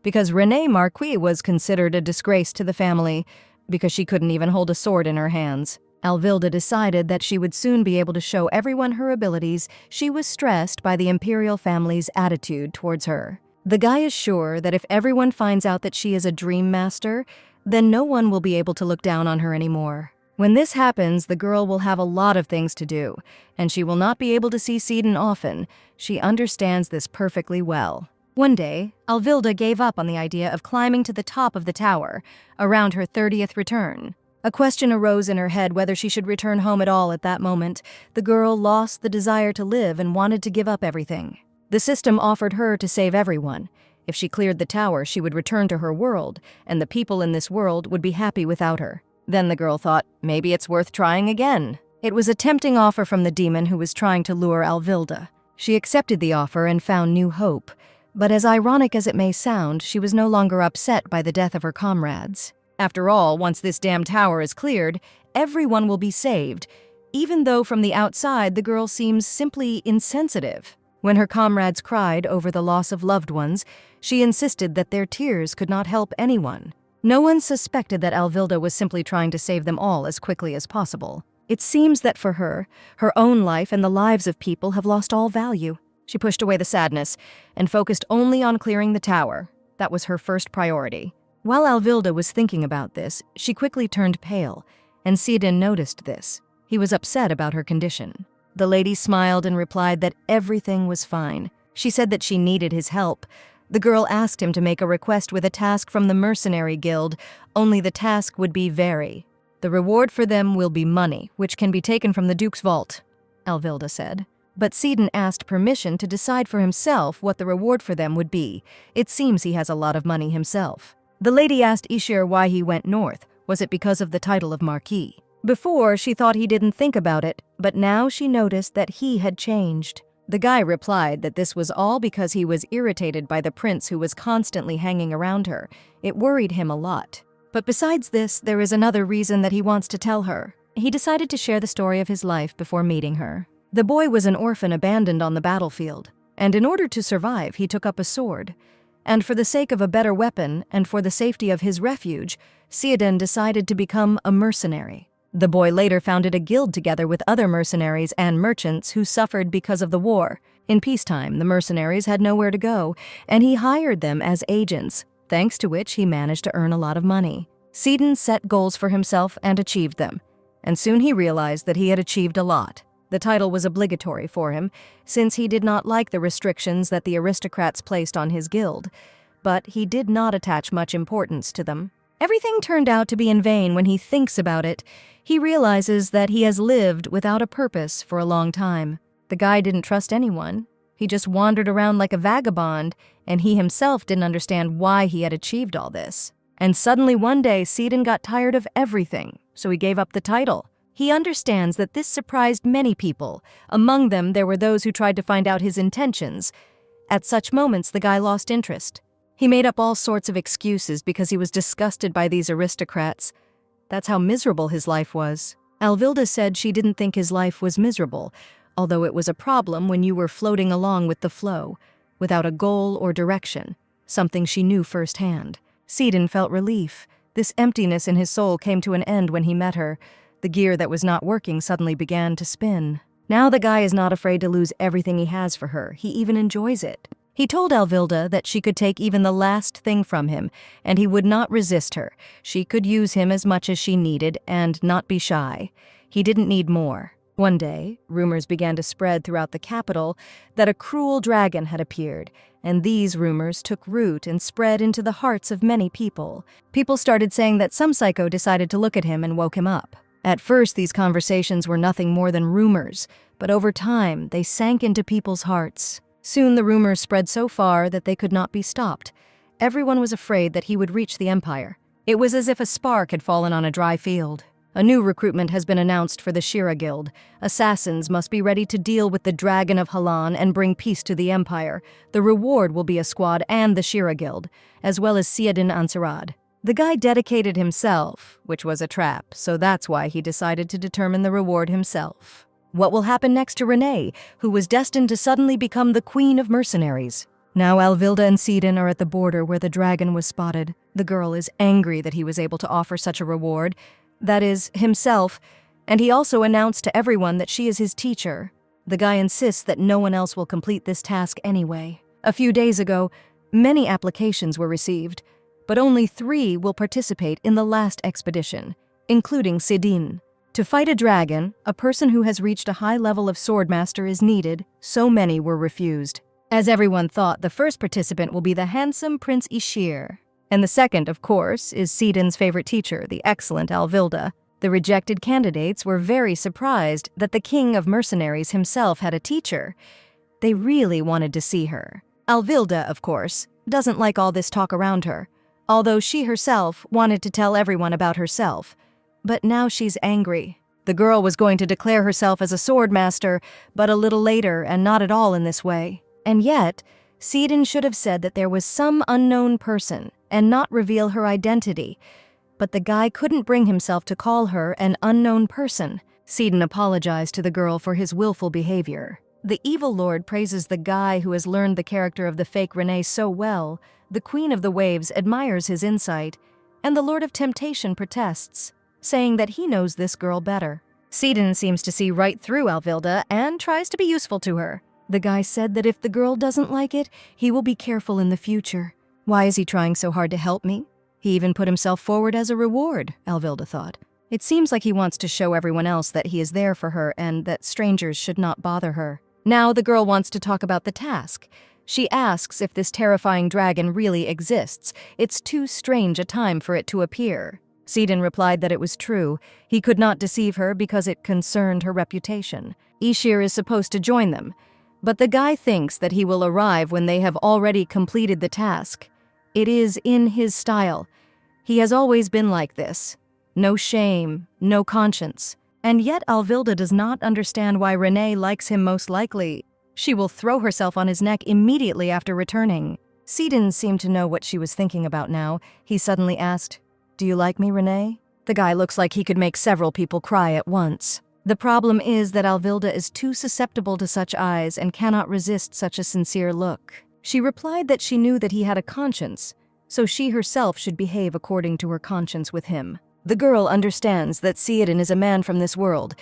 because Renee Marquis was considered a disgrace to the family, because she couldn't even hold a sword in her hands. Alvilda decided that she would soon be able to show everyone her abilities. She was stressed by the imperial family's attitude towards her. The guy is sure that if everyone finds out that she is a dream master, then no one will be able to look down on her anymore. When this happens, the girl will have a lot of things to do, and she will not be able to see Sidon often. She understands this perfectly well. One day, Alvilda gave up on the idea of climbing to the top of the tower around her 30th return. A question arose in her head whether she should return home at all at that moment. The girl lost the desire to live and wanted to give up everything. The system offered her to save everyone. If she cleared the tower, she would return to her world, and the people in this world would be happy without her. Then the girl thought, maybe it's worth trying again. It was a tempting offer from the demon who was trying to lure Alvilda. She accepted the offer and found new hope. But as ironic as it may sound, she was no longer upset by the death of her comrades. After all, once this damn tower is cleared, everyone will be saved, even though from the outside the girl seems simply insensitive. When her comrades cried over the loss of loved ones, she insisted that their tears could not help anyone. No one suspected that Alvilda was simply trying to save them all as quickly as possible. It seems that for her, her own life and the lives of people have lost all value. She pushed away the sadness and focused only on clearing the tower. That was her first priority. While Alvilda was thinking about this, she quickly turned pale, and Sidon noticed this. He was upset about her condition. The lady smiled and replied that everything was fine. She said that she needed his help. The girl asked him to make a request with a task from the mercenary guild, only the task would be very. The reward for them will be money, which can be taken from the Duke's vault, Alvilda said. But Sidon asked permission to decide for himself what the reward for them would be. It seems he has a lot of money himself. The lady asked Ishir why he went north. Was it because of the title of Marquis? Before, she thought he didn't think about it, but now she noticed that he had changed. The guy replied that this was all because he was irritated by the prince who was constantly hanging around her. It worried him a lot. But besides this, there is another reason that he wants to tell her. He decided to share the story of his life before meeting her. The boy was an orphan abandoned on the battlefield, and in order to survive, he took up a sword. And for the sake of a better weapon and for the safety of his refuge, Sidon decided to become a mercenary. The boy later founded a guild together with other mercenaries and merchants who suffered because of the war. In peacetime, the mercenaries had nowhere to go, and he hired them as agents, thanks to which he managed to earn a lot of money. Sidon set goals for himself and achieved them, and soon he realized that he had achieved a lot. The title was obligatory for him, since he did not like the restrictions that the aristocrats placed on his guild, but he did not attach much importance to them. Everything turned out to be in vain when he thinks about it. He realizes that he has lived without a purpose for a long time. The guy didn't trust anyone. He just wandered around like a vagabond, and he himself didn't understand why he had achieved all this. And suddenly one day, Sidon got tired of everything, so he gave up the title. He understands that this surprised many people. Among them, there were those who tried to find out his intentions. At such moments, the guy lost interest. He made up all sorts of excuses because he was disgusted by these aristocrats. That's how miserable his life was. Alvilda said she didn't think his life was miserable, although it was a problem when you were floating along with the flow, without a goal or direction, something she knew firsthand. Sidon felt relief. This emptiness in his soul came to an end when he met her. The gear that was not working suddenly began to spin. Now the guy is not afraid to lose everything he has for her. He even enjoys it. He told Alvilda that she could take even the last thing from him, and he would not resist her. She could use him as much as she needed and not be shy. He didn't need more. One day, rumors began to spread throughout the capital that a cruel dragon had appeared, and these rumors took root and spread into the hearts of many people. People started saying that some psycho decided to look at him and woke him up. At first, these conversations were nothing more than rumors, but over time, they sank into people's hearts. Soon the rumors spread so far that they could not be stopped. Everyone was afraid that he would reach the Empire. It was as if a spark had fallen on a dry field. A new recruitment has been announced for the Shira Guild. Assassins must be ready to deal with the Dragon of Halan and bring peace to the Empire. The reward will be a squad and the Shira Guild, as well as Siadin Ansarad. The guy dedicated himself, which was a trap, so that's why he decided to determine the reward himself. What will happen next to Renee, who was destined to suddenly become the queen of mercenaries? Now Alvilda and Sidon are at the border where the dragon was spotted. The girl is angry that he was able to offer such a reward, that is, himself, and he also announced to everyone that she is his teacher. The guy insists that no one else will complete this task anyway. A few days ago, many applications were received, but only 3 will participate in the last expedition, including Sidin. To fight a dragon, a person who has reached a high level of swordmaster is needed, so many were refused. As everyone thought, the first participant will be the handsome Prince Ishir. And the second, of course, is Sidon's favorite teacher, the excellent Alvilda. The rejected candidates were very surprised that the king of mercenaries himself had a teacher. They really wanted to see her. Alvilda, of course, doesn't like all this talk around her, although she herself wanted to tell everyone about herself. But now she's angry. The girl was going to declare herself as a swordmaster, but a little later and not at all in this way. And yet, Sidon should have said that there was some unknown person and not reveal her identity. But the guy couldn't bring himself to call her an unknown person. Sidon apologized to the girl for his willful behavior. The evil lord praises the guy who has learned the character of the fake Renee so well. The Queen of the Waves admires his insight, and the Lord of Temptation protests, saying that he knows this girl better. Sidon seems to see right through Alvilda and tries to be useful to her. The guy said that if the girl doesn't like it, he will be careful in the future. Why is he trying so hard to help me? He even put himself forward as a reward, Alvilda thought. It seems like he wants to show everyone else that he is there for her and that strangers should not bother her. Now the girl wants to talk about the task. She asks if this terrifying dragon really exists. It's too strange a time for it to appear. Sidon replied that it was true. He could not deceive her because it concerned her reputation. Ishir is supposed to join them, but the guy thinks that he will arrive when they have already completed the task. It is in his style. He has always been like this. No shame, no conscience. And yet Alvilda does not understand why Renee likes him most likely. She will throw herself on his neck immediately after returning. Sidon seemed to know what she was thinking about now. He suddenly asked, "Do you like me, Renee?" The guy looks like he could make several people cry at once. The problem is that Alvilda is too susceptible to such eyes and cannot resist such a sincere look. She replied that she knew that he had a conscience, so she herself should behave according to her conscience with him. The girl understands that Sidon is a man from this world,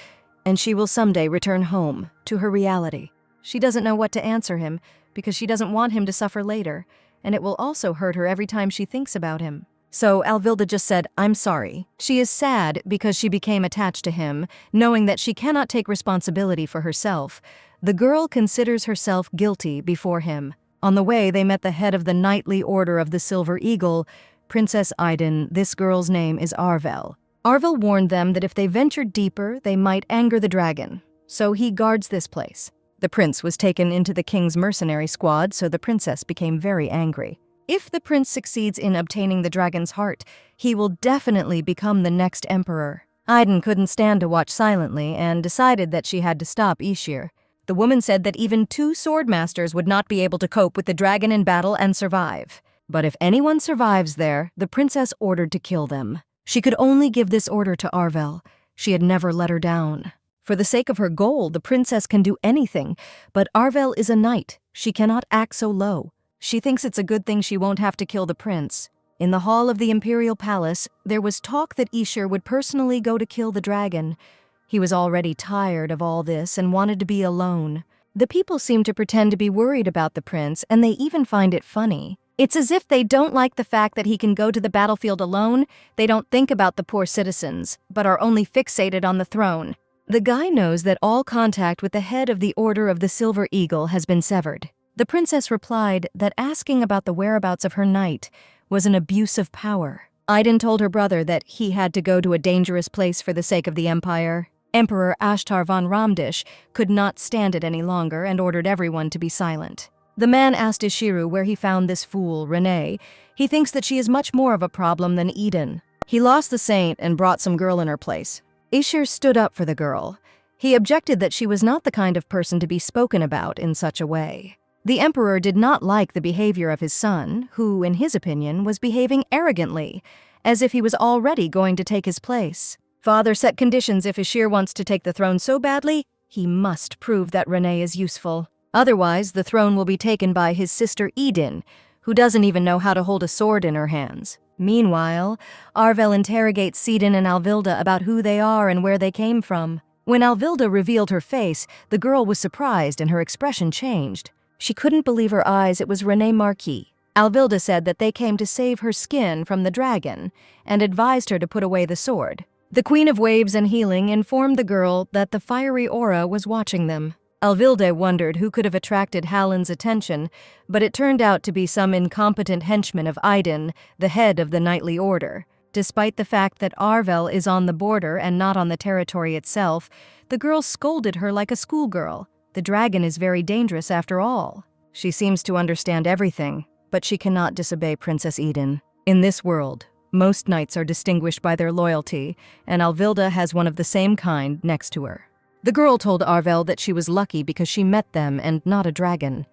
and she will someday return home, to her reality. She doesn't know what to answer him, because she doesn't want him to suffer later, and it will also hurt her every time she thinks about him. So Alvilda just said, "I'm sorry." She is sad because she became attached to him, knowing that she cannot take responsibility for herself. The girl considers herself guilty before him. On the way, they met the head of the Knightly Order of the Silver Eagle, Princess Aiden. This girl's name is Arvel. Arvel warned them that if they ventured deeper, they might anger the dragon, so he guards this place. The prince was taken into the king's mercenary squad, so the princess became very angry. If the prince succeeds in obtaining the dragon's heart, he will definitely become the next emperor. Aiden couldn't stand to watch silently and decided that she had to stop Ishir. The woman said that even 2 swordmasters would not be able to cope with the dragon in battle and survive. But if anyone survives there, the princess ordered to kill them. She could only give this order to Arvel. She had never let her down. For the sake of her goal, the princess can do anything, but Arvel is a knight. She cannot act so low. She thinks it's a good thing she won't have to kill the prince. In the hall of the imperial palace, there was talk that Ishir would personally go to kill the dragon. He was already tired of all this and wanted to be alone. The people seem to pretend to be worried about the prince, and they even find it funny. It's as if they don't like the fact that he can go to the battlefield alone. They don't think about the poor citizens, but are only fixated on the throne. The guy knows that all contact with the head of the Order of the Silver Eagle has been severed. The princess replied that asking about the whereabouts of her knight was an abuse of power. Aiden told her brother that he had to go to a dangerous place for the sake of the empire. Emperor Ashtar von Ramdish could not stand it any longer and ordered everyone to be silent. The man asked Ishiru where he found this fool, Renee. He thinks that she is much more of a problem than Eden. He lost the saint and brought some girl in her place. Ishir stood up for the girl. He objected that she was not the kind of person to be spoken about in such a way. The emperor did not like the behavior of his son, who, in his opinion, was behaving arrogantly, as if he was already going to take his place. Father set conditions if Ishir wants to take the throne so badly, he must prove that Renee is useful. Otherwise, the throne will be taken by his sister Edin, who doesn't even know how to hold a sword in her hands. Meanwhile, Arvel interrogates Sidin and Alvilda about who they are and where they came from. When Alvilda revealed her face, the girl was surprised and her expression changed. She couldn't believe her eyes. It was René Marquis. Alvilda said that they came to save her skin from the dragon and advised her to put away the sword. The Queen of Waves and Healing informed the girl that the fiery aura was watching them. Alvilda wondered who could have attracted Hallin's attention, but it turned out to be some incompetent henchman of Idun, the head of the Knightly Order. Despite the fact that Arvel is on the border and not on the territory itself, the girl scolded her like a schoolgirl. The dragon is very dangerous after all. She seems to understand everything, but she cannot disobey Princess Edin. In this world, most knights are distinguished by their loyalty, and Alvilda has one of the same kind next to her. The girl told Arvel that she was lucky because she met them and not a dragon.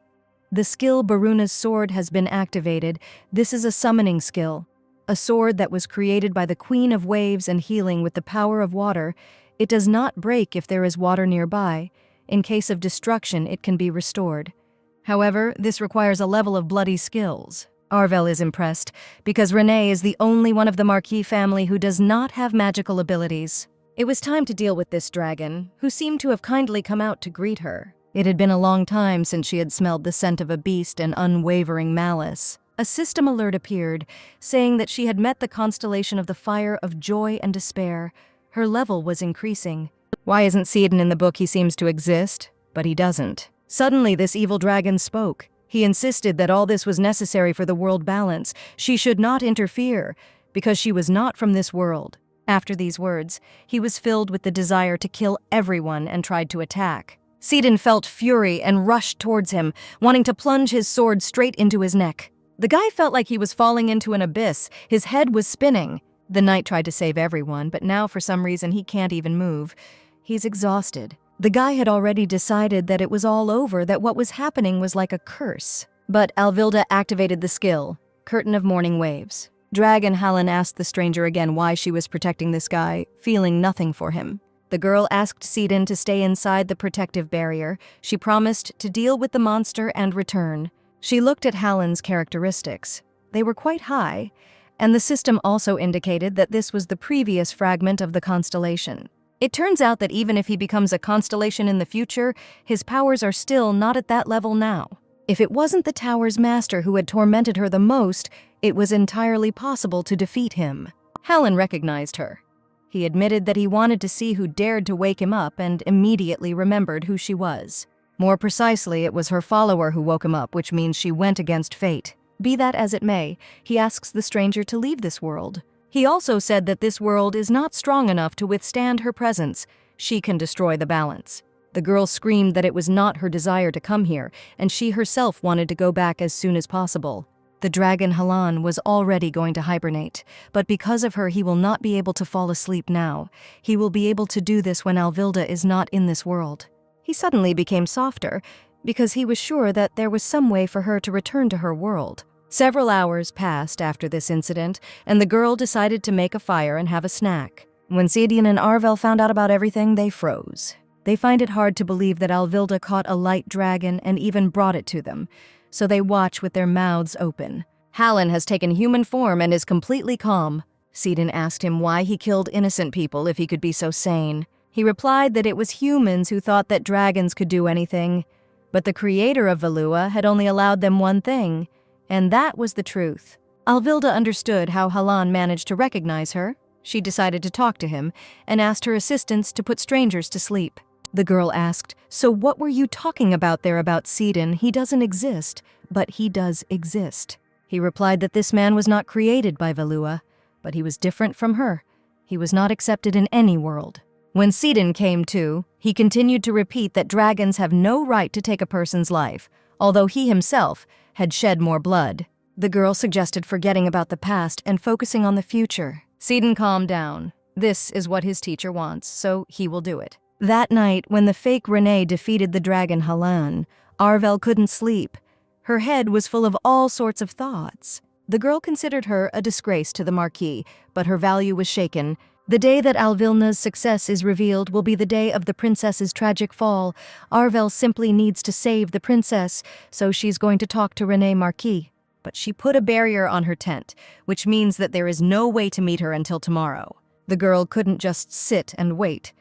The skill Baruna's sword has been activated. This is a summoning skill, a sword that was created by the Queen of Waves and Healing with the power of water. It does not break if there is water nearby. In case of destruction, it can be restored. However, this requires a level of bloody skills. Arvel is impressed because René is the only one of the Marquis family who does not have magical abilities. It was time to deal with this dragon, who seemed to have kindly come out to greet her. It had been a long time since she had smelled the scent of a beast and unwavering malice. A system alert appeared, saying that she had met the constellation of the fire of joy and despair. Her level was increasing. Why isn't Sidin in the book? He seems to exist, but he doesn't. Suddenly, this evil dragon spoke. He insisted that all this was necessary for the world balance. She should not interfere, because she was not from this world. After these words, he was filled with the desire to kill everyone and tried to attack. Sidin felt fury and rushed towards him, wanting to plunge his sword straight into his neck. The guy felt like he was falling into an abyss. His head was spinning. The knight tried to save everyone, but now for some reason he can't even move. He's exhausted. The guy had already decided that it was all over, that what was happening was like a curse. But Alvilda activated the skill, Curtain of Morning Waves. Dragon Hallin asked the stranger again why she was protecting this guy, feeling nothing for him. The girl asked Sidin to stay inside the protective barrier. She promised to deal with the monster and return. She looked at Hallin's characteristics. They were quite high, and the system also indicated that this was the previous fragment of the constellation. It turns out that even if he becomes a constellation in the future, his powers are still not at that level now. If it wasn't the tower's master who had tormented her the most, it was entirely possible to defeat him. Hallin recognized her. He admitted that he wanted to see who dared to wake him up and immediately remembered who she was. More precisely, it was her follower who woke him up, which means she went against fate. Be that as it may, he asks the stranger to leave this world. He also said that this world is not strong enough to withstand her presence. She can destroy the balance. The girl screamed that it was not her desire to come here, and she herself wanted to go back as soon as possible. The dragon Halan was already going to hibernate, but because of her he will not be able to fall asleep now. He will be able to do this when Alvilda is not in this world. He suddenly became softer, because he was sure that there was some way for her to return to her world. Several hours passed after this incident, and the girl decided to make a fire and have a snack. When Sidin and Arvel found out about everything, they froze. They find it hard to believe that Alvilda caught a light dragon and even brought it to them, so they watch with their mouths open. Hallin has taken human form and is completely calm. Sidin asked him why he killed innocent people if he could be so sane. He replied that it was humans who thought that dragons could do anything, but the creator of Valua had only allowed them one thing, and that was the truth. Alvilda understood how Halan managed to recognize her. She decided to talk to him and asked her assistants to put strangers to sleep. The girl asked, "So what were you talking about there about Sidin? He doesn't exist, but he does exist." He replied that this man was not created by Valua, but he was different from her. He was not accepted in any world. When Sidin came to, he continued to repeat that dragons have no right to take a person's life, although he himself had shed more blood. The girl suggested forgetting about the past and focusing on the future. Sidin calmed down. This is what his teacher wants, so he will do it. That night, when the fake René defeated the dragon Halan, Arvel couldn't sleep. Her head was full of all sorts of thoughts. The girl considered her a disgrace to the Marquis, but her value was shaken. The day that Alvilna's success is revealed will be the day of the princess's tragic fall. Arvel simply needs to save the princess, so she's going to talk to René Marquis. But she put a barrier on her tent, which means that there is no way to meet her until tomorrow. The girl couldn't just sit and wait.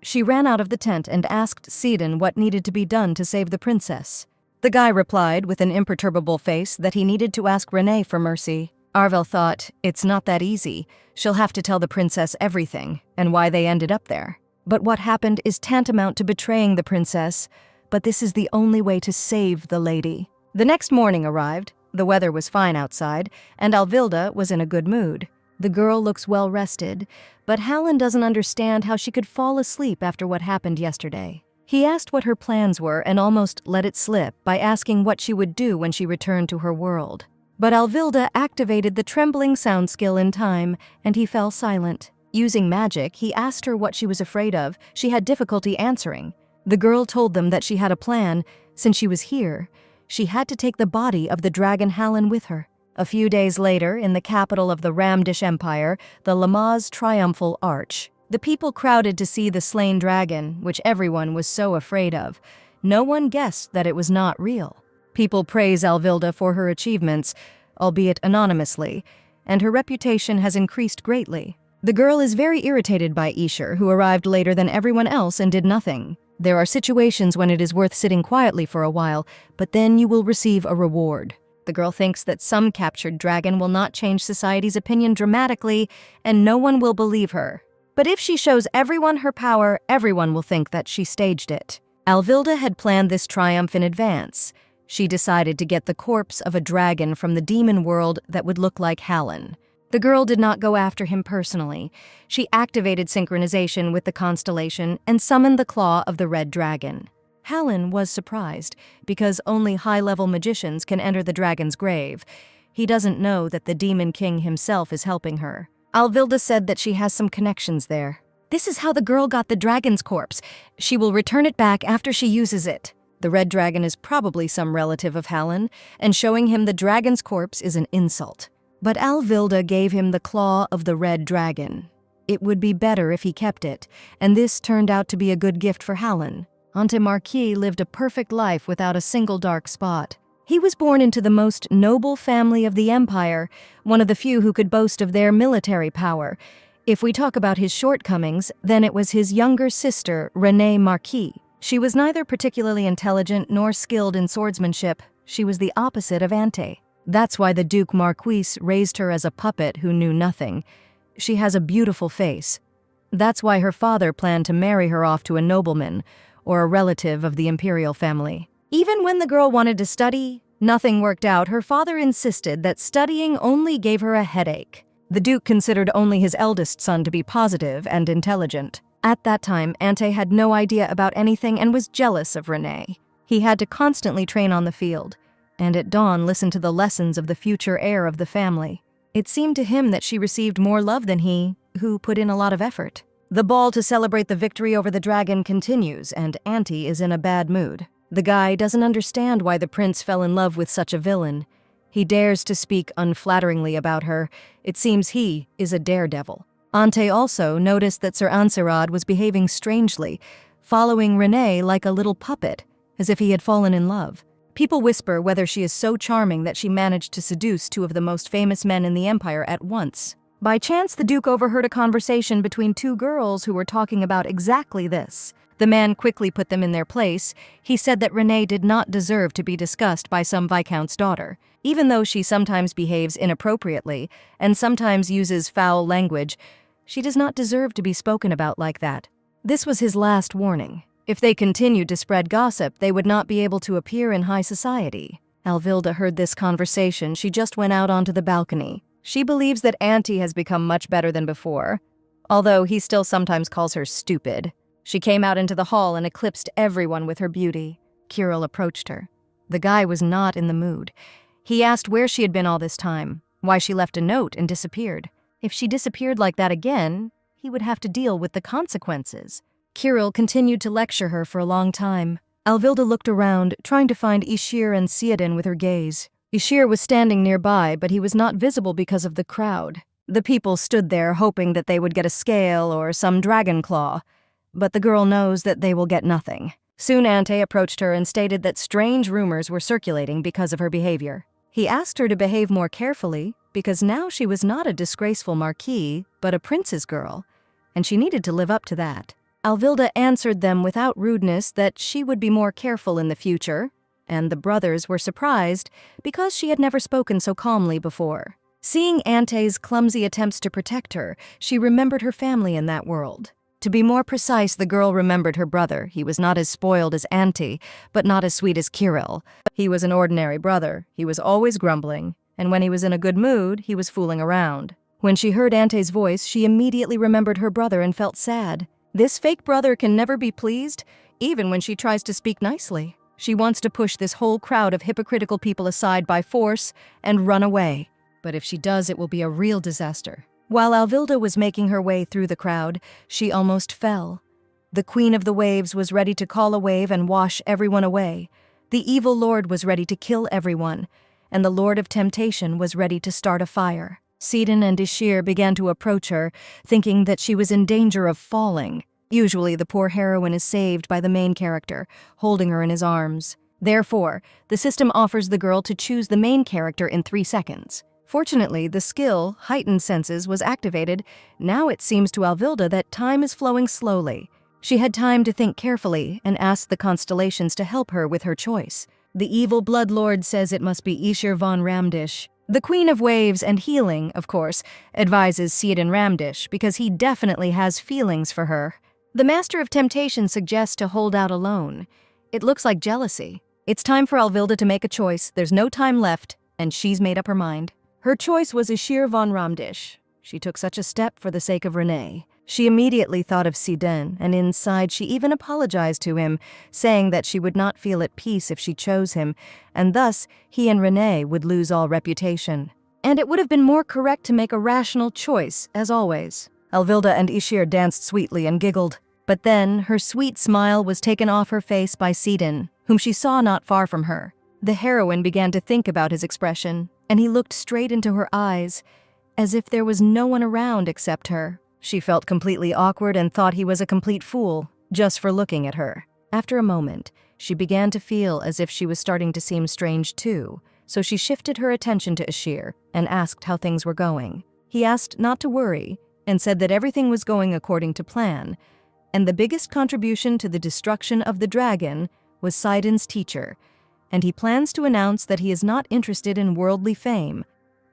She ran out of the tent and asked Sidon what needed to be done to save the princess. The guy replied with an imperturbable face that he needed to ask René for mercy. Arvel thought, it's not that easy. She'll have to tell the princess everything, and why they ended up there. But what happened is tantamount to betraying the princess, but this is the only way to save the lady. The next morning arrived, the weather was fine outside, and Alvilda was in a good mood. The girl looks well rested, but Hallen doesn't understand how she could fall asleep after what happened yesterday. He asked what her plans were and almost let it slip by asking what she would do when she returned to her world. But Alvilda activated the trembling sound skill in time, and he fell silent. Using magic, he asked her what she was afraid of. She had difficulty answering. The girl told them that she had a plan. Since she was here, she had to take the body of the dragon Hallen with her. A few days later, in the capital of the Ramdish Empire, the Lamaze Triumphal Arch, the people crowded to see the slain dragon, which everyone was so afraid of. No one guessed that it was not real. People praise Alvilda for her achievements, albeit anonymously, and her reputation has increased greatly. The girl is very irritated by Ishur, who arrived later than everyone else and did nothing. There are situations when it is worth sitting quietly for a while, but then you will receive a reward. The girl thinks that some captured dragon will not change society's opinion dramatically, and no one will believe her. But if she shows everyone her power, everyone will think that she staged it. Alvilda had planned this triumph in advance. She decided to get the corpse of a dragon from the demon world that would look like Hallen. The girl did not go after him personally. She activated synchronization with the constellation and summoned the claw of the red dragon. Hallen was surprised, because only high-level magicians can enter the dragon's grave. He doesn't know that the demon king himself is helping her. Alvilda said that she has some connections there. This is how the girl got the dragon's corpse. She will return it back after she uses it. The red dragon is probably some relative of Hallen, and showing him the dragon's corpse is an insult. But Alvilda gave him the claw of the red dragon. It would be better if he kept it, and this turned out to be a good gift for Hallen. Ante Marquis lived a perfect life without a single dark spot. He was born into the most noble family of the empire, one of the few who could boast of their military power. If we talk about his shortcomings, then it was his younger sister, René Marquis. She was neither particularly intelligent nor skilled in swordsmanship. She was the opposite of Ante. That's why the Duke Marquis raised her as a puppet who knew nothing. She has a beautiful face. That's why her father planned to marry her off to a nobleman, or a relative of the imperial family. Even when the girl wanted to study, nothing worked out. Her father insisted that studying only gave her a headache. The Duke considered only his eldest son to be positive and intelligent. At that time, Ante had no idea about anything and was jealous of René. He had to constantly train on the field, and at dawn listen to the lessons of the future heir of the family. It seemed to him that she received more love than he, who put in a lot of effort. The ball to celebrate the victory over the dragon continues, and Ante is in a bad mood. The guy doesn't understand why the prince fell in love with such a villain. He dares to speak unflatteringly about her. It seems he is a daredevil. Ante also noticed that Sir Anserad was behaving strangely, following René like a little puppet, as if he had fallen in love. People whisper whether she is so charming that she managed to seduce two of the most famous men in the empire at once. By chance, the Duke overheard a conversation between two girls who were talking about exactly this. The man quickly put them in their place. He said that René did not deserve to be discussed by some viscount's daughter. Even though she sometimes behaves inappropriately and sometimes uses foul language, she does not deserve to be spoken about like that. This was his last warning. If they continued to spread gossip, they would not be able to appear in high society. Alvilda heard this conversation. She just went out onto the balcony. She believes that Ante has become much better than before, although he still sometimes calls her stupid. She came out into the hall and eclipsed everyone with her beauty. Kirill approached her. The guy was not in the mood. He asked where she had been all this time, why she left a note and disappeared. If she disappeared like that again, he would have to deal with the consequences. Kirill continued to lecture her for a long time. Alvilda looked around, trying to find Ishur and Sidon with her gaze. Ishur was standing nearby, but he was not visible because of the crowd. The people stood there hoping that they would get a scale or some dragon claw, but the girl knows that they will get nothing. Soon Ante approached her and stated that strange rumors were circulating because of her behavior. He asked her to behave more carefully because now she was not a disgraceful marquis, but a prince's girl, and she needed to live up to that. Alvilda answered them without rudeness that she would be more careful in the future, and the brothers were surprised because she had never spoken so calmly before. Seeing Ante's clumsy attempts to protect her, she remembered her family in that world. To be more precise, the girl remembered her brother. He was not as spoiled as Ante, but not as sweet as Kirill. He was an ordinary brother. He was always grumbling, and when he was in a good mood, he was fooling around. When she heard Ante's voice, she immediately remembered her brother and felt sad. This fake brother can never be pleased, even when she tries to speak nicely. She wants to push this whole crowd of hypocritical people aside by force and run away. But if she does, it will be a real disaster. While Alvilda was making her way through the crowd, she almost fell. The Queen of the Waves was ready to call a wave and wash everyone away. The evil Lord was ready to kill everyone, and the Lord of Temptation was ready to start a fire. Sidon and Ishir began to approach her, thinking that she was in danger of falling. Usually, the poor heroine is saved by the main character, holding her in his arms. Therefore, the system offers the girl to choose the main character in 3 seconds. Fortunately, the skill, Heightened Senses, was activated. Now it seems to Alvilda that time is flowing slowly. She had time to think carefully and asked the constellations to help her with her choice. The evil blood lord says it must be Ishir von Ramdish. The Queen of Waves and Healing, of course, advises Sidon Ramdish because he definitely has feelings for her. The Master of Temptation suggests to hold out alone. It looks like jealousy. It's time for Alvilda to make a choice. There's no time left, and she's made up her mind. Her choice was Ishir von Ramdish. She took such a step for the sake of Renee. She immediately thought of Sidon, and inside she even apologized to him, saying that she would not feel at peace if she chose him, and thus he and Renee would lose all reputation. And it would have been more correct to make a rational choice, as always. Alvilda and Ishir danced sweetly and giggled. But then her sweet smile was taken off her face by Sidon, whom she saw not far from her. The heroine began to think about his expression, and he looked straight into her eyes, as if there was no one around except her. She felt completely awkward and thought he was a complete fool, just for looking at her. After a moment, she began to feel as if she was starting to seem strange too, so she shifted her attention to Ishir and asked how things were going. He asked not to worry, and said that everything was going according to plan, and the biggest contribution to the destruction of the dragon was Sidon's teacher, and he plans to announce that he is not interested in worldly fame,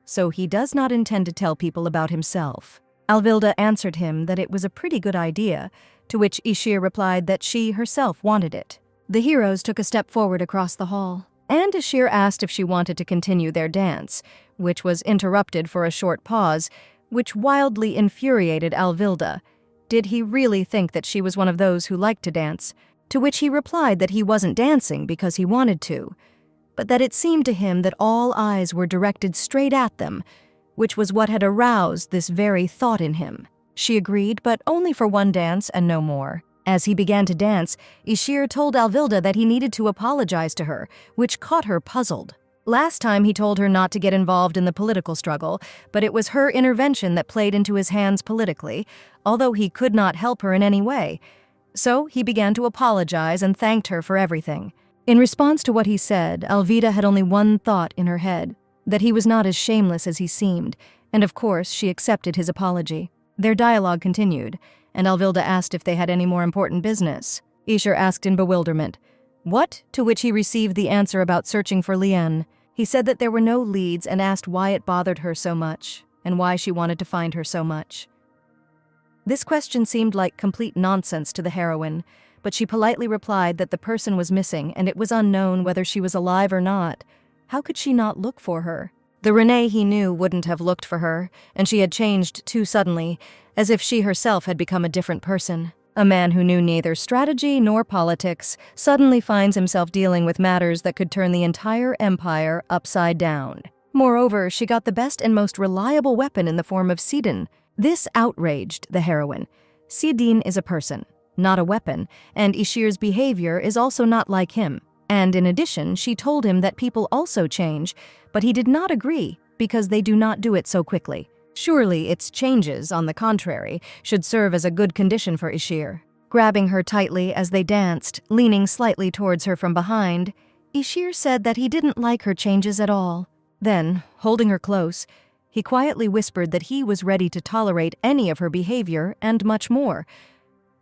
so he does not intend to tell people about himself. Alvilda answered him that it was a pretty good idea, to which Ishir replied that she herself wanted it. The heroes took a step forward across the hall, and Ishir asked if she wanted to continue their dance, which was interrupted for a short pause, which wildly infuriated Alvilda. Did he really think that she was one of those who liked to dance? To which he replied that he wasn't dancing because he wanted to, but that it seemed to him that all eyes were directed straight at them, which was what had aroused this very thought in him. She agreed, but only for one dance and no more. As he began to dance, Ishir told Alvilda that he needed to apologize to her, which caught her puzzled. Last time he told her not to get involved in the political struggle, but it was her intervention that played into his hands politically, although he could not help her in any way. So he began to apologize and thanked her for everything. In response to what he said, Alvilda had only one thought in her head, that he was not as shameless as he seemed, and of course she accepted his apology. Their dialogue continued, and Alvilda asked if they had any more important business. Ishir asked in bewilderment, "What?" To which he received the answer about searching for Lien. He said that there were no leads and asked why it bothered her so much, and why she wanted to find her so much. This question seemed like complete nonsense to the heroine, but she politely replied that the person was missing and it was unknown whether she was alive or not. How could she not look for her? The Renee he knew wouldn't have looked for her, and she had changed too suddenly, as if she herself had become a different person. A man who knew neither strategy nor politics suddenly finds himself dealing with matters that could turn the entire empire upside down. Moreover, she got the best and most reliable weapon in the form of Sidon. This outraged the heroine. Sidin is a person, not a weapon, and Ishir's behavior is also not like him. And in addition, she told him that people also change, but he did not agree because they do not do it so quickly. Surely its changes, on the contrary, should serve as a good condition for Ishir. Grabbing her tightly as they danced, leaning slightly towards her from behind, Ishir said that he didn't like her changes at all. Then, holding her close, he quietly whispered that he was ready to tolerate any of her behavior and much more.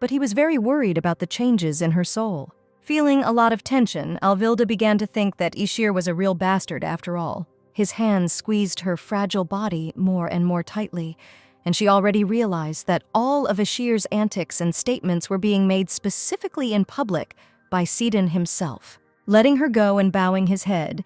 But he was very worried about the changes in her soul. Feeling a lot of tension, Alvilda began to think that Ishir was a real bastard after all. His hands squeezed her fragile body more and more tightly, and she already realized that all of Ishir's antics and statements were being made specifically in public by Sidin himself. Letting her go and bowing his head,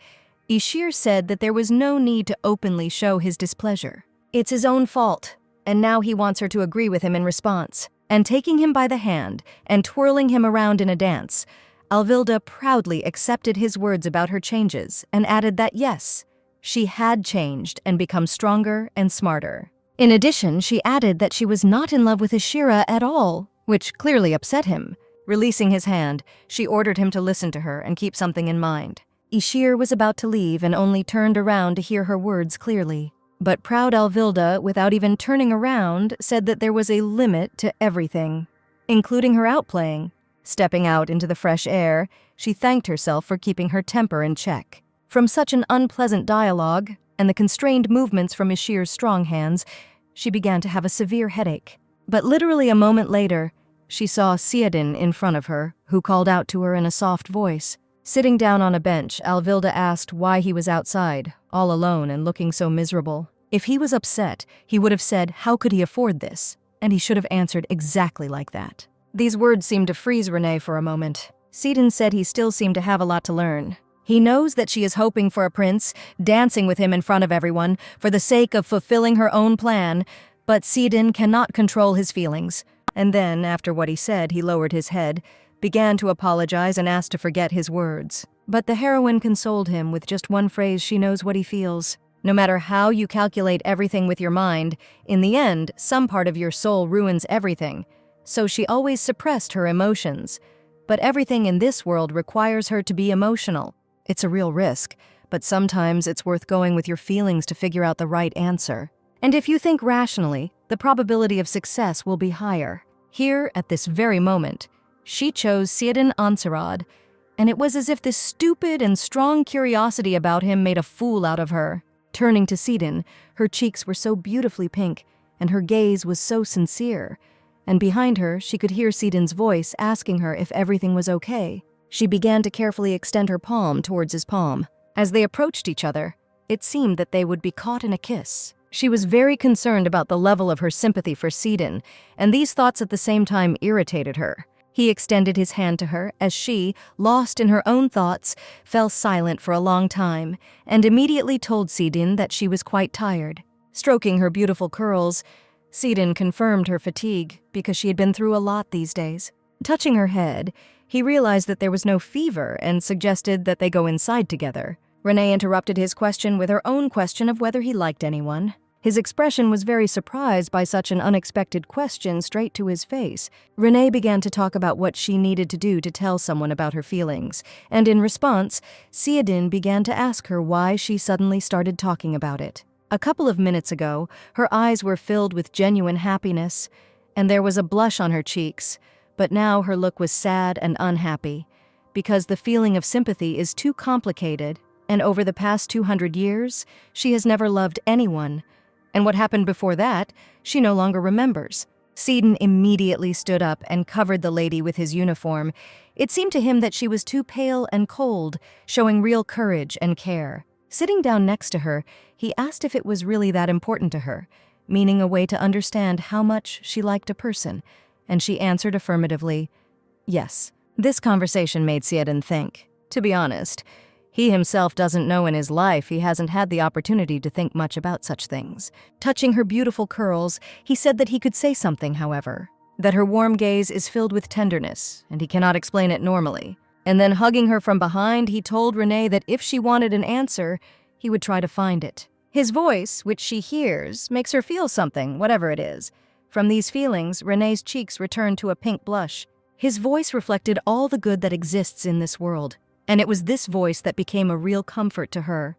Ishir said that there was no need to openly show his displeasure. It's his own fault, and now he wants her to agree with him in response. And taking him by the hand and twirling him around in a dance, Alvilda proudly accepted his words about her changes and added that yes, she had changed and become stronger and smarter. In addition, she added that she was not in love with Ishira at all, which clearly upset him. Releasing his hand, she ordered him to listen to her and keep something in mind. Ishir was about to leave and only turned around to hear her words clearly. But proud Alvilda, without even turning around, said that there was a limit to everything, including her outplaying. Stepping out into the fresh air, she thanked herself for keeping her temper in check. From such an unpleasant dialogue, and the constrained movements from Ishir's strong hands, she began to have a severe headache. But literally a moment later, she saw Síodin in front of her, who called out to her in a soft voice. Sitting down on a bench, Alvilda asked why he was outside, all alone and looking so miserable. If he was upset, he would have said, how could he afford this? And he should have answered exactly like that. These words seemed to freeze Renee for a moment. Síodin said he still seemed to have a lot to learn. He knows that she is hoping for a prince, dancing with him in front of everyone, for the sake of fulfilling her own plan, but Síodin cannot control his feelings. And then, after what he said, he lowered his head, began to apologize and asked to forget his words. But the heroine consoled him with just one phrase: she knows what he feels. No matter how you calculate everything with your mind, in the end, some part of your soul ruins everything. So she always suppressed her emotions. But everything in this world requires her to be emotional. It's a real risk, but sometimes it's worth going with your feelings to figure out the right answer. And if you think rationally, the probability of success will be higher. Here, at this very moment, she chose Síodin Ansarad, and it was as if this stupid and strong curiosity about him made a fool out of her. Turning to Síodin, her cheeks were so beautifully pink, and her gaze was so sincere. And behind her, she could hear Síodin's voice asking her if everything was okay. She began to carefully extend her palm towards his palm. As they approached each other, it seemed that they would be caught in a kiss. She was very concerned about the level of her sympathy for Síodin, and these thoughts at the same time irritated her. He extended his hand to her as she, lost in her own thoughts, fell silent for a long time and immediately told Síodin that she was quite tired. Stroking her beautiful curls, Síodin confirmed her fatigue because she had been through a lot these days. Touching her head, he realized that there was no fever and suggested that they go inside together. Renee interrupted his question with her own question of whether he liked anyone. His expression was very surprised by such an unexpected question straight to his face. Renee began to talk about what she needed to do to tell someone about her feelings, and in response, Síodin began to ask her why she suddenly started talking about it. A couple of minutes ago, her eyes were filled with genuine happiness, and there was a blush on her cheeks, but now her look was sad and unhappy, because the feeling of sympathy is too complicated, and over the past 200 years, she has never loved anyone. And what happened before that, she no longer remembers. Síodin immediately stood up and covered the lady with his uniform. It seemed to him that she was too pale and cold, showing real courage and care. Sitting down next to her, he asked if it was really that important to her, meaning a way to understand how much she liked a person, and she answered affirmatively, yes. This conversation made Síodin think. To be honest, he himself doesn't know in his life he hasn't had the opportunity to think much about such things. Touching her beautiful curls, he said that he could say something, however, that her warm gaze is filled with tenderness, and he cannot explain it normally. And then hugging her from behind, he told Renee that if she wanted an answer, he would try to find it. His voice, which she hears, makes her feel something, whatever it is. From these feelings, Renee's cheeks returned to a pink blush. His voice reflected all the good that exists in this world. And it was this voice that became a real comfort to her.